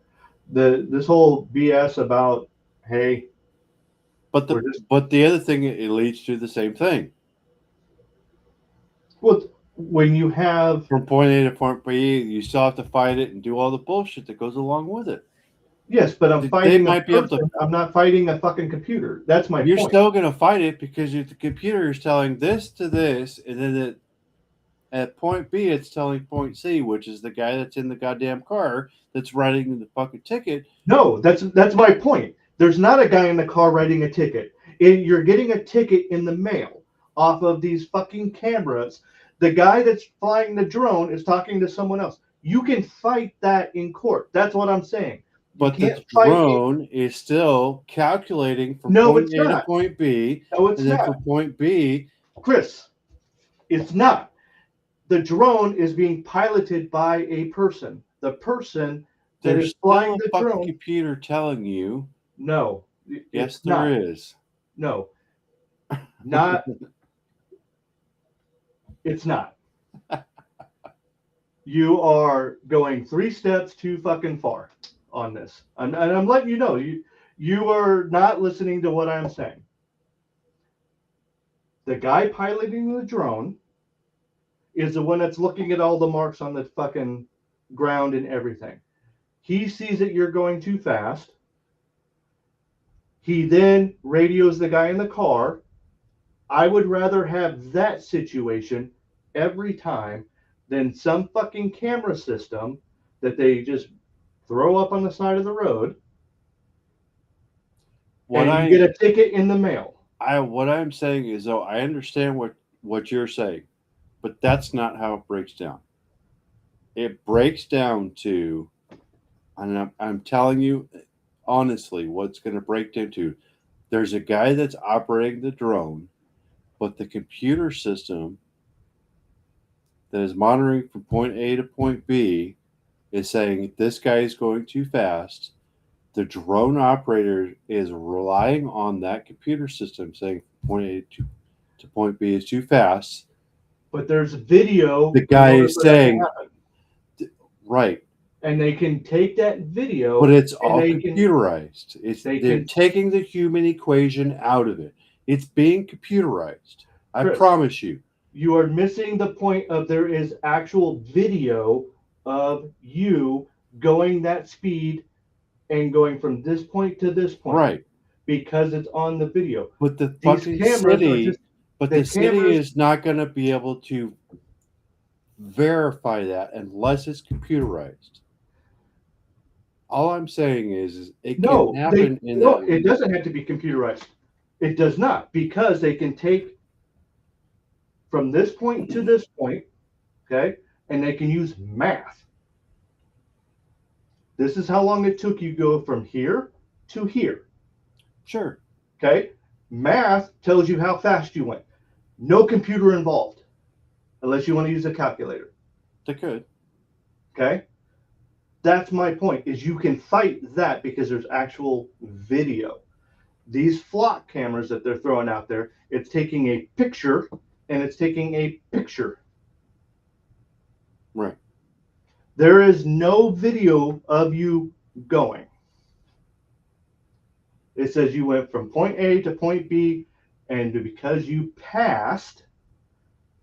[SPEAKER 2] This whole BS about, hey,
[SPEAKER 3] But
[SPEAKER 2] we're
[SPEAKER 3] the
[SPEAKER 2] just,
[SPEAKER 3] but the other thing, it leads to the same thing.
[SPEAKER 2] well, when you have,
[SPEAKER 3] From point A to point B, you still have to fight it and do all the bullshit that goes along with it.
[SPEAKER 2] yes, but I'm
[SPEAKER 3] They
[SPEAKER 2] fighting a
[SPEAKER 3] might be able to.
[SPEAKER 2] person. I'm not fighting a fucking computer. That's my
[SPEAKER 3] You're
[SPEAKER 2] point.
[SPEAKER 3] still going to fight it because the computer is telling this to this, and then at point B, it's telling point C, which is the guy that's in the goddamn car that's writing the fucking ticket.
[SPEAKER 2] No, that's my point. There's not a guy in the car writing a ticket. You're getting a ticket in the mail off of these fucking cameras. The guy that's flying the drone is talking to someone else. You can fight that in court. That's what I'm saying. You
[SPEAKER 3] But the
[SPEAKER 2] can't fight it.
[SPEAKER 3] drone is still calculating from
[SPEAKER 2] No,
[SPEAKER 3] point
[SPEAKER 2] it's
[SPEAKER 3] A to
[SPEAKER 2] not.
[SPEAKER 3] point B,
[SPEAKER 2] No, it's
[SPEAKER 3] and then
[SPEAKER 2] not.
[SPEAKER 3] from point B,
[SPEAKER 2] Chris, it's not. The drone is being piloted by a person. The person that
[SPEAKER 3] there's
[SPEAKER 2] is
[SPEAKER 3] still
[SPEAKER 2] flying
[SPEAKER 3] a
[SPEAKER 2] the
[SPEAKER 3] fucking
[SPEAKER 2] drone,
[SPEAKER 3] computer telling you,
[SPEAKER 2] no,
[SPEAKER 3] yes,
[SPEAKER 2] it's
[SPEAKER 3] there
[SPEAKER 2] not.
[SPEAKER 3] is.
[SPEAKER 2] No. Not. It's not. You are going 3 steps too fucking far on this. And I'm letting you know, you are not listening to what I'm saying. The guy piloting the drone is the one that's looking at all the marks on the fucking ground and everything. He sees that you're going too fast. He then radios the guy in the car. I would rather have that situation every time than some fucking camera system that they just throw up on the side of the road and you get a ticket in the mail.
[SPEAKER 3] What I'm saying is, though, I understand what you're saying, but that's not how it breaks down. It breaks down to, and I'm telling you honestly, what's going to break down to. There's a guy that's operating the drone, but the computer system that is monitoring from point A to point B is saying this guy is going too fast. The drone operator is relying on that computer system saying point A to point B is too fast.
[SPEAKER 2] But there's video.
[SPEAKER 3] The guy is saying, right.
[SPEAKER 2] And they can take that video.
[SPEAKER 3] But it's all computerized. They're taking the human equation out of it. It's being computerized. I promise you.
[SPEAKER 2] You are missing the point of there is actual video of you going that speed and going from this point to this point.
[SPEAKER 3] Right.
[SPEAKER 2] Because it's on the video.
[SPEAKER 3] But the fucking city, the city is not going to be able to verify that unless it's computerized. All I'm saying is it can happen
[SPEAKER 2] it doesn't have to be computerized. It does not, because they can take from this point to this point, okay, and they can use math. This is how long it took you to go from here to here.
[SPEAKER 3] Sure.
[SPEAKER 2] Okay. Math tells you how fast you went. No computer involved, unless you want to use a calculator.
[SPEAKER 3] They could.
[SPEAKER 2] Okay. That's my point, is you can fight that because there's actual video. These flock cameras that they're throwing out there, it's taking a picture and it's taking a picture.
[SPEAKER 3] Right.
[SPEAKER 2] There is no video of you going. It says you went from point A to point B, and because you passed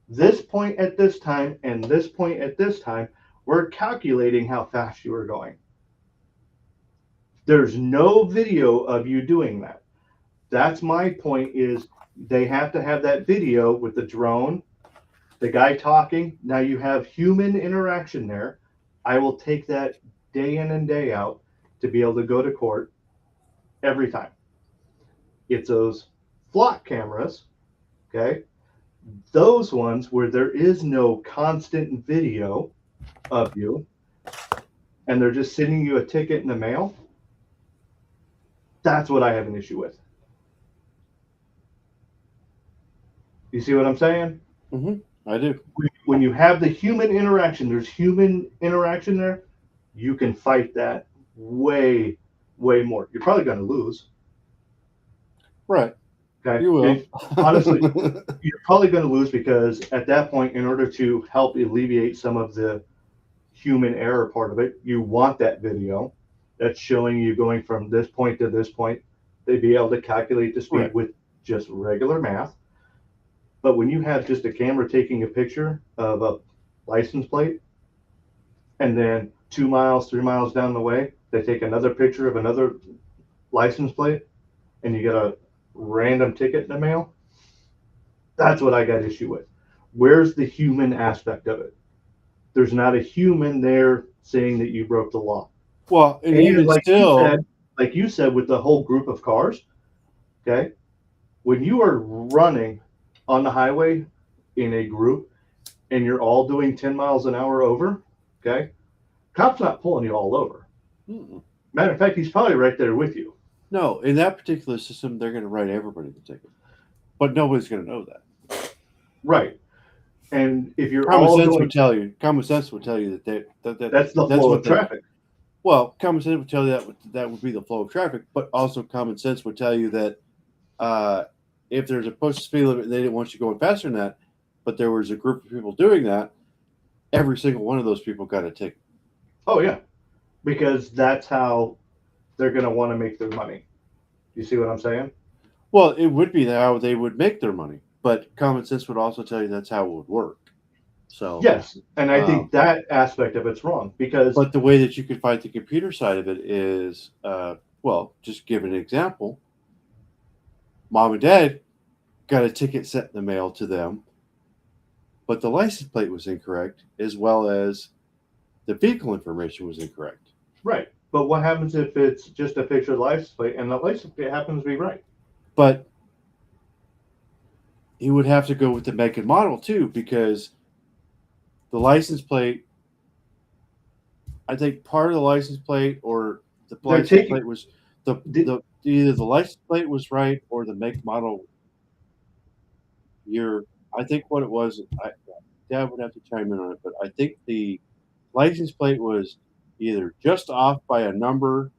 [SPEAKER 2] this point at this time and this point at this time, we're calculating how fast you were going. There's no video of you doing that. That's my point, is they have to have that video with the drone, the guy talking. Now you have human interaction there. I will take that day in and day out to be able to go to court every time. It's those flock cameras, okay? Those ones where there is no constant video of you and they're just sending you a ticket in the mail. That's what I have an issue with. You see what I'm saying?
[SPEAKER 3] Mm-hmm. I do.
[SPEAKER 2] When you have the human interaction, there's human interaction there, you can fight that way, way more. You're probably going to lose.
[SPEAKER 3] Right.
[SPEAKER 2] Okay.
[SPEAKER 3] You will.
[SPEAKER 2] Honestly, you're probably going to lose because at that point, in order to help alleviate some of the human error part of it, you want that video that's showing you going from this point to this point. They'd be able to calculate the speed with just regular math. But when you have just a camera taking a picture of a license plate, and then 2 miles, 3 miles down the way, they take another picture of another license plate, and you get a random ticket in the mail, that's what I got issue with. Where's the human aspect of it? There's not a human there saying that you broke the law.
[SPEAKER 3] Well, and even
[SPEAKER 2] like
[SPEAKER 3] still,
[SPEAKER 2] you said, with the whole group of cars, okay, when you are running on the highway in a group and you're all doing 10 miles an hour over, okay, cop's not pulling you all over.
[SPEAKER 3] Mm-mm.
[SPEAKER 2] Matter of fact, he's probably right there with you.
[SPEAKER 3] No, in that particular system, they're going to write everybody the ticket, but nobody's going to know that.
[SPEAKER 2] Right. And if you're
[SPEAKER 3] common sense would tell you that
[SPEAKER 2] that's the flow of traffic.
[SPEAKER 3] Well, common sense would tell you that would be the flow of traffic, but also common sense would tell you that if there's a posted speed limit and they didn't want you going faster than that, but there was a group of people doing that, every single one of those people got a ticket.
[SPEAKER 2] Oh yeah, because that's how they're going to want to make their money. You see what I'm saying?
[SPEAKER 3] Well, it would be how they would make their money, but common sense would also tell you that's how it would work. So,
[SPEAKER 2] Yes, and I think that aspect of it's wrong because
[SPEAKER 3] but the way that you could fight the computer side of it is, well, just give an example. Mom and dad got a ticket sent in the mail to them, but the license plate was incorrect, as well as the vehicle information was incorrect.
[SPEAKER 2] right. But what happens if it's just a picture of the license plate and the license plate happens to be right?
[SPEAKER 3] But he would have to go with the make and model too, because the license plate, I think part of the license plate or the
[SPEAKER 2] They're
[SPEAKER 3] license
[SPEAKER 2] taking
[SPEAKER 3] plate was the either the license plate was right or the make model year. I think what it was, Dad would have to chime in on it, but I think the license plate was either just off by a number.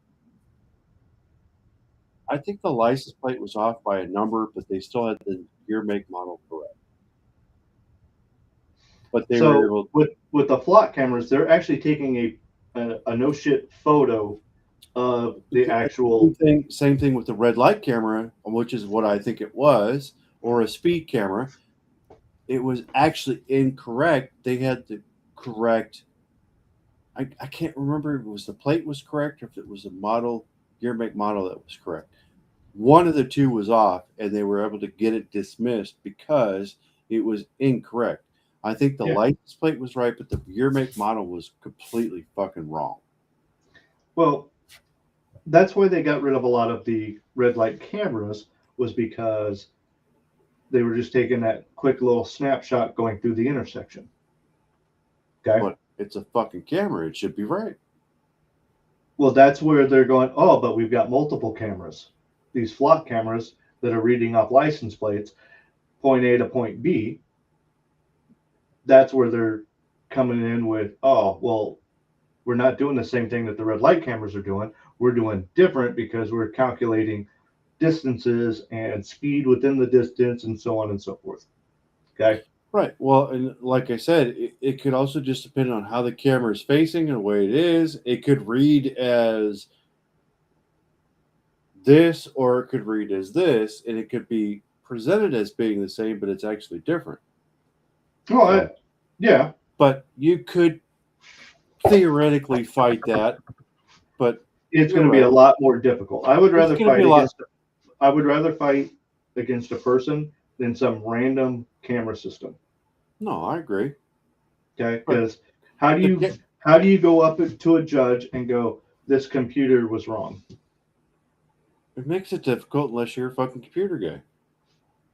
[SPEAKER 3] I think the license plate was off by a number, but they still had the year, make, model correct. But they were
[SPEAKER 2] so
[SPEAKER 3] able.
[SPEAKER 2] with the flock cameras, they're actually taking a no shit photo of the actual.
[SPEAKER 3] Same thing with the red light camera, which is what I think it was, or a speed camera. It was actually incorrect. They had to correct. I can't remember if it was the plate was correct or if it was the model, year, make, model that was correct. One of the two was off, and they were able to get it dismissed because it was incorrect. I think the license plate was right, but the year, make, model was completely fucking wrong.
[SPEAKER 2] Well, that's why they got rid of a lot of the red light cameras, was because they were just taking that quick little snapshot going through the intersection. Okay.
[SPEAKER 3] But it's a fucking camera. It should be right.
[SPEAKER 2] Well, that's where they're going, oh, but we've got multiple cameras. These flock cameras that are reading off license plates, point A to point B. That's where they're coming in with, oh, well, we're not doing the same thing that the red light cameras are doing. We're doing different because we're calculating distances and speed within the distance and so on and so forth. Okay.
[SPEAKER 3] Right. Well, and like I said, it could also just depend on how the camera is facing and the way it is. It could read as this, or it could read as this, and it could be presented as being the same, but it's actually different.
[SPEAKER 2] Well, yeah.
[SPEAKER 3] But you could theoretically fight that, but
[SPEAKER 2] it's going to be a lot more difficult. I would rather fight against a person than some random camera system.
[SPEAKER 3] No, I agree.
[SPEAKER 2] Okay, because how do you go up to a judge and go, this computer was wrong?
[SPEAKER 3] It makes it difficult unless you're a fucking computer guy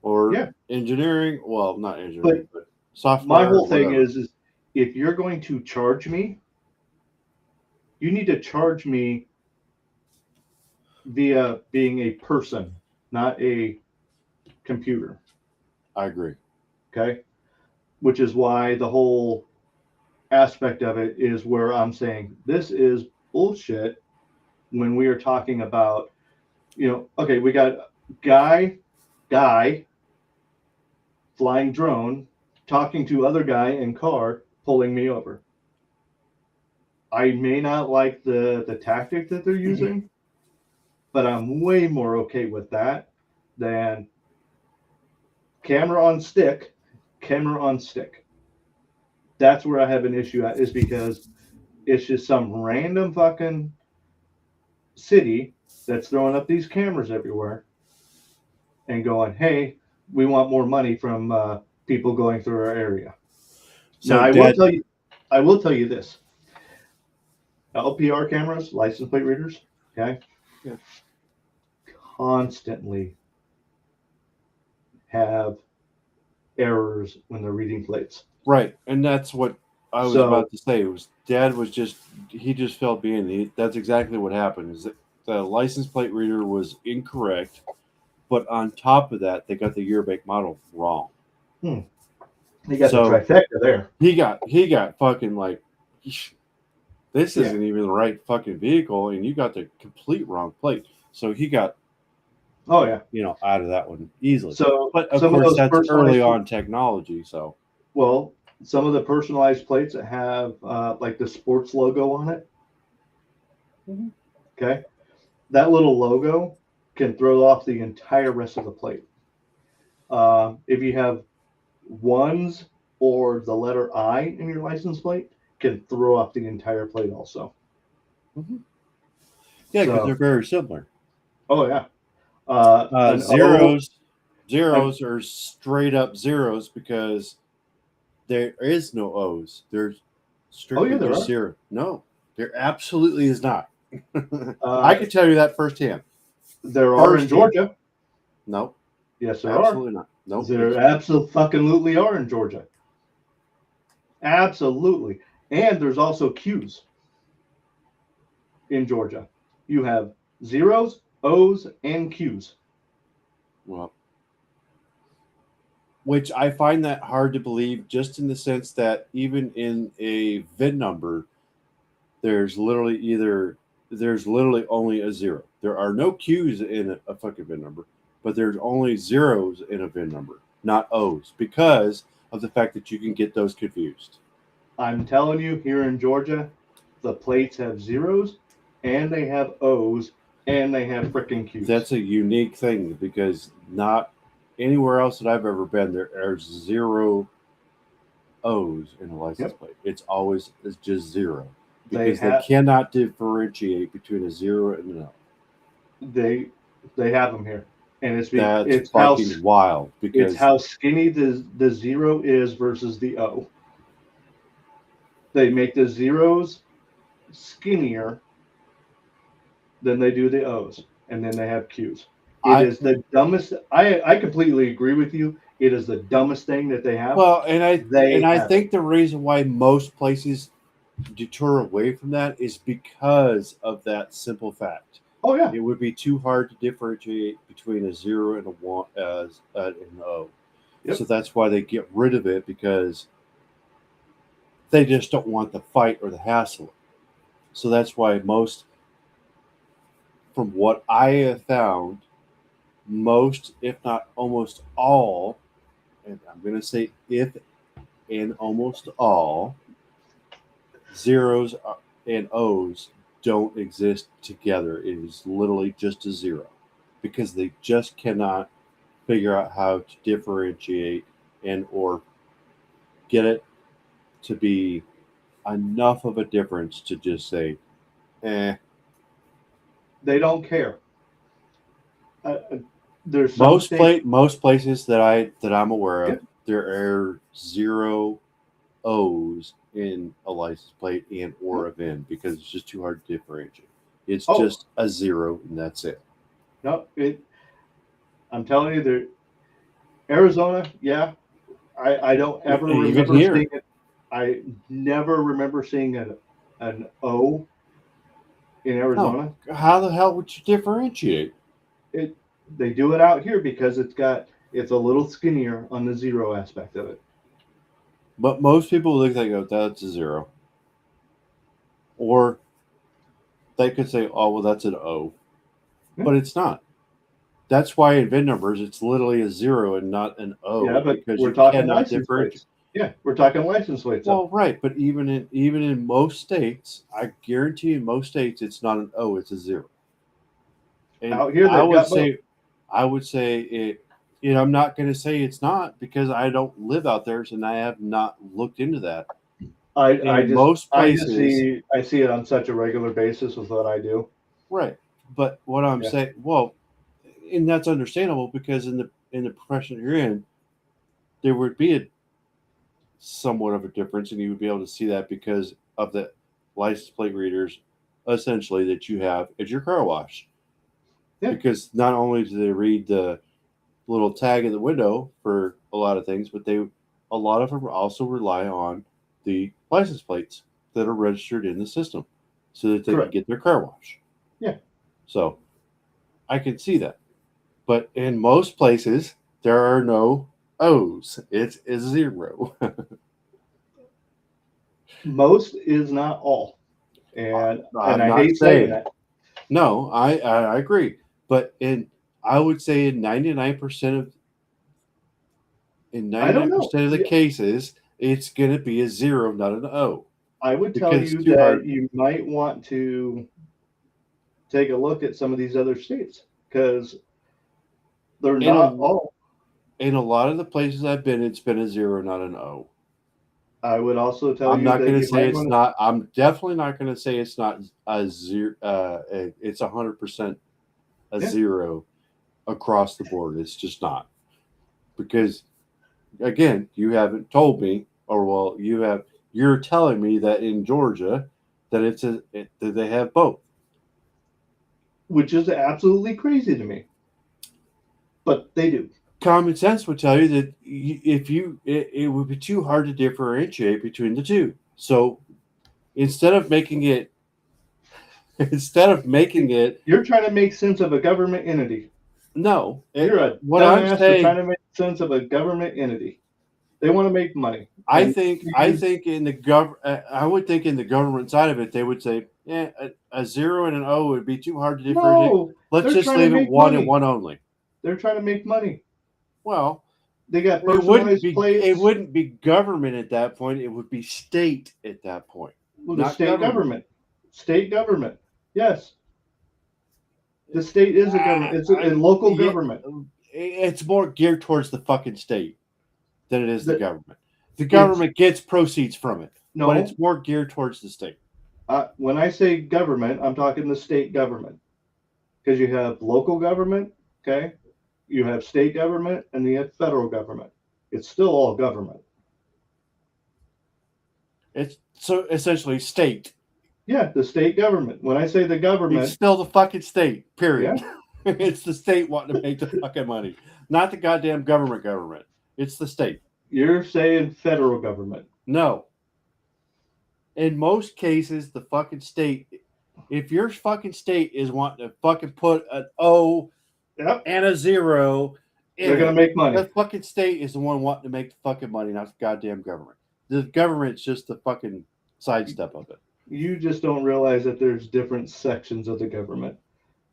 [SPEAKER 3] or engineering. Well, not engineering, but software.
[SPEAKER 2] My whole thing is if you're going to charge me, you need to charge me via being a person, not a computer.
[SPEAKER 3] I agree.
[SPEAKER 2] Okay. Which is why the whole aspect of it is where I'm saying this is bullshit when we are talking about, okay, we got guy flying drone talking to other guy in car pulling me over. I may not like the tactic that they're using, but I'm way more okay with that than camera on stick. That's where I have an issue at, is because it's just some random fucking city that's throwing up these cameras everywhere and going, hey, we want more money from people going through our area. So now, I will tell you this. LPR cameras, license plate readers, okay, constantly have errors when they're reading plates.
[SPEAKER 3] Right, and that's what I was about to say. Dad was just felt being. That's exactly what happened. Is that the license plate reader was incorrect, but on top of that, they got the year, make, model wrong.
[SPEAKER 2] He got the trifecta there.
[SPEAKER 3] He got fucking like, this isn't even the right fucking vehicle, and you got the complete wrong plate. So he got
[SPEAKER 2] Oh yeah.
[SPEAKER 3] out of that one easily.
[SPEAKER 2] So
[SPEAKER 3] But of
[SPEAKER 2] some of
[SPEAKER 3] course,
[SPEAKER 2] those
[SPEAKER 3] that's early
[SPEAKER 2] personalized,
[SPEAKER 3] on technology. So,
[SPEAKER 2] well, some of the personalized plates that have like the sports logo on it.
[SPEAKER 3] Mhm.
[SPEAKER 2] Okay, that little logo can throw off the entire rest of the plate. If you have ones or the letter I in your license plate, can throw off the entire plate also.
[SPEAKER 3] Mhm. Yeah, because they're
[SPEAKER 2] So,
[SPEAKER 3] very similar.
[SPEAKER 2] oh yeah,
[SPEAKER 3] Uh,
[SPEAKER 2] an O.
[SPEAKER 3] zeros, zeros are straight up zeros because there is no O's. There's
[SPEAKER 2] Oh yeah,
[SPEAKER 3] strictly
[SPEAKER 2] there
[SPEAKER 3] just
[SPEAKER 2] are.
[SPEAKER 3] zero. No, there absolutely is not. I
[SPEAKER 2] Uh,
[SPEAKER 3] can tell you that firsthand.
[SPEAKER 2] there are in
[SPEAKER 3] Firsthand.
[SPEAKER 2] Georgia.
[SPEAKER 3] No,
[SPEAKER 2] Yes, there are.
[SPEAKER 3] absolutely not. No,
[SPEAKER 2] There
[SPEAKER 3] it's
[SPEAKER 2] absolutely are in Georgia. Absolutely. And there's also Q's in Georgia. You have zeros, O's, and Q's.
[SPEAKER 3] well, which I find that hard to believe, just in the sense that even in a VIN number, there's literally either there's literally only a zero. There are no Q's in a fucking VIN number, but there's only zeros in a VIN number, not O's, because of the fact that you can get those confused.
[SPEAKER 2] I'm telling you, here in Georgia, the plates have zeros, and they have O's, and they have frickin' Q's.
[SPEAKER 3] That's a unique thing because not anywhere else that I've ever been there are zero O's in a license
[SPEAKER 2] Yep.
[SPEAKER 3] plate. It's just zero
[SPEAKER 2] They
[SPEAKER 3] because they
[SPEAKER 2] have
[SPEAKER 3] cannot differentiate between a zero and an O.
[SPEAKER 2] they they have them here, and
[SPEAKER 3] That's fucking wild
[SPEAKER 2] it's
[SPEAKER 3] because
[SPEAKER 2] how skinny the zero is versus the O. They make the zeros skinnier than they do the O's, and then they have Q's. It
[SPEAKER 3] I
[SPEAKER 2] is the dumbest. I completely agree with you. It is the dumbest thing that they have.
[SPEAKER 3] well, and
[SPEAKER 2] They
[SPEAKER 3] I
[SPEAKER 2] have it.
[SPEAKER 3] think the reason why most places deter away from that is because of that simple fact.
[SPEAKER 2] Oh yeah.
[SPEAKER 3] It would be too hard to differentiate between a zero and a one as an O. So
[SPEAKER 2] Yep.
[SPEAKER 3] that's why they get rid of it because they just don't want the fight or the hassle. So that's why most, from what I have found, most, if not almost all, and I'm going to say if and almost all, zeros and O's don't exist together. It is literally just a zero because they just cannot figure out how to differentiate and or get it to be enough of a difference to just say, eh.
[SPEAKER 2] They don't care. There's some states.
[SPEAKER 3] Most places that I'm aware of,
[SPEAKER 2] Yep.
[SPEAKER 3] there are zero O's in a license plate and or
[SPEAKER 2] Yep.
[SPEAKER 3] a VIN because it's just too hard to differentiate. It's
[SPEAKER 2] Oh
[SPEAKER 3] just a zero and that's it.
[SPEAKER 2] no. I'm telling you, there. Arizona. Yeah. I don't ever
[SPEAKER 3] Even
[SPEAKER 2] remember
[SPEAKER 3] here,
[SPEAKER 2] seeing it. I never remember seeing an O in
[SPEAKER 3] no.
[SPEAKER 2] Arizona.
[SPEAKER 3] How the hell would you differentiate?
[SPEAKER 2] It They do it out here because it's a little skinnier on the zero aspect of it.
[SPEAKER 3] But most people look at it and go, that's a zero. Or they could say, oh, well, that's an O.
[SPEAKER 2] Yeah,
[SPEAKER 3] But it's not. That's why in VIN numbers, it's literally a zero and not an
[SPEAKER 2] yeah,
[SPEAKER 3] O
[SPEAKER 2] but
[SPEAKER 3] because
[SPEAKER 2] we're
[SPEAKER 3] you
[SPEAKER 2] talking
[SPEAKER 3] cannot
[SPEAKER 2] license
[SPEAKER 3] differentiate.
[SPEAKER 2] plates. Yeah, we're talking license plates. Though.
[SPEAKER 3] Well, right, but even in most states, I guarantee in most states it's not an O, it's a zero. And
[SPEAKER 2] Out here, they've got both.
[SPEAKER 3] I would say it. I'm not going to say it's not because I don't live out there, and I have not looked into that.
[SPEAKER 2] I
[SPEAKER 3] In
[SPEAKER 2] just
[SPEAKER 3] most places,
[SPEAKER 2] I see it on such a regular basis with what I do.
[SPEAKER 3] right. But what I'm
[SPEAKER 2] Yeah.
[SPEAKER 3] saying, well, and that's understandable because in the profession you're in, there would be a somewhat of a difference, and you would be able to see that because of the license plate readers, essentially that you have at your car wash.
[SPEAKER 2] Yeah,
[SPEAKER 3] Because not only do they read the little tag in the window for a lot of things, but a lot of them also rely on the license plates that are registered in the system so that they can
[SPEAKER 2] correct.
[SPEAKER 3] get their car wash.
[SPEAKER 2] Yeah.
[SPEAKER 3] So I can see that. But in most places, there are no O's. It's a zero.
[SPEAKER 2] Most is not all, and
[SPEAKER 3] I'm
[SPEAKER 2] I
[SPEAKER 3] not
[SPEAKER 2] hate saying
[SPEAKER 3] saying
[SPEAKER 2] that.
[SPEAKER 3] no. I agree. But in I would say in 99%
[SPEAKER 2] I don't know.
[SPEAKER 3] of the cases, it's going to be a 0, not an O,
[SPEAKER 2] I would tell
[SPEAKER 3] because it's
[SPEAKER 2] you
[SPEAKER 3] too
[SPEAKER 2] that
[SPEAKER 3] hard.
[SPEAKER 2] you might want to take a look at some of these other states because they're
[SPEAKER 3] In
[SPEAKER 2] not
[SPEAKER 3] a
[SPEAKER 2] all.
[SPEAKER 3] in a lot of the places I've been, it's been a 0, not an O.
[SPEAKER 2] I would also tell
[SPEAKER 3] I'm
[SPEAKER 2] you
[SPEAKER 3] not
[SPEAKER 2] that
[SPEAKER 3] going to
[SPEAKER 2] you
[SPEAKER 3] say
[SPEAKER 2] might
[SPEAKER 3] it's
[SPEAKER 2] want
[SPEAKER 3] not. I'm definitely not going to say it's not a 0. It's 100% a
[SPEAKER 2] to. Yeah.
[SPEAKER 3] 0 across the board. It's just not, because again, you haven't told me, or well, you have. You're telling me that in Georgia, that they have both.
[SPEAKER 2] Which is absolutely crazy to me, but they do.
[SPEAKER 3] Common sense would tell you that if it would be too hard to differentiate between the two. So instead of making it, instead of making it,
[SPEAKER 2] You're trying to make sense of a government entity.
[SPEAKER 3] no,
[SPEAKER 2] You're a
[SPEAKER 3] what I'm
[SPEAKER 2] dumbass for
[SPEAKER 3] saying,
[SPEAKER 2] trying to make sense of a government entity. They want to make money,
[SPEAKER 3] I
[SPEAKER 2] and
[SPEAKER 3] think,
[SPEAKER 2] you,
[SPEAKER 3] in the I would think in the government side of it, they would say, yeah, a 0 and an O would be too hard to differentiate.
[SPEAKER 2] no,
[SPEAKER 3] Let's
[SPEAKER 2] they're
[SPEAKER 3] just
[SPEAKER 2] trying to
[SPEAKER 3] leave it
[SPEAKER 2] make
[SPEAKER 3] 1 and
[SPEAKER 2] money.
[SPEAKER 3] 1 only.
[SPEAKER 2] They're trying to make money.
[SPEAKER 3] Well,
[SPEAKER 2] They got
[SPEAKER 3] it
[SPEAKER 2] personalized
[SPEAKER 3] it
[SPEAKER 2] plates
[SPEAKER 3] wouldn't be government at that point. It would be state at that point,
[SPEAKER 2] with the
[SPEAKER 3] not
[SPEAKER 2] state
[SPEAKER 3] government.
[SPEAKER 2] government. State government. Yes, the state is a government. It's a local
[SPEAKER 3] Yeah,
[SPEAKER 2] government.
[SPEAKER 3] it's more geared towards the fucking state than it is the
[SPEAKER 2] The,
[SPEAKER 3] government. The
[SPEAKER 2] it's
[SPEAKER 3] government gets proceeds from it, but
[SPEAKER 2] no.
[SPEAKER 3] it's more geared towards the state.
[SPEAKER 2] When I say government, I'm talking the state government because you have local government. Okay, you have state government, and you have federal government. It's still all government.
[SPEAKER 3] It's so essentially state.
[SPEAKER 2] Yeah, the state government. When I say the
[SPEAKER 3] It's
[SPEAKER 2] government,
[SPEAKER 3] still the fucking state.
[SPEAKER 2] yeah,
[SPEAKER 3] Period. It's the state wanting to make the fucking money, not the goddamn government. Government. It's the state.
[SPEAKER 2] you're saying federal government.
[SPEAKER 3] No. In most cases, the fucking state. If your fucking state is wanting to fucking put an O
[SPEAKER 2] Yep,
[SPEAKER 3] and a 0
[SPEAKER 2] they're
[SPEAKER 3] in
[SPEAKER 2] gonna
[SPEAKER 3] it,
[SPEAKER 2] make
[SPEAKER 3] the
[SPEAKER 2] money.
[SPEAKER 3] fucking state is the one wanting to make the fucking money, not the goddamn government. The government's just the fucking sidestep of it.
[SPEAKER 2] You just don't realize that there's different sections of the government: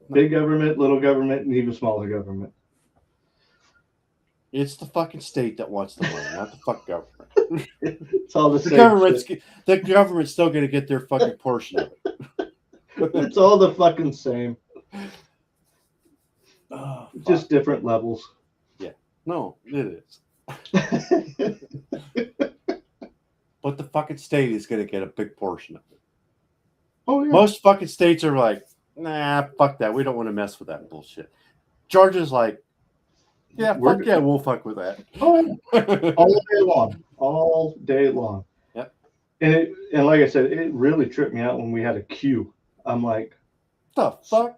[SPEAKER 3] No.
[SPEAKER 2] big government, little government, and even smaller government.
[SPEAKER 3] It's the fucking state that wants the money, not the fuck government.
[SPEAKER 2] It's all the
[SPEAKER 3] The
[SPEAKER 2] same shit.
[SPEAKER 3] government's still going to get their fucking portion of it.
[SPEAKER 2] It's all the fucking same,
[SPEAKER 3] Oh,
[SPEAKER 2] just different levels.
[SPEAKER 3] yeah, no, it is. But the fucking state is going to get a big portion of it.
[SPEAKER 2] Oh yeah.
[SPEAKER 3] Most fucking states are like, nah, fuck that. We don't want to mess with that bullshit. Georgia's like, yeah, fuck yeah, we'll fuck with that.
[SPEAKER 2] Oh, yeah. All day long, all day long.
[SPEAKER 3] Yep.
[SPEAKER 2] And like I said, it really tripped me out when we had a queue. I'm like,
[SPEAKER 3] The fuck?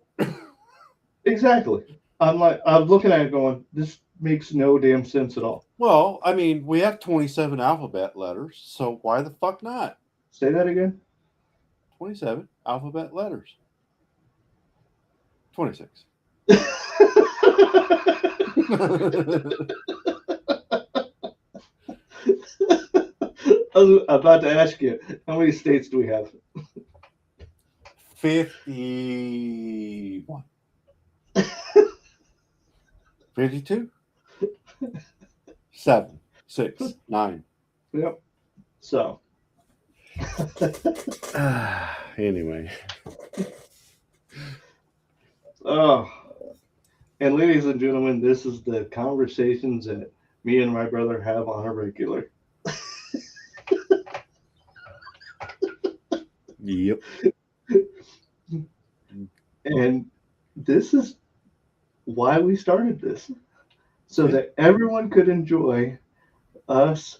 [SPEAKER 2] exactly. I'm looking at it going, this makes no damn sense at all.
[SPEAKER 3] Well, I mean, we have 27 alphabet letters, so why the fuck not?
[SPEAKER 2] Say that again.
[SPEAKER 3] 27 alphabet letters. 26.
[SPEAKER 2] I was about to ask you, how many states do we have?
[SPEAKER 3] 51. 52? 7, 6, 9.
[SPEAKER 2] Yep. So.
[SPEAKER 3] Anyway.
[SPEAKER 2] Oh. And ladies and gentlemen, this is the conversations that me and my brother have on a regular.
[SPEAKER 3] Yep.
[SPEAKER 2] And this is why we started this. So that everyone could enjoy us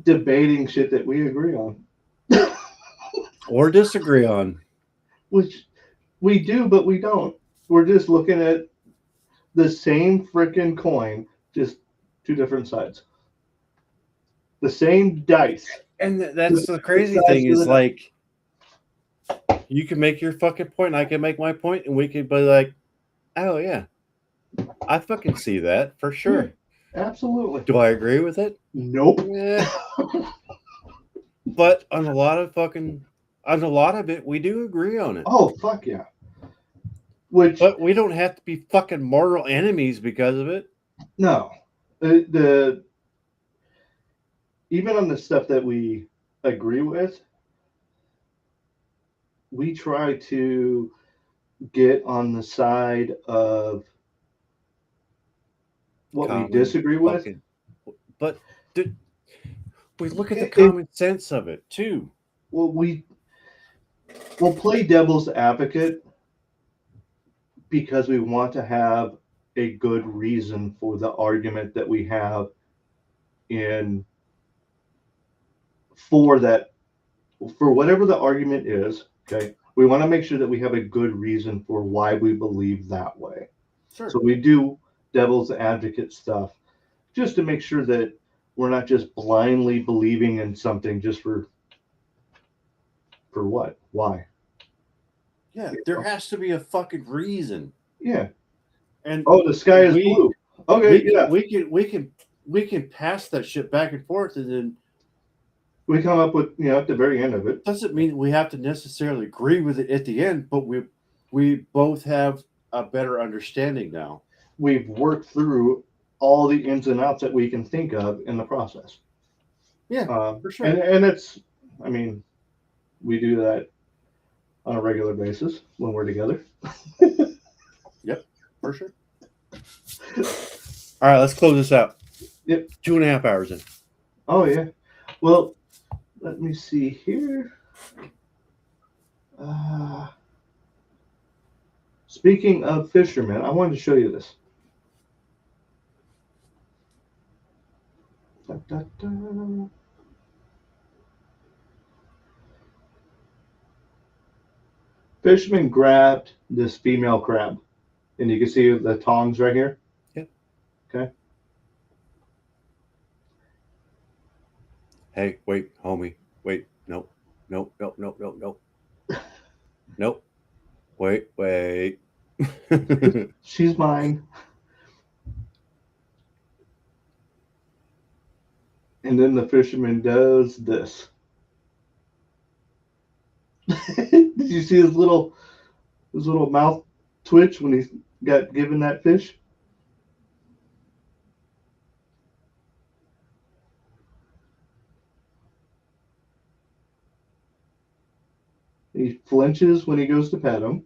[SPEAKER 2] debating shit that we agree on.
[SPEAKER 3] Or disagree on.
[SPEAKER 2] Which we do, but we don't. We're just looking at the same freaking coin, just two different sides. The same dice.
[SPEAKER 3] And that's the crazy thing is, like, you can make your fucking point, I can make my point, and we can be like, oh, yeah, I fucking see that for sure.
[SPEAKER 2] Yeah, absolutely.
[SPEAKER 3] Do I agree with it?
[SPEAKER 2] Nope.
[SPEAKER 3] Yeah. But on a lot of it, we do agree on it.
[SPEAKER 2] Oh, fuck yeah. which
[SPEAKER 3] But we don't have to be fucking mortal enemies because of it.
[SPEAKER 2] no, the even on the stuff that we agree with, we try to get on the side of what we
[SPEAKER 3] Common
[SPEAKER 2] disagree with.
[SPEAKER 3] fucking. But we look at the
[SPEAKER 2] It,
[SPEAKER 3] common sense of it too.
[SPEAKER 2] well, we'll play devil's advocate because we want to have a good reason for the argument that we have in for that for whatever the argument is. Okay, we want to make sure that we have a good reason for why we believe that way.
[SPEAKER 3] Sure.
[SPEAKER 2] So we do devil's advocate stuff just to make sure that we're not just blindly believing in something just for what? Why?
[SPEAKER 3] Yeah, there has to be a fucking reason.
[SPEAKER 2] Yeah.
[SPEAKER 3] And
[SPEAKER 2] oh, the sky is blue. Okay,
[SPEAKER 3] we can pass that shit back and forth, and then
[SPEAKER 2] we come up with at the very end of it.
[SPEAKER 3] Doesn't mean we have to necessarily agree with it at the end, but we both have a better understanding now.
[SPEAKER 2] We've worked through all the ins and outs that we can think of in the process.
[SPEAKER 3] Yeah, for sure.
[SPEAKER 2] And it's, I mean, we do that on a regular basis when we're together.
[SPEAKER 3] Yep, for sure. All right, let's close this out.
[SPEAKER 2] Yep.
[SPEAKER 3] 2.5 hours in.
[SPEAKER 2] Oh, yeah. Well, let me see here. Speaking of fishermen, I wanted to show you this. Da, da, da. Fisherman grabbed this female crab, and you can see the tongs right here.
[SPEAKER 3] Yeah.
[SPEAKER 2] Okay.
[SPEAKER 3] Hey, wait, homie. Wait, nope. Nope. Nope. Wait.
[SPEAKER 2] She's mine. And then the fisherman does this. Did you see his little mouth twitch when he got given that fish? He flinches when he goes to pet him.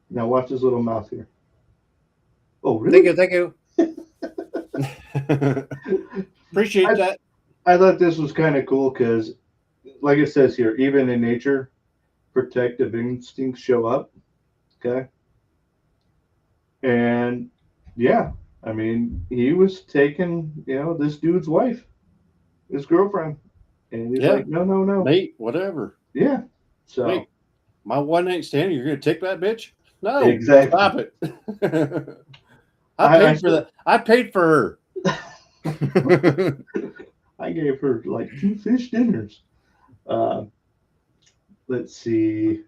[SPEAKER 2] Now watch his little mouth here. Oh, really?
[SPEAKER 3] Thank you. Appreciate that.
[SPEAKER 2] I thought this was kind of cool because, like it says here, even in nature, protective instincts show up. Okay. And yeah, I mean, he was taking, this dude's wife, his girlfriend. And he's like, no.
[SPEAKER 3] Mate, whatever.
[SPEAKER 2] Yeah. So
[SPEAKER 3] hey, my one night stand, you're gonna take that bitch? No.
[SPEAKER 2] Exactly.
[SPEAKER 3] Stop it. I paid for that. I paid for her.
[SPEAKER 2] I gave her like 2 fish dinners. Let's see.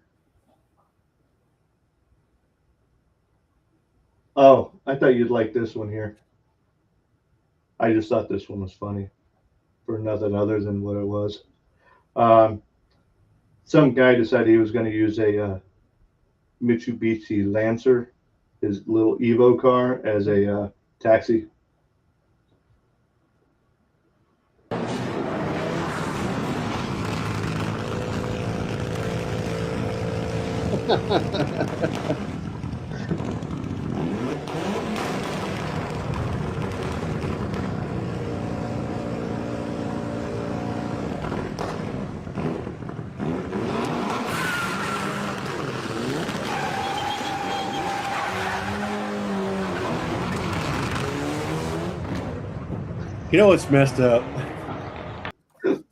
[SPEAKER 2] Oh, I thought you'd like this one here. I just thought this one was funny for nothing other than what it was. Some guy decided he was going to use a Mitsubishi Lancer, his little Evo car, as a taxi.
[SPEAKER 3] You know what's messed up?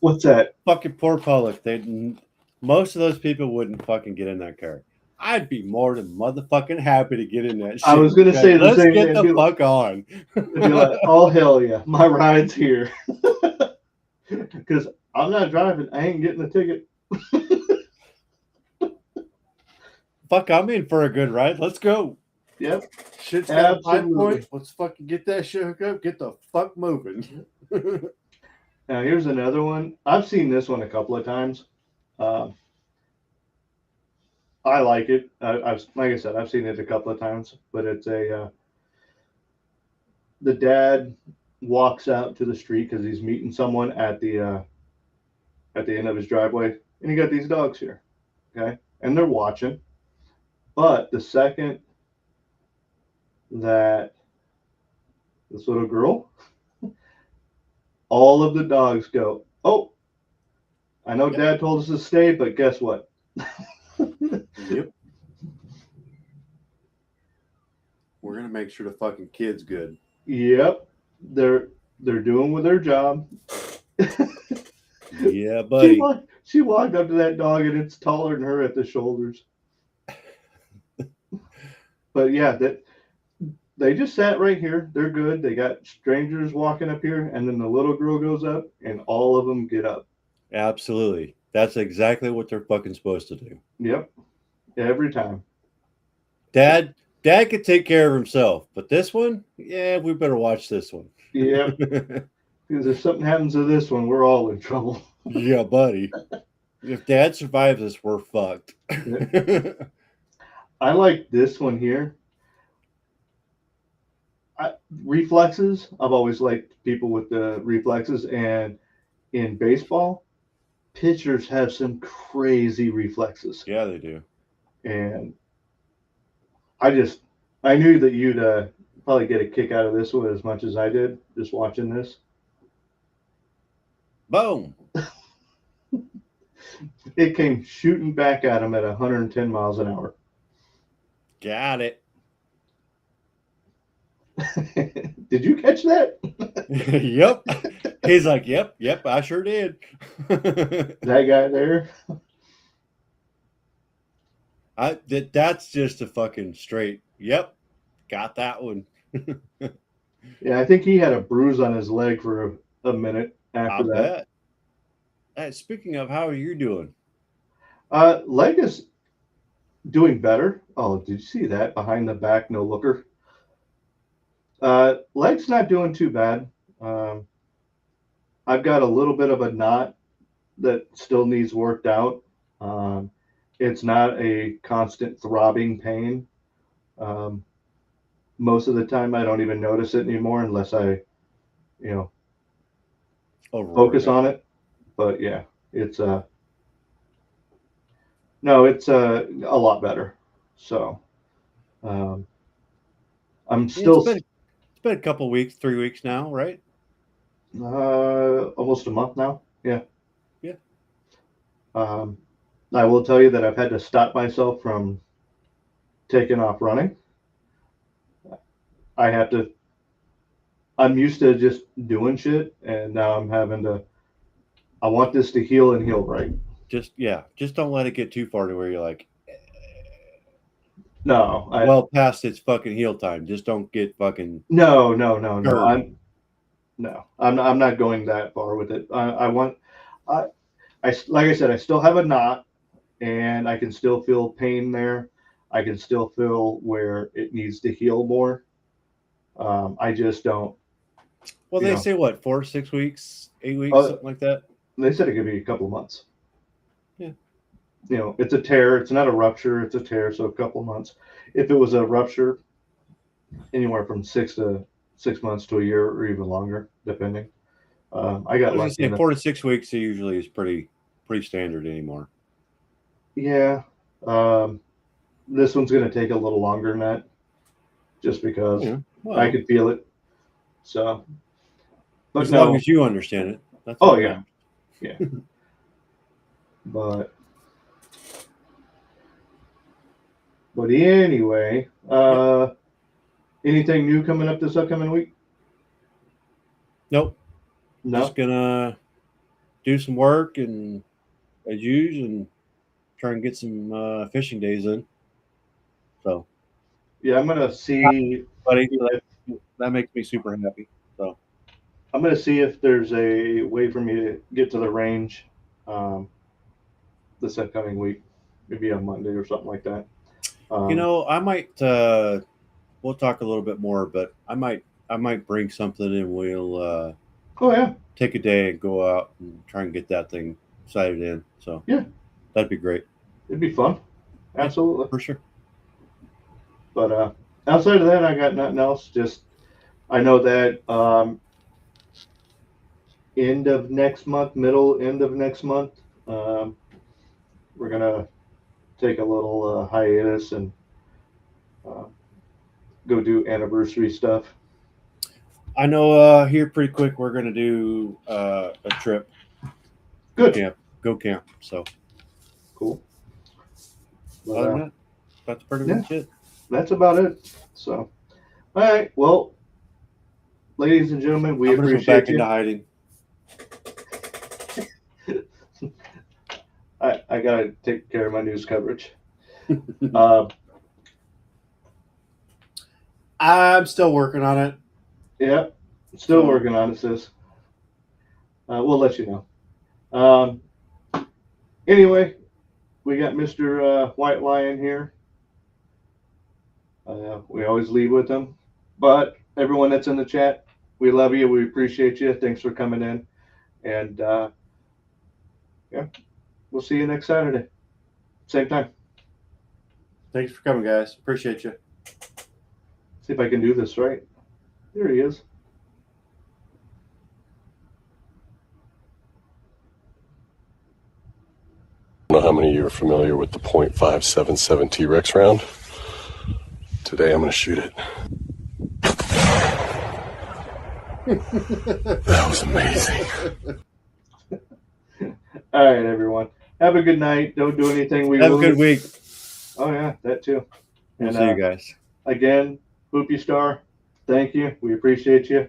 [SPEAKER 2] What's that?
[SPEAKER 3] Fucking poor public. Most of those people wouldn't fucking get in that car. I'd be more than motherfucking happy to get in that shit.
[SPEAKER 2] I was going to say the same thing.
[SPEAKER 3] Let's get the fuck on.
[SPEAKER 2] Be like, oh, hell yeah, my ride's here. Because I'm not driving. I ain't getting a ticket.
[SPEAKER 3] Fuck, I'm in for a good ride. Let's go.
[SPEAKER 2] Yep.
[SPEAKER 3] Shit's got a high point. Let's fucking get that shit hooked up. Get the fuck moving.
[SPEAKER 2] Now, here's another one. I've seen this one a couple of times. I like it. I've like I said, I've seen it a couple of times, but it's a the dad walks out to the street because he's meeting someone at the end of his driveway, and you got these dogs here, okay, and they're watching. But the second that this little girl, all of the dogs go, "Oh, I know
[SPEAKER 3] Yep.
[SPEAKER 2] Dad told us to stay, but guess what?"
[SPEAKER 3] Yep. We're gonna make sure the fucking kid's good.
[SPEAKER 2] Yep, they're they're doing with their job.
[SPEAKER 3] Yeah, buddy.
[SPEAKER 2] She walked up to that dog and it's taller than her at the shoulders. But yeah, that they just sat right here. They're good. They got strangers walking up here, and then the little girl goes up, and all of them get up.
[SPEAKER 3] Absolutely. That's exactly what they're fucking supposed to do.
[SPEAKER 2] Yep, every time.
[SPEAKER 3] Dad could take care of himself, but this one, yeah, we better watch this one.
[SPEAKER 2] Yep, because if something happens to this one, we're all in trouble.
[SPEAKER 3] Yeah, buddy. If Dad survives this, we're fucked.
[SPEAKER 2] I like this one here. Reflexes. I've always liked people with the reflexes, and in baseball, pitchers have some crazy reflexes.
[SPEAKER 3] Yeah, they do.
[SPEAKER 2] And I just I knew that you'd probably get a kick out of this one as much as I did just watching this.
[SPEAKER 3] Boom.
[SPEAKER 2] It came shooting back at him at 110 miles an hour.
[SPEAKER 3] Got it.
[SPEAKER 2] Did you catch that?
[SPEAKER 3] Yep. He's like, yep, I sure did.
[SPEAKER 2] That guy there.
[SPEAKER 3] That's just a fucking straight. Yep, got that one.
[SPEAKER 2] Yeah, I think he had a bruise on his leg for a minute
[SPEAKER 3] I
[SPEAKER 2] after that.
[SPEAKER 3] bet. Hey, speaking of, how are you doing?
[SPEAKER 2] Leg is doing better. Oh, did you see that behind the back no looker? Leg's not doing too bad. Um, I've got a little bit of a knot that still needs worked out. Um, it's not a constant throbbing pain. Um, most of the time, I don't even notice it anymore unless I, you know, focus
[SPEAKER 3] Overwork.
[SPEAKER 2] on it. But yeah, it's no, it's a lot better. So um, I'm
[SPEAKER 3] Yeah, it's
[SPEAKER 2] still
[SPEAKER 3] been it's been a couple weeks, 3 weeks now, right?
[SPEAKER 2] almost a month now. Yeah.
[SPEAKER 3] Yeah.
[SPEAKER 2] Um, I will tell you that I've had to stop myself from taking off running. I have to. I'm used to just doing shit, and now I'm having to. I want this to heal and heal right.
[SPEAKER 3] Just don't let it get too far to where you're like,
[SPEAKER 2] No, I
[SPEAKER 3] well past its fucking heal time. Just don't get fucking
[SPEAKER 2] no.
[SPEAKER 3] hurt.
[SPEAKER 2] I'm not going that far with it. I want. I like I said, I still have a knot, and I can still feel pain there. I can still feel where it needs to heal more. I just don't.
[SPEAKER 3] Well,
[SPEAKER 2] You
[SPEAKER 3] they
[SPEAKER 2] know,
[SPEAKER 3] say what, 4 6 weeks, 8 weeks,
[SPEAKER 2] uh,
[SPEAKER 3] something like that.
[SPEAKER 2] they said it could be a couple of months.
[SPEAKER 3] Yeah.
[SPEAKER 2] It's a tear. It's not a rupture. It's a tear. So a couple of months. If it was a rupture, anywhere from 6 months to a year or even longer, depending. I
[SPEAKER 3] I
[SPEAKER 2] got
[SPEAKER 3] was gonna
[SPEAKER 2] lucky
[SPEAKER 3] say
[SPEAKER 2] enough.
[SPEAKER 3] 4 to 6 weeks usually is pretty standard anymore.
[SPEAKER 2] Yeah. Um, this one's going to take a little longer than that, just because
[SPEAKER 3] Yeah.
[SPEAKER 2] I
[SPEAKER 3] Well,
[SPEAKER 2] could feel it. So, but
[SPEAKER 3] as long
[SPEAKER 2] no.
[SPEAKER 3] as you understand it, that's all
[SPEAKER 2] Oh
[SPEAKER 3] that
[SPEAKER 2] yeah,
[SPEAKER 3] matters.
[SPEAKER 2] yeah. But anyway,
[SPEAKER 3] Yep.
[SPEAKER 2] anything new coming up this upcoming week?
[SPEAKER 3] Nope. Just
[SPEAKER 2] No.
[SPEAKER 3] gonna do some work and as usual and try and get some fishing days in. So,
[SPEAKER 2] Yeah, I'm gonna see
[SPEAKER 3] buddy,
[SPEAKER 2] if
[SPEAKER 3] that makes me super happy. So,
[SPEAKER 2] there's a way for me to get to the range um, this upcoming week, maybe on Monday or something like that. Um,
[SPEAKER 3] I might. We'll talk a little bit more, but I might bring something and we'll
[SPEAKER 2] oh yeah,
[SPEAKER 3] take a day and go out and try and get that thing sighted in. So
[SPEAKER 2] yeah,
[SPEAKER 3] that'd be great.
[SPEAKER 2] it'd be fun. absolutely.
[SPEAKER 3] For sure.
[SPEAKER 2] But outside of that, I got nothing else. Just I know that end of next month, middle end of next month, we're gonna take a little hiatus and uh, go do anniversary stuff.
[SPEAKER 3] I know here pretty quick we're gonna do a trip.
[SPEAKER 2] Good.
[SPEAKER 3] Go camp. So
[SPEAKER 2] Cool. But,
[SPEAKER 3] other than that, that's pretty
[SPEAKER 2] yeah.
[SPEAKER 3] much it.
[SPEAKER 2] That's about it. So, all right. Well, ladies and gentlemen, we
[SPEAKER 3] I'm gonna go
[SPEAKER 2] appreciate
[SPEAKER 3] back into
[SPEAKER 2] you.
[SPEAKER 3] hiding.
[SPEAKER 2] I gotta take care of my news coverage. Uh,
[SPEAKER 3] I'm still working on it.
[SPEAKER 2] yeah, still working on it, sis. We'll let you know. Anyway, we got Mr. White Lion here. We always leave with him. But everyone that's in the chat, we love you. We appreciate you. Thanks for coming in. And yeah, we'll see you next Saturday. Same time.
[SPEAKER 3] Thanks for coming, guys. Appreciate you.
[SPEAKER 2] See if I can do this right. There he is.
[SPEAKER 1] I don't know how many of you are familiar with the .577 T-Rex round. Today I'm going to shoot it. That was amazing.
[SPEAKER 2] All right, everyone. Have a good night. Don't do anything.
[SPEAKER 3] Have a good week.
[SPEAKER 2] Oh, yeah, that too.
[SPEAKER 3] We'll
[SPEAKER 2] And
[SPEAKER 3] see you guys.
[SPEAKER 2] again, Poopy Star, thank you. We appreciate you.